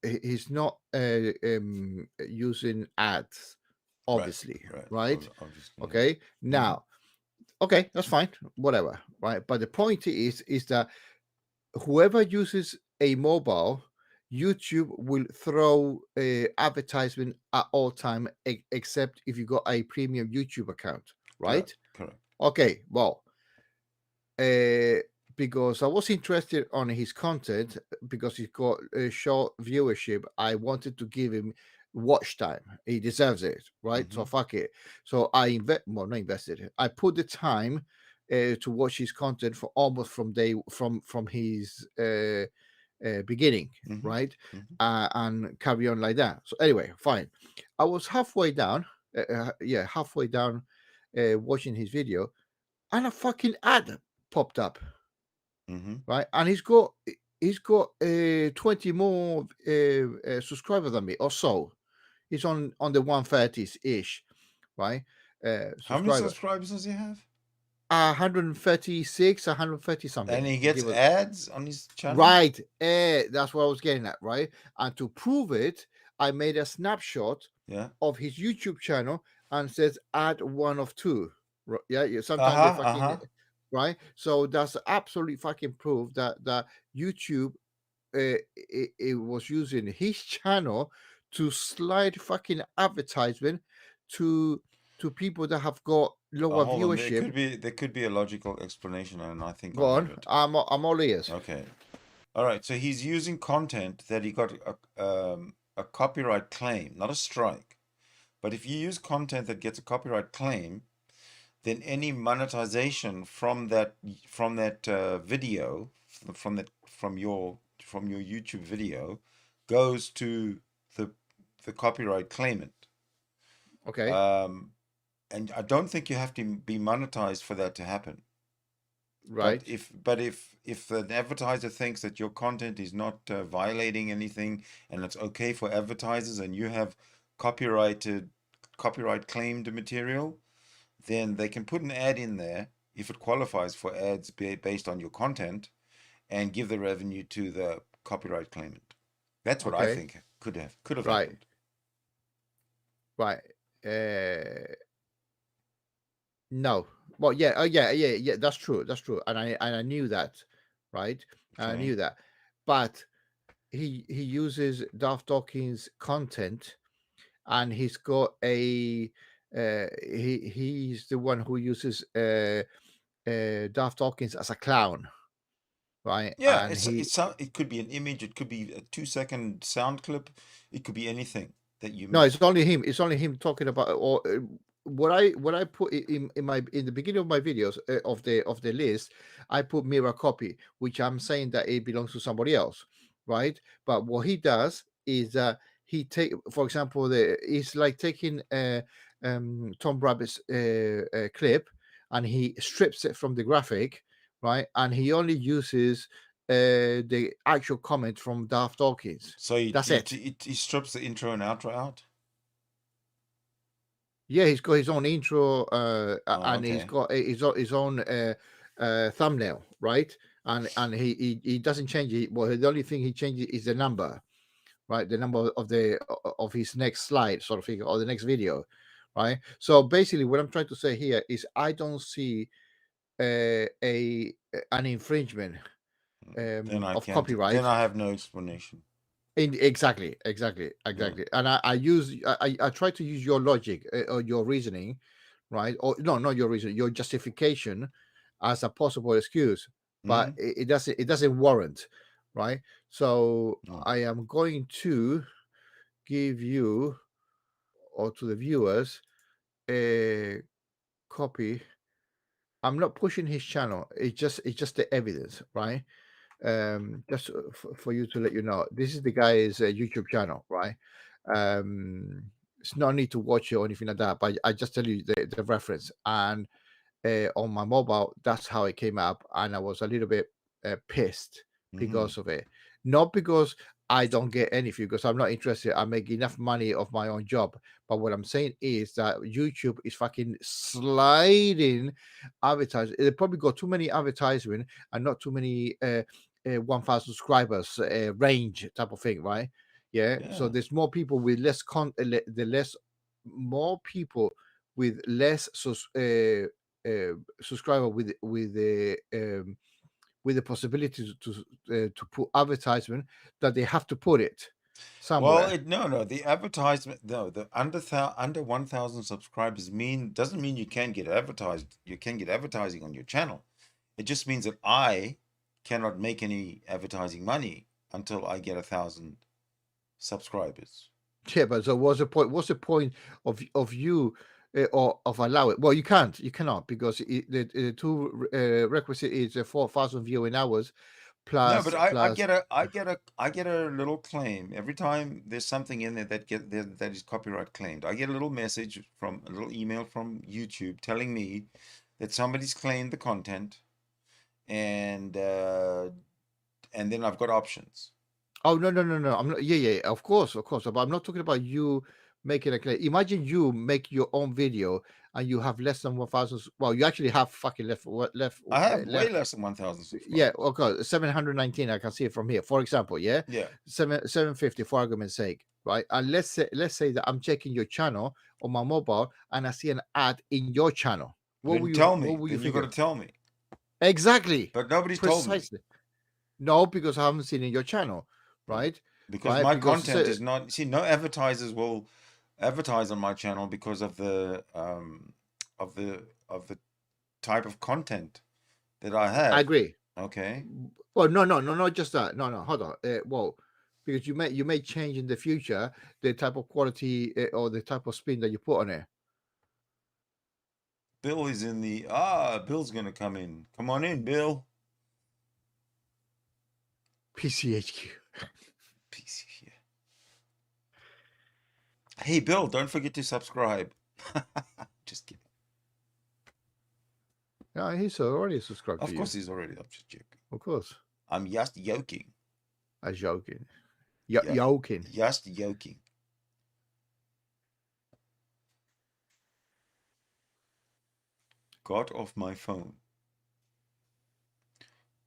using ads, obviously, right? Obviously. Okay. Now, okay, that's fine, whatever, right? But the point is that whoever uses a mobile, YouTube will throw advertisement at all time, except if you got a premium YouTube account, right? Correct. Okay, well, because I was interested on his content because he's got a short viewership, I wanted to give him watch time. He deserves it, right? So fuck it. So I not invested. I put the time to watch his content for almost from his beginning, right? And carry on like that. So anyway, fine. I was halfway down, watching his video, and a fucking ad popped up, right? And he's got 20 more subscribers than me or so. He's on the 130s ish, right? How many subscribers does he have? 136, 130 something. And he gets ads on his channel? Right. That's what I was getting at, right? And to prove it, I made a snapshot of his YouTube channel and says add 1 of 2. Yeah, sometimes they fucking right. So that's absolutely fucking proof that YouTube it was using his channel to slide fucking advertisement to people that have got lower viewership. There could be a logical explanation, and I think Go I'll on, have it. I'm all ears. Okay. All right. So he's using content that he got a copyright claim, not a strike. But if you use content that gets a copyright claim, then any monetization from that video, from your YouTube video, goes to the copyright claimant. Okay. and I don't think you have to be monetized for that to happen. Right. But if an advertiser thinks that your content is not violating anything and it's okay for advertisers, and you have copyright claimed material, then they can put an ad in there if it qualifies for ads based on your content, and give the revenue to the copyright claimant. That's what I Okay. think could have Right. happened. Right. No. Well, yeah. Yeah. That's true. That's true. And I knew that, right? I Okay. knew that. But he uses Daft Dawkins content, and he's got a he's the one who uses Daft Dawkins as a clown, right? Yeah, And it could be an image, it could be a 2-second sound clip, it could be anything that you no, make. it's only him. It's only him talking about, or what I put in the beginning of my videos of the list. I put mirror copy, which I'm saying that it belongs to somebody else, right? But what he does is that he take, for example, it's like taking Tom Rabbit's clip, and he strips it from the graphic, right? And he only uses the actual comment from Daft Dawkins. So That's it. he strips the intro and outro out. Yeah, he's got his own intro, and he's Okay. got his own thumbnail, right? And he doesn't change it. Well, the only thing he changes is the number, right? The number of his next slide, sort of thing, or the next video, right? So basically, what I'm trying to say here is I don't see an infringement Then I of can't. copyright. Then I have no explanation. Exactly. And I try to use your logic or your reasoning, right? Or no, not your reason, your justification as a possible excuse, but it doesn't warrant, right? So No. I am going to give you, or to the viewers, a copy. I'm not pushing his channel. It's just the evidence, right? Just for you to let you know, this is the guy's YouTube channel, right? It's no need to watch it or anything like that, but I just tell you the reference. And on my mobile, that's how it came up, and I was a little bit pissed because of it. Not because I don't get anything, because I'm not interested. I make enough money of my own job. But what I'm saying is that YouTube is fucking sliding advertising. They probably got too many advertisement and not too many 1,000 subscribers range type of thing, right? Yeah. So there's more people with less more people with less subscriber with the possibility to put advertisement, that they have to put it somewhere. Well, no, the advertisement, no, the under 1,000 subscribers doesn't mean you can't get advertised. You can get advertising on your channel. It just means that I cannot make any advertising money until I get 1,000 subscribers. Yeah, but so what's the point? What's the point of you or of allow it? Well, you cannot, because the two requisite is 4,000 viewing hours No, plus but I plus. get a little claim every time there's something in there that is copyright claimed. I get a little message a little email from YouTube telling me that somebody's claimed the content, and then I've got options. Oh, no. I'm not. Yeah. Of course. But I'm not talking about you making a claim. Imagine you make your own video and you have less than 1,000. Well, you actually have fucking left. I have way less than 1,000 subscribers. Yeah. Okay. 719. I can see it from here. For example, yeah. Yeah. 750 for argument's sake, right? And let's say that I'm checking your channel on my mobile and I see an ad in your channel. What will you tell me? What will you Then you got to figure? tell me. Exactly. But nobody's told me. Precisely. No, because I haven't seen it in your channel, right? Because my content is not. See, no advertisers will advertise on my channel because of the type of content that I have. I agree. Okay. Well, no, not just that. No, hold on. Well, because you may change in the future the type of quality or the type of spin that you put on it. Bill is in the Bill's gonna come in. Come on in, Bill. PCHQ. PC. Hey, Bill, don't forget to subscribe. Just kidding. Yeah, he's already subscribed Of to course, you. he's already up to joking. Of course. I'm just joking. I'm joking. Yeah. Joking. Just joking. Got off my phone.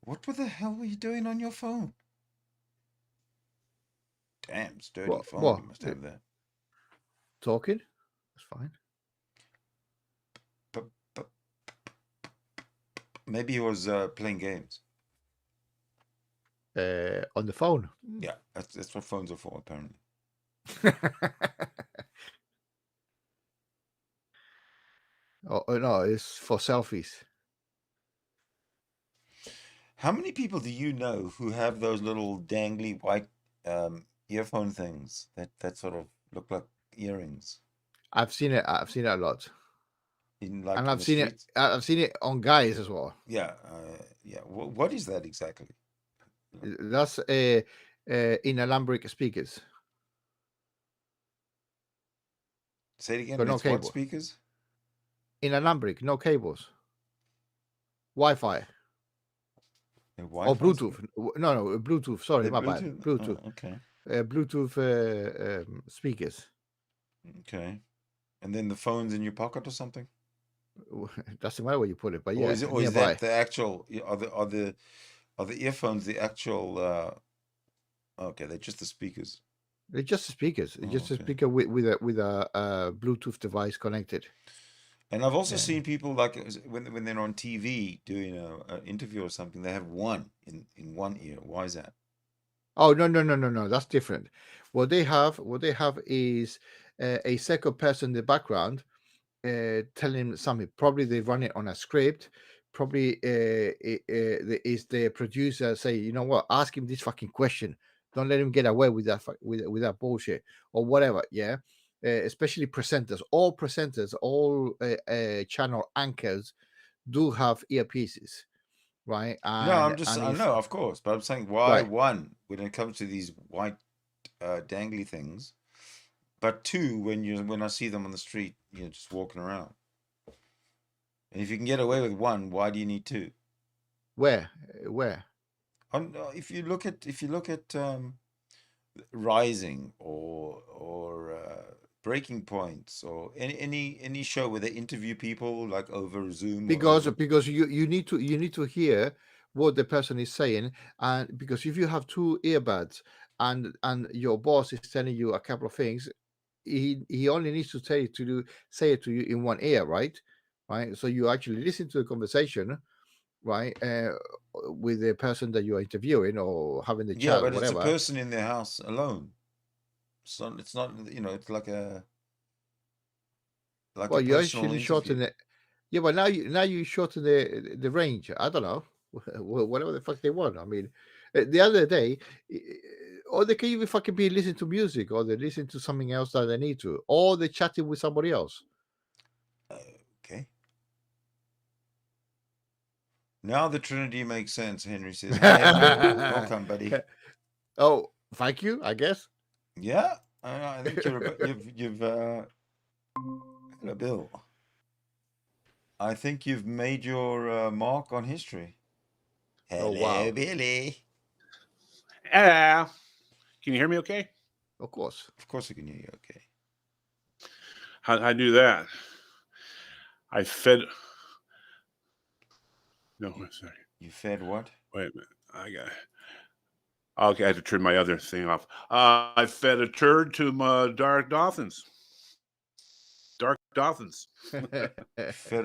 What the hell were you doing on your phone? Damn, sturdy phone What? you must have there. Talking? That's fine. Maybe he was playing games. On the phone. Yeah, that's what phones are for, apparently. Oh no, it's for selfies. How many people do you know who have those little dangly white earphone things that sort of look like earrings? I've seen it. I've seen it a lot, In like and in I've the seen streets? it. I've seen it on guys as well. Yeah, yeah. What is that exactly? That's inalambric speakers. Say it again. But no It's what cable. speakers? Inalambric, no cables. Wi-Fi. Wi-Fi Or Bluetooth. No, Bluetooth. Sorry, my bad. Bluetooth. Oh, okay. Bluetooth speakers. Okay. And then the phone's in your pocket or something? Doesn't matter where you put it, but Or yeah, is it, or is that the actual? Are the earphones the actual? Okay, they're just the speakers. They're just speakers. It's just a okay. speaker with a Bluetooth device connected. And I've also seen people like when they're on TV doing an interview or something, they have one in one ear. Why is that? Oh no, that's different. What they have is a second person in the background telling them something. Probably they run it on a script. Probably is the producer say, you know what, ask him this fucking question. Don't let him get away with that with that bullshit or whatever. Yeah, especially presenters. All presenters, all channel anchors do have earpieces, right? No, And I know, of course, but I'm saying why right. one when it comes to these white dangly things, but two when I see them on the street, just walking around. And if you can get away with one, why do you need two? Where? If you look at Rising or Breaking Points or any show where they interview people like over Zoom, because you need to hear what the person is saying, and because if you have two earbuds and your boss is telling you a couple of things, he only needs to say it to you in one ear, right? So you actually listen to the conversation, right, with the person that you are interviewing or having the chat, but whatever. it's a person in their house alone. So it's not, it's like a Well, you personal actually interview. shorten it. Yeah, but now you shorten the range. I don't know, whatever the fuck they want. I mean, the other day, or they can even fucking be listening to music, or they listen to something else that they need to, or they're chatting with somebody else. Okay. Now the Trinity makes sense. Henry says, "Hi, Bill. Welcome, buddy." Oh, thank you. I guess. Yeah, I think you've hello, Bill. I think you've made your mark on history. Hello, wow. Billy. Can you hear me okay? Of course. Of course I can hear you okay. How I do that? I fed. No, sorry. You fed what? Wait a minute. Okay, I had to turn my other thing off. I fed a turd to my Dark Dolphins. Fed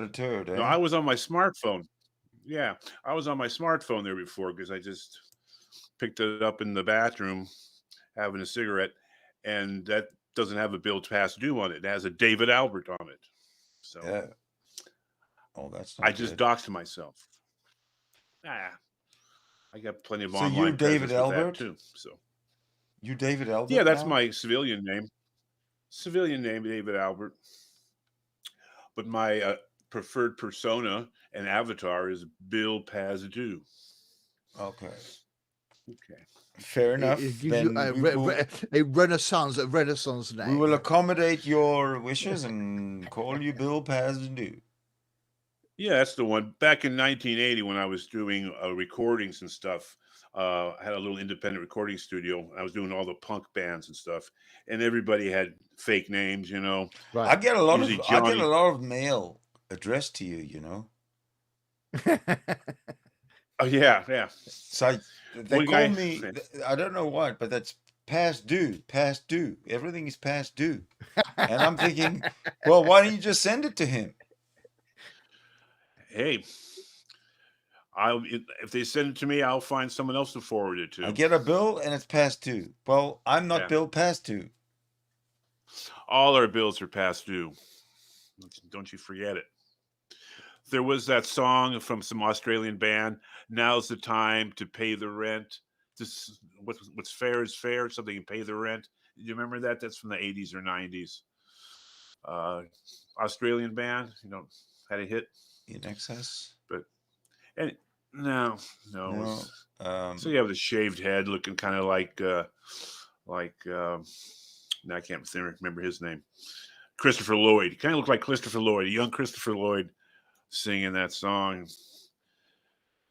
a turd, eh? No, I was on my smartphone. Yeah, I was on my smartphone there before because I just picked it up in the bathroom having a cigarette, and that doesn't have a bill past due on it. It has a David Albert on it. So yeah. Oh, that's not I just good. doxed myself. I got plenty of So online you're David presence with Albert that too. So you David Albert? Yeah, that's now? my civilian name. Civilian name, David Albert. But my preferred persona and avatar is Bill Pazdu. Okay. Okay. Fair enough. It gives Then you a renaissance name. We will accommodate your wishes and call you Bill Pazdu. Yeah, that's the one. Back in 1980, when I was doing recordings and stuff, I had a little independent recording studio. I was doing all the punk bands and stuff, and everybody had fake names, you know. I Right. get a lot Usually of I get a Johnny. lot of mail addressed to you, you know. Oh yeah, yeah. So they One call guy. me, I don't know what, but that's past due, past due. Everything is past due. And I'm thinking, well, why don't you just send it to him? Hey, if they send it to me, I'll find someone else to forward it I to. get a bill and it's past due. Well, I'm not Yeah. billed past due. All our bills are past due. Don't you forget it. There was that song from some Australian band. Now's the time to pay the rent. This what's fair is fair. Something you pay the rent. Do you remember that? That's from the 80s or 90s. Australian band, you know, had a hit. In excess? But and no. No. So you have the shaved head, looking kind of like I can't remember his name. Christopher Lloyd. Kind of looked like Christopher Lloyd, a young Christopher Lloyd, singing that song.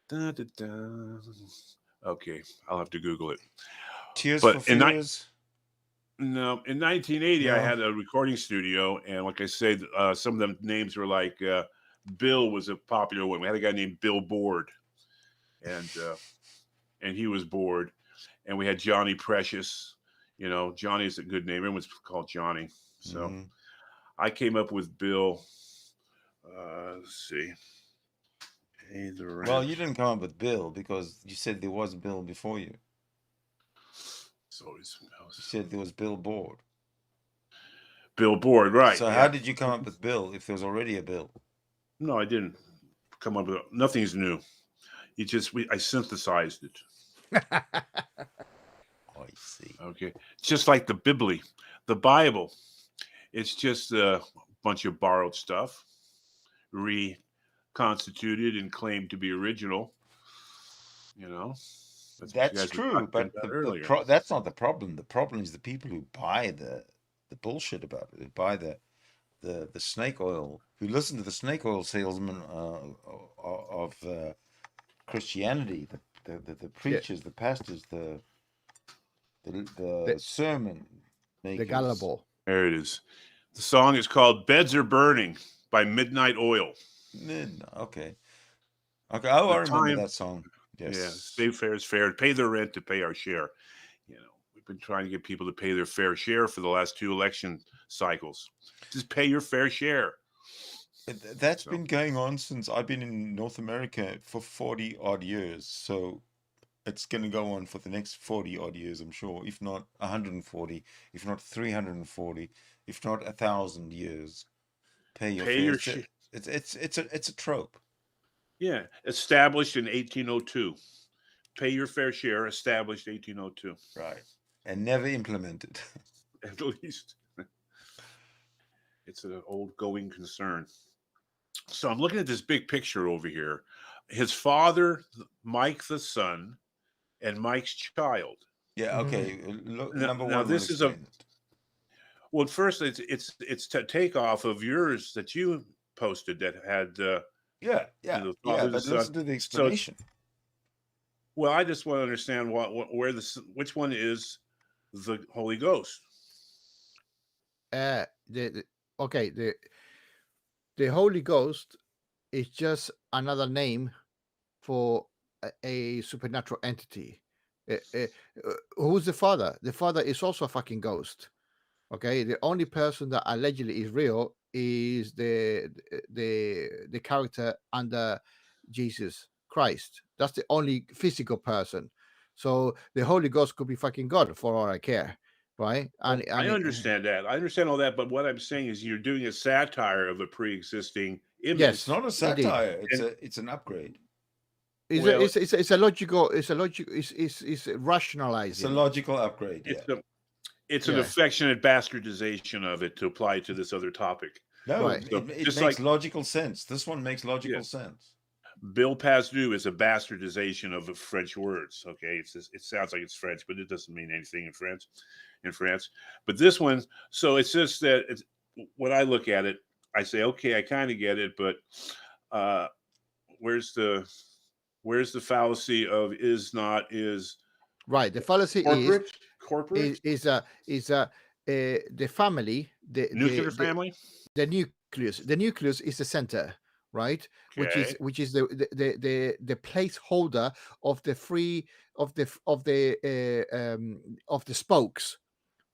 Da, da, da. Okay, I'll have to Google it. Tears But for in Fears? No, in 1980, I No. had a recording studio, and like I said, some of them names were like Bill was a popular one. We had a guy named Bill Board, and he was bored. And we had Johnny Precious. You know, Johnny's a good name. Everyone's called Johnny. So Mhm. I came up with Bill. Let's see. Pay the rent. Well, you didn't come up with Bill because you said there was Bill before you. So You said there was Bill Board. Bill Board, right? So yeah. how did you come up with Bill if there was already a Bill? No, I didn't come up with nothing's new. I synthesized it. I see. Okay, just like the Bible. It's just a bunch of borrowed stuff, reconstituted and claimed to be original. You know, that's what you That's guys were true, talking but about earlier. that's not the problem. The problem is the people who buy the bullshit about it. Who buy the snake oil. Who listen to the snake oil salesman of Christianity. The preachers, the pastors, the sermon makers. The gullible. There it is. The song is called "Beds Are Burning" by Midnight Oil. Okay. Okay. Oh, I remember that song. Yes. Yeah. Stay fair is fair. Pay the rent to pay our share. You know, we've been trying to get people to pay their fair share for the last 2 election cycles. Just pay your fair share. That's been going on since I've been in North America for 40 odd years. So it's going to go on for the next 40 odd years, I'm sure. If not 140, if not 340, if not 1,000 years. Pay your share. It's a trope. Yeah, established in 1802. Pay your fair share, established 1802. Right. And never implemented. At least. It's an old going concern. So I'm looking at this big picture over here. His father, Mike the son, and Mike's child. Yeah, okay. Look, number Now one, this is well, first it's to take off of yours that you posted that had yeah, but listen to the explanation. Well, I just want to understand which one is the Holy Ghost. The Holy Ghost is just another name for a supernatural entity. Who's the Father? The Father is also a fucking ghost. Okay, the only person that allegedly is real is the character under Jesus Christ. That's the only physical person. So the Holy Ghost could be fucking God for all I care, right? And I understand that. I understand all that, but what I'm saying is you're doing a satire of a pre-existing image. Yes, it's not a satire. It's an upgrade. It's a logical. It's rationalizing. It's a logical upgrade. It's an affectionate bastardization of it to apply to this other topic. No, right. It makes logical sense. This one makes logical sense. Bill Pasdu is a bastardization of the French words. Okay, it sounds like it's French, but it doesn't mean anything in France. But this one, so it's just that when I look at it, I say, okay, I kind of get it, but where's the fallacy of is not is Right. The fallacy corporate the family, nuclear family. the nucleus. The nucleus is the center, right? Okay. Which is the placeholder of the spokes,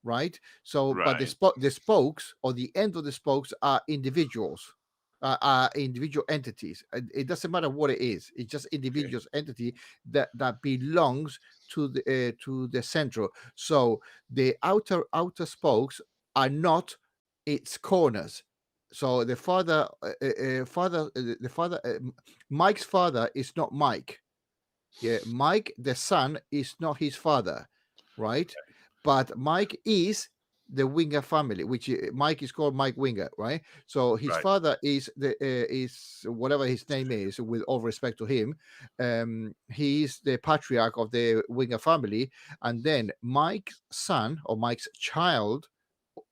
right? So, but Right. the spokes or the end of the spokes are individuals, are individual entities. It doesn't matter what it is. It's just individuals entity that belongs to the central. So the outer spokes are not its corners. So the Mike's father is not Mike. Yeah, Mike, the son, is not his father, right? But Mike is the Winger family, which Mike is called Mike Winger, right? So his Right. father is is whatever his name is, with all respect to him. He is the patriarch of the Winger family, and then Mike's son or Mike's child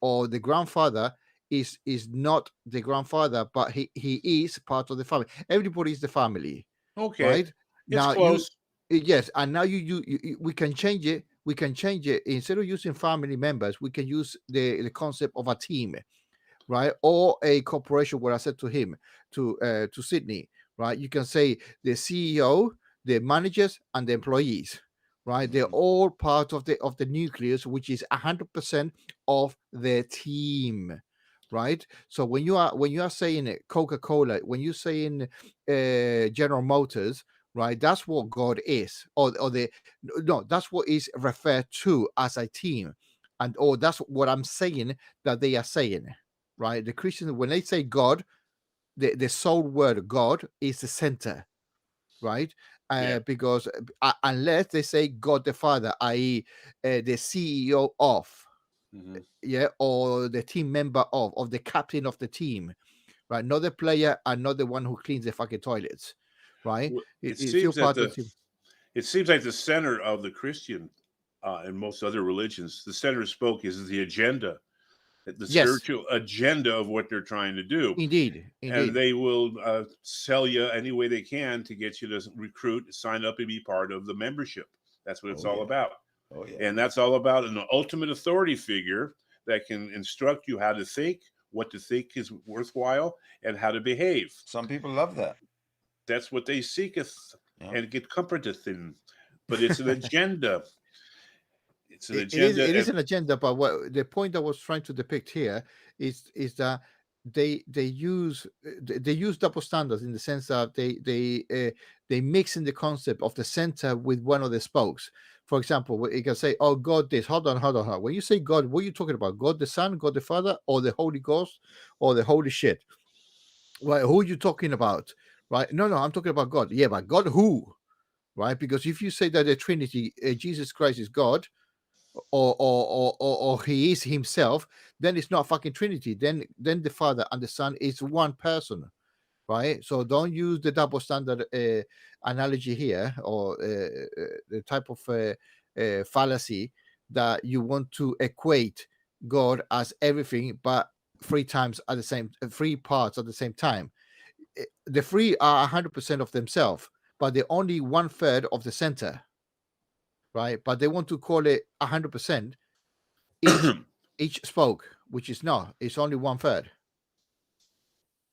or the grandfather is not the grandfather, but he is part of the family. Everybody is the family, Okay. right? It's Now close. yes, and now we can change it. We can change it. Instead of using family members, we can use the concept of a team, right? Or a corporation, where I said to him, to Sydney, right? You can say the CEO, the managers, and the employees, right? They're all part of the nucleus, which is 100% of the team, right? So when you are saying Coca-Cola, when you're saying General Motors, right? That's what God is, or that's what is referred to as a team, or that's what I'm saying that they are saying, right? The Christians, when they say God, the sole word God is the center, right? Because unless they say God the Father, i.e., the CEO of, or the team member of the captain of the team, right? Not the player and not the one who cleans the fucking toilets, right? Well, It's still part of the team. It seems like the center of the Christian and most other religions, the center spoke is the agenda, the spiritual agenda of what they're trying to do. Indeed. And they will sell you any way they can to get you to recruit, sign up, and be part of the membership. That's what it's all about. Oh, yeah. And that's all about an ultimate authority figure that can instruct you how to think, what to think is worthwhile, and how to behave. Some people love that. That's what they seeketh and get comforteth in. But it's an agenda. It's an agenda. It is an agenda, but what the point I was trying to depict here is that they use double standards, in the sense that they mix in the concept of the center with one of the spokes. For example, you can say, "Oh, God, this." Hold on. When you say God, what are you talking about? God the Son, God the Father, or the Holy Ghost, or the Holy shit? Right? Who are you talking about? Right? No, I'm talking about God. Yeah, but God who? Right? Because if you say that the Trinity, Jesus Christ is God, or he is himself, then it's not fucking Trinity. Then the Father and the Son is one person, right? So don't use the double standard analogy here, or the type of fallacy that you want to equate God as everything, but three parts at the same time. The three are 100% of themselves, but they're only 1/3 of the center, right? But they want to call it 100% each spoke, which is not. It's only 1/3.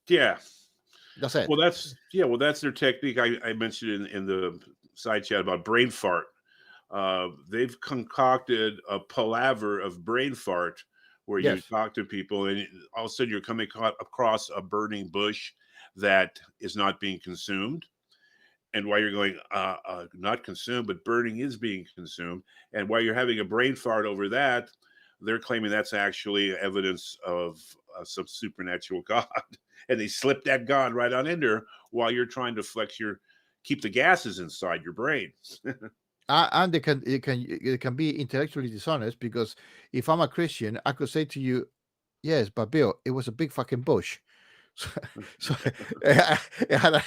Yeah, that's it. Well, that's their technique. I mentioned in the side chat about brain fart. They've concocted a palaver of brain fart where you talk to people, and all of a sudden you're coming across a burning bush that is not being consumed. And while you're going, not consumed, but burning is being consumed. And while you're having a brain fart over that, they're claiming that's actually evidence of some supernatural God. And they slip that God right on in there while you're trying to keep the gases inside your brain. And it can be intellectually dishonest, because if I'm a Christian, I could say to you, yes, but Bill, it was a big fucking bush. So it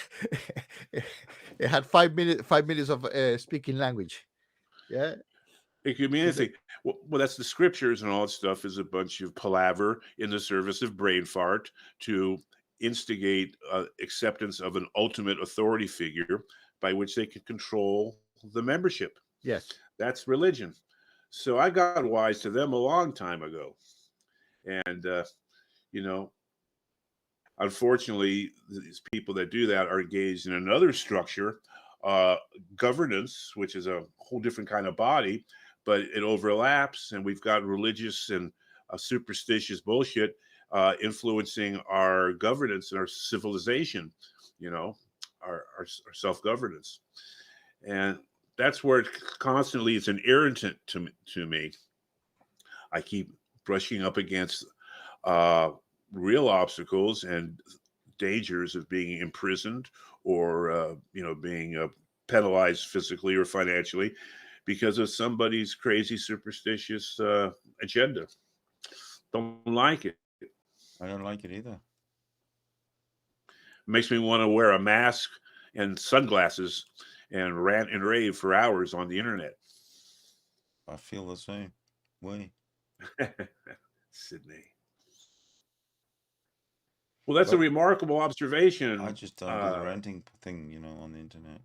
had 5 minutes of speaking language. Yeah, it could be anything. Well, that's the scriptures and all that stuff is a bunch of palaver in the service of brain fart to instigate acceptance of an ultimate authority figure by which they can control the membership. Yes. That's religion. So I got wise to them a long time ago. And, you know, unfortunately, these people that do that are engaged in another structure, governance, which is a whole different kind of body, but it overlaps. And we've got religious and superstitious bullshit influencing our governance and our civilization, you know, our self-governance. And that's where constantly it's an irritant to me. I keep brushing up against real obstacles and dangers of being imprisoned or you know, being penalized physically or financially because of somebody's crazy superstitious agenda. Don't like it. I don't like it either. Makes me want to wear a mask and sunglasses and rant and rave for hours on the internet. I feel the same way. Sydney. Well, that's a remarkable observation. I just don't do the ranting thing, you know, on the internet.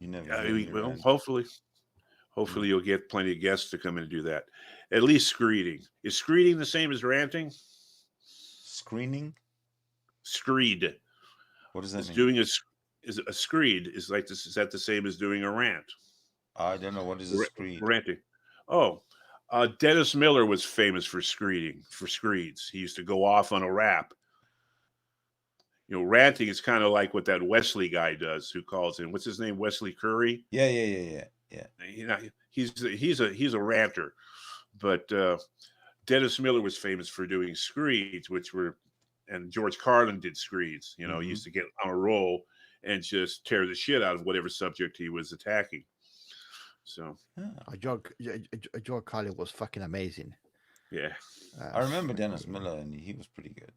You never. Well, hopefully you'll get plenty of guests to come in and do that. At least screeding. Is screeding the same as ranting? Screening? Screed. What does that mean? Doing a screed is like this. Is that the same as doing a rant? I don't know. What is a screed? Ranting. Oh, Dennis Miller was famous for screeding, for screeds. He used to go off on a rap. You know, ranting is kind of like what that Wesley guy does, who calls in. What's his name? Wesley Curry. Yeah. You know, he's a ranter, but Dennis Miller was famous for doing screeds, which were, and George Carlin did screeds. You know, he used to get on a roll and just tear the shit out of whatever subject he was attacking. So George Carlin was fucking amazing. Yeah, I remember Dennis Miller, and he was pretty good.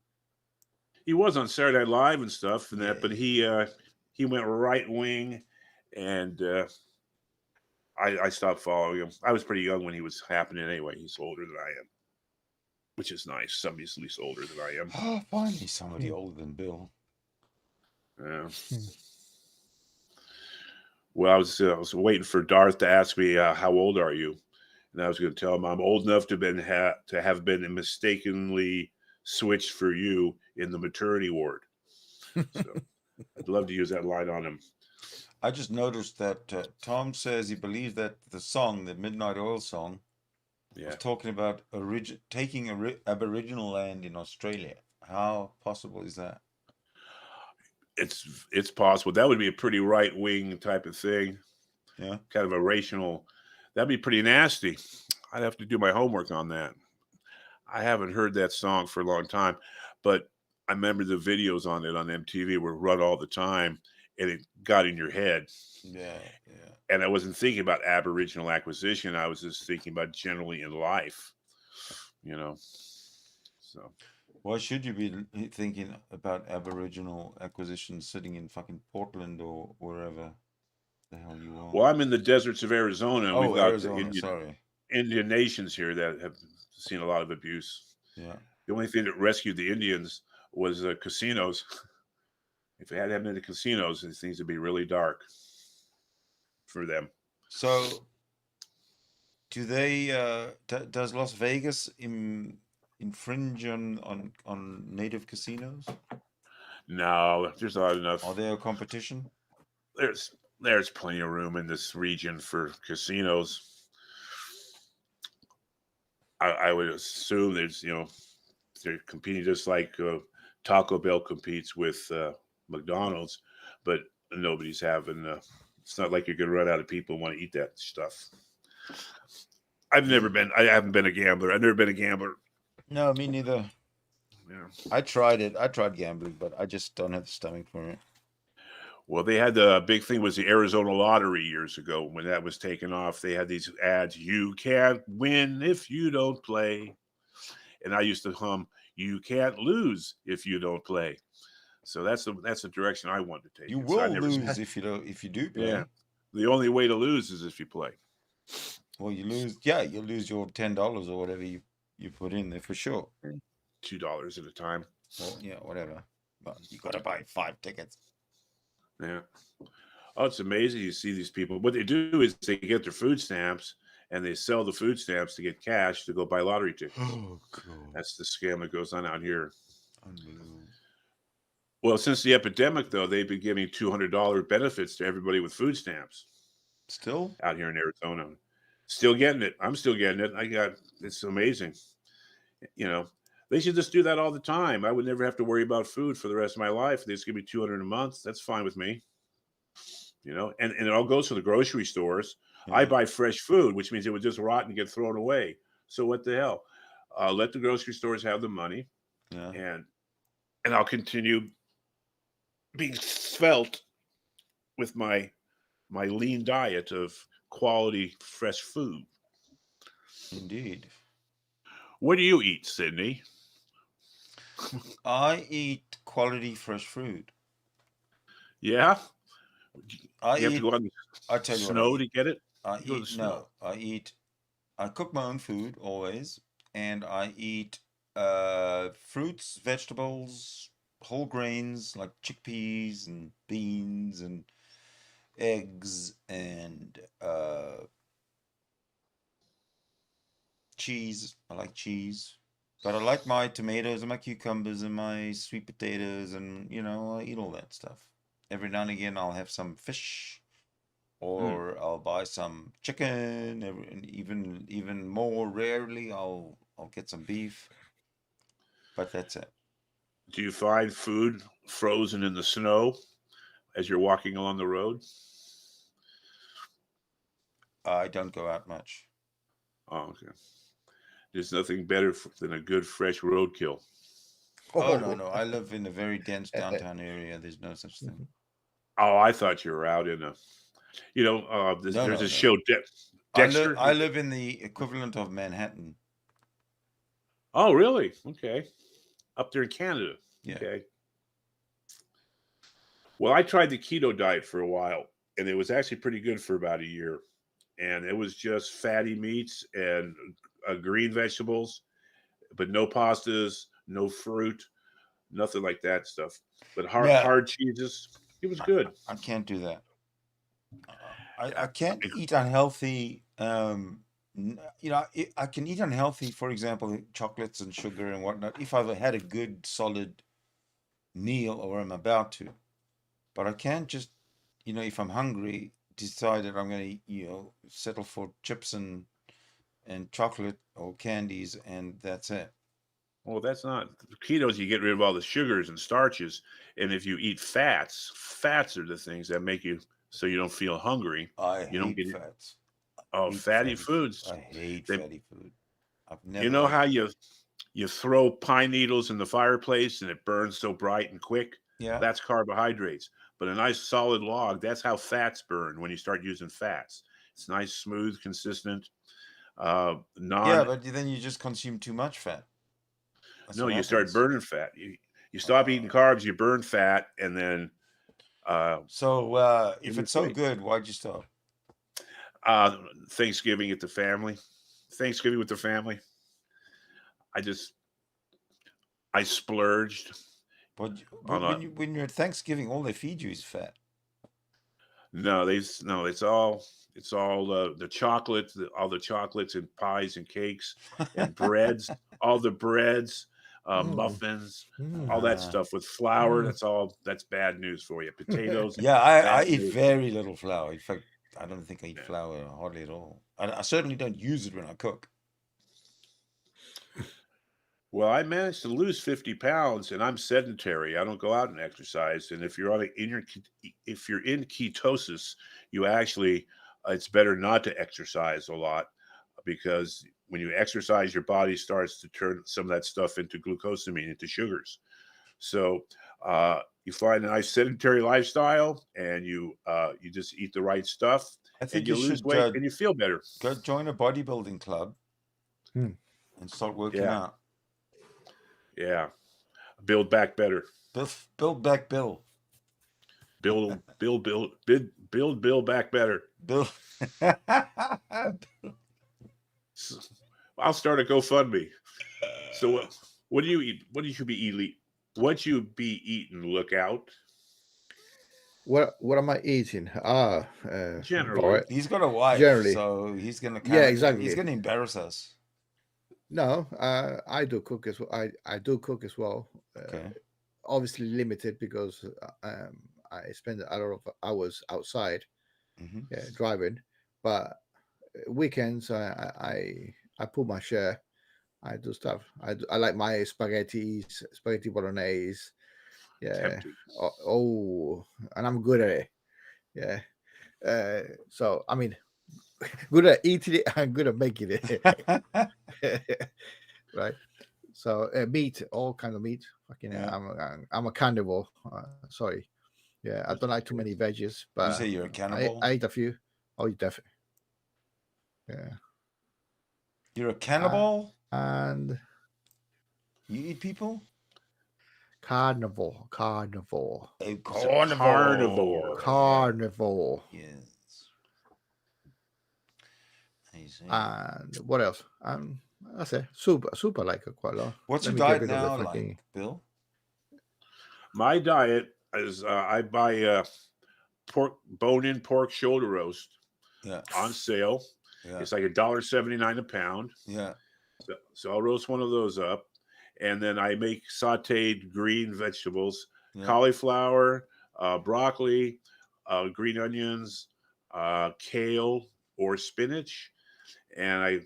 He was on Saturday Night Live and stuff, and that, but he went right wing, and I stopped following him. I was pretty young when he was happening anyway. He's older than I am, which is nice. Somebody's at least older than I am. Oh, finally somebody older than Bill. Yeah. Well, I was waiting for Darth to ask me how old are you, and I was going to tell him I'm old enough to have been mistakenly switched for you in the maternity ward. So I'd love to use that line on him. I just noticed that Tom says he believes that the song, the Midnight Oil song, was talking about taking Aboriginal land in Australia. How possible is that? It's possible. That would be a pretty right wing type of thing. Yeah, kind of a racial. That'd be pretty nasty. I'd have to do my homework on that. I haven't heard that song for a long time, but I remember the videos on it on MTV were run all the time, and it got in your head. Yeah. And I wasn't thinking about Aboriginal acquisition. I was just thinking about generally in life, you know. So why should you be thinking about Aboriginal acquisition sitting in fucking Portland or wherever the hell you are? Well, I'm in the deserts of Arizona. Oh, we've got Arizona, Indian nations here that have seen a lot of abuse. Yeah. The only thing that rescued the Indians was casinos. If it hadn't been the casinos, it seems to be really dark for them. So, do they? Does Las Vegas infringe on native casinos? No, there's not enough. Are there a competition? There's plenty of room in this region for casinos. I would assume there's, you know, they're competing just like Taco Bell competes with McDonald's, but nobody's having. It's not like you're going to run out of people who want to eat that stuff. I haven't been a gambler. I've never been a gambler. No, me neither. Yeah. I tried it. I tried gambling, but I just don't have the stomach for it. Well, they had the big thing was the Arizona lottery years ago when that was taken off. They had these ads, "You can't win if you don't play." And I used to hum, "You can't lose if you don't play." So that's the direction I want to take. You will lose if you do play. Yeah. The only way to lose is if you play. Well, you lose. Yeah, you lose your $10 or whatever you put in there for sure. $2 at a time. Well, yeah, whatever. But you got to buy 5 tickets. Yeah. Oh, it's amazing. You see these people. What they do is they get their food stamps and they sell the food stamps to get cash to go buy lottery tickets. Oh, God. That's the scam that goes on out here. Unbelievable. Well, since the epidemic, though, they've been giving $200 benefits to everybody with food stamps Still? out here in Arizona. Still getting it. I'm still getting it. It's amazing. You know, they should just do that all the time. I would never have to worry about food for the rest of my life. They just give me $200 a month. That's fine with me. You know, and it all goes to the grocery stores. Yeah. I buy fresh food, which means it would just rot and get thrown away. So what the hell? Let the grocery stores have the money, Yeah. and I'll continue being svelte with my lean diet of quality fresh food. Indeed. What do you eat, Sydney? I eat quality fresh food. Yeah, I you have eat. to go out in I the tell you what. snow to get it. I You go to the eat. snow. No, I eat. I cook my own food always, and I eat fruits, vegetables, whole grains like chickpeas and beans and eggs and cheese. I like cheese. But I like my tomatoes and my cucumbers and my sweet potatoes, and I eat all that stuff. Every now and again I'll have some fish, or I'll buy some chicken, and even more rarely I'll get some beef. But that's it. Do you find food frozen in the snow as you're walking along the road? I don't go out much. Oh, okay. There's nothing better than a good fresh roadkill. Oh, no. I live in a very dense downtown area. There's no such thing. Oh, I thought you were out in a, there's a show, Dexter. I live in the equivalent of Manhattan. Oh, really? Okay. Up there in Canada. Yeah. Okay. Well, I tried the keto diet for a while, and it was actually pretty good for about a year. And it was just fatty meats and green vegetables, but no pastas, no fruit, nothing like that stuff. But hard cheeses, it was good. I can't do that. I can't eat unhealthy. I can eat unhealthy, for example, chocolates and sugar and whatnot, if I've had a good solid meal or I'm about to. But I can't just, if I'm hungry, decide that I'm going to, settle for chips and chocolate or candies, and that's it. Well, that's not ketos. You get rid of all the sugars and starches, and if you eat fats are the things that make you so you don't feel hungry. I hate fats. Oh, fatty foods. I hate fatty food. I've never. You know how you throw pine needles in the fireplace and it burns so bright and quick? Yeah. That's carbohydrates. But a nice solid log, that's how fats burn when you start using fats. It's nice, smooth, consistent. Yeah, but then you just consume too much fat. That's no, you start burning fat. You stop eating carbs, you burn fat, and then. So if it's so good, why'd you stop? Thanksgiving with the family. I splurged. But when you're at Thanksgiving, all they feed you is fat. No, it's all the chocolate, all the chocolates and pies and cakes and breads, all the breads, muffins, all that stuff with flour. That's bad news for you. Potatoes. Yeah, I eat very little flour. In fact, I don't think I eat flour hardly at all. I certainly don't use it when I cook. Well, I managed to lose 50 pounds, and I'm sedentary. I don't go out and exercise. And if you're in ketosis, you actually it's better not to exercise a lot, because when you exercise, your body starts to turn some of that stuff into glucosamine, into sugars. So you find a nice sedentary lifestyle, and you just eat the right stuff, and you lose weight, and you feel better. Go join a bodybuilding club and start working out. Yeah, build back better. Build back Bill. Build Bill back better. Bill. I'll start a GoFundMe. So what do you eat? What do you be eating? what you be eating, look out. What am I eating? Generally. He's got a wife, Generally. so he's gonna Yeah, he's exactly. gonna embarrass us. No, I do cook as well. I do cook as well. Okay. Obviously limited because I spend a lot of hours outside Hmm. driving, but weekends I pull my share. I do stuff. I like my spaghetti bolognese. Yeah. Tempting. Oh, and I'm good at it. Yeah. So I mean, good at eating it and good at making it. Right. So meat, all kind of meat. Fucking hell, Yeah. I'm a cannibal. Sorry. Yeah, I don't like too many veggies, but You say you're a cannibal? I eat a few. Oh, you definitely. Yeah. You're a cannibal? And You eat people? carnivore. A carnivore. Carnivore. Yes. I see. And what else? I say soup. I like it quite a lot. What's Let your me get diet rid of the now fucking- like, Bill? My diet is I buy bone-in pork shoulder roast Yeah. on sale. Yeah. It's like $1.79 a pound. Yeah. So I'll roast one of those up, and then I make sautéed green vegetables, Yeah. cauliflower, broccoli, green onions, kale or spinach, and I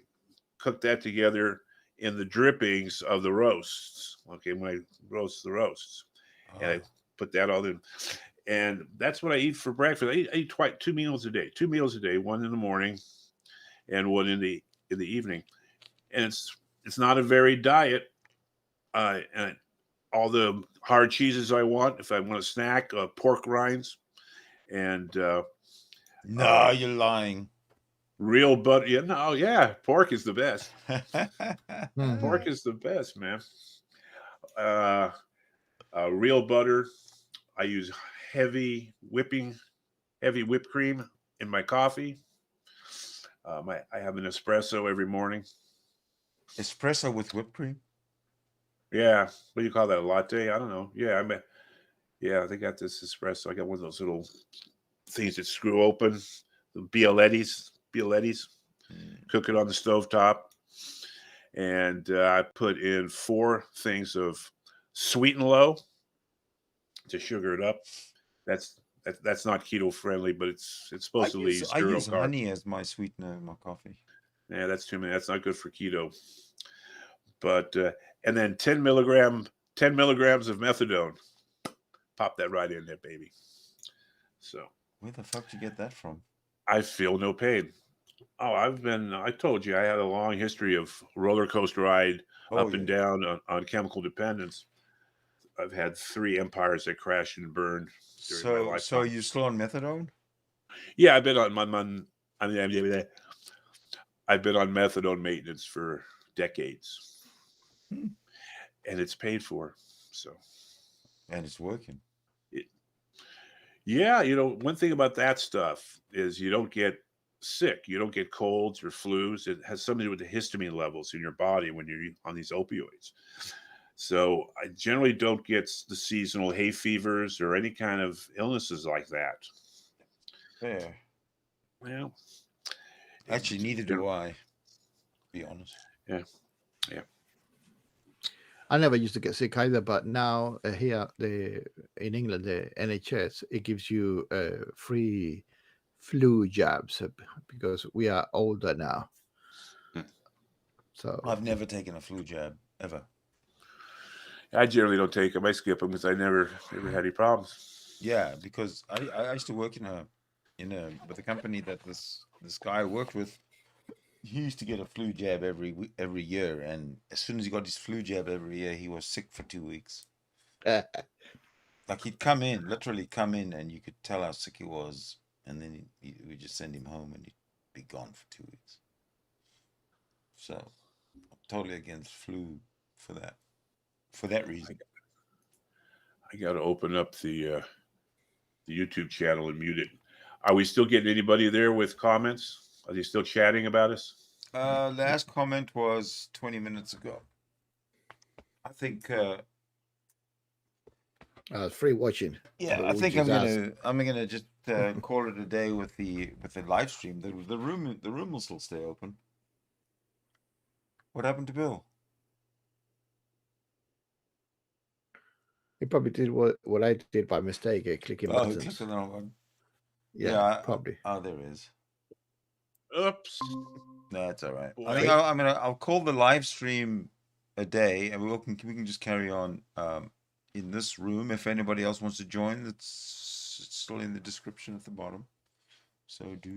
cook that together in the drippings of the roasts. Okay, when I roast the roasts, and I put that all in, and that's what I eat for breakfast. I eat 2 meals a day. 2 meals a day, one in the morning, and one in the evening. And it's not a varied diet. And all the hard cheeses I want. If I want a snack, pork rinds, and No, you're lying. real butter. Yeah, no, yeah, pork is the best. Mhm. Pork is the best, man. Real butter. I use heavy whipped cream in my coffee. I have an espresso every morning. Espresso with whipped cream? Yeah, what do you call that? A latte? I don't know. Yeah, yeah, they got this espresso. I got one of those little things that screw open, the Bialettis. Cook it on the stovetop, and I put in 4 things of sweet and low to sugar it up. That's not keto friendly, but it's supposedly I zero use carb. honey as my sweetener in my coffee. Yeah, that's too many. That's not good for keto. But and then 10 milligrams of methadone. Pop that right in there, baby. So Where the fuck did you get that from? I feel no pain. Oh, I told you I had a long history of roller coaster ride up and down on chemical dependence. I've had 3 empires that crashed and burned during my lifetime. So you still on methadone? Yeah, I've been on methadone maintenance for decades. And it's paid for. So, and it's working. Yeah, one thing about that stuff is you don't get sick. You don't get colds or flus. It has something to do with the histamine levels in your body when you're on these opioids. So I generally don't get the seasonal hay fevers or any kind of illnesses like that. Fair. Well, actually, neither do I. To be honest. Yeah. I never used to get sick either, but now here in England, the NHS, it gives you free flu jabs because we are older now. So I've never taken a flu jab ever. I generally don't take them. I skip them because I never had any problems. Yeah, because I used to work with a company that this guy worked with. He used to get a flu jab every year, and as soon as he got his flu jab every year, he was sick for 2 weeks. Like he'd literally come in, and you could tell how sick he was, and then we just send him home, and he'd be gone for 2 weeks. So, I'm totally against flu for that reason. I got to open up the YouTube channel and mute it. Are we still getting anybody there with comments? Are they still chatting about us? Last comment was 20 minutes ago. I think Free watching. Yeah, I think I'm gonna just call it a day with the live stream. The room will still stay open. What happened to Bill? He probably did what I did by mistake, clicking Oh, he buttons. clicked on the wrong one. Yeah, probably. Oh, there is. Oops. That's all right. Boy. I think I'll call the live stream a day, and we can just carry on in this room. If anybody else wants to join, it's still in the description at the bottom. So do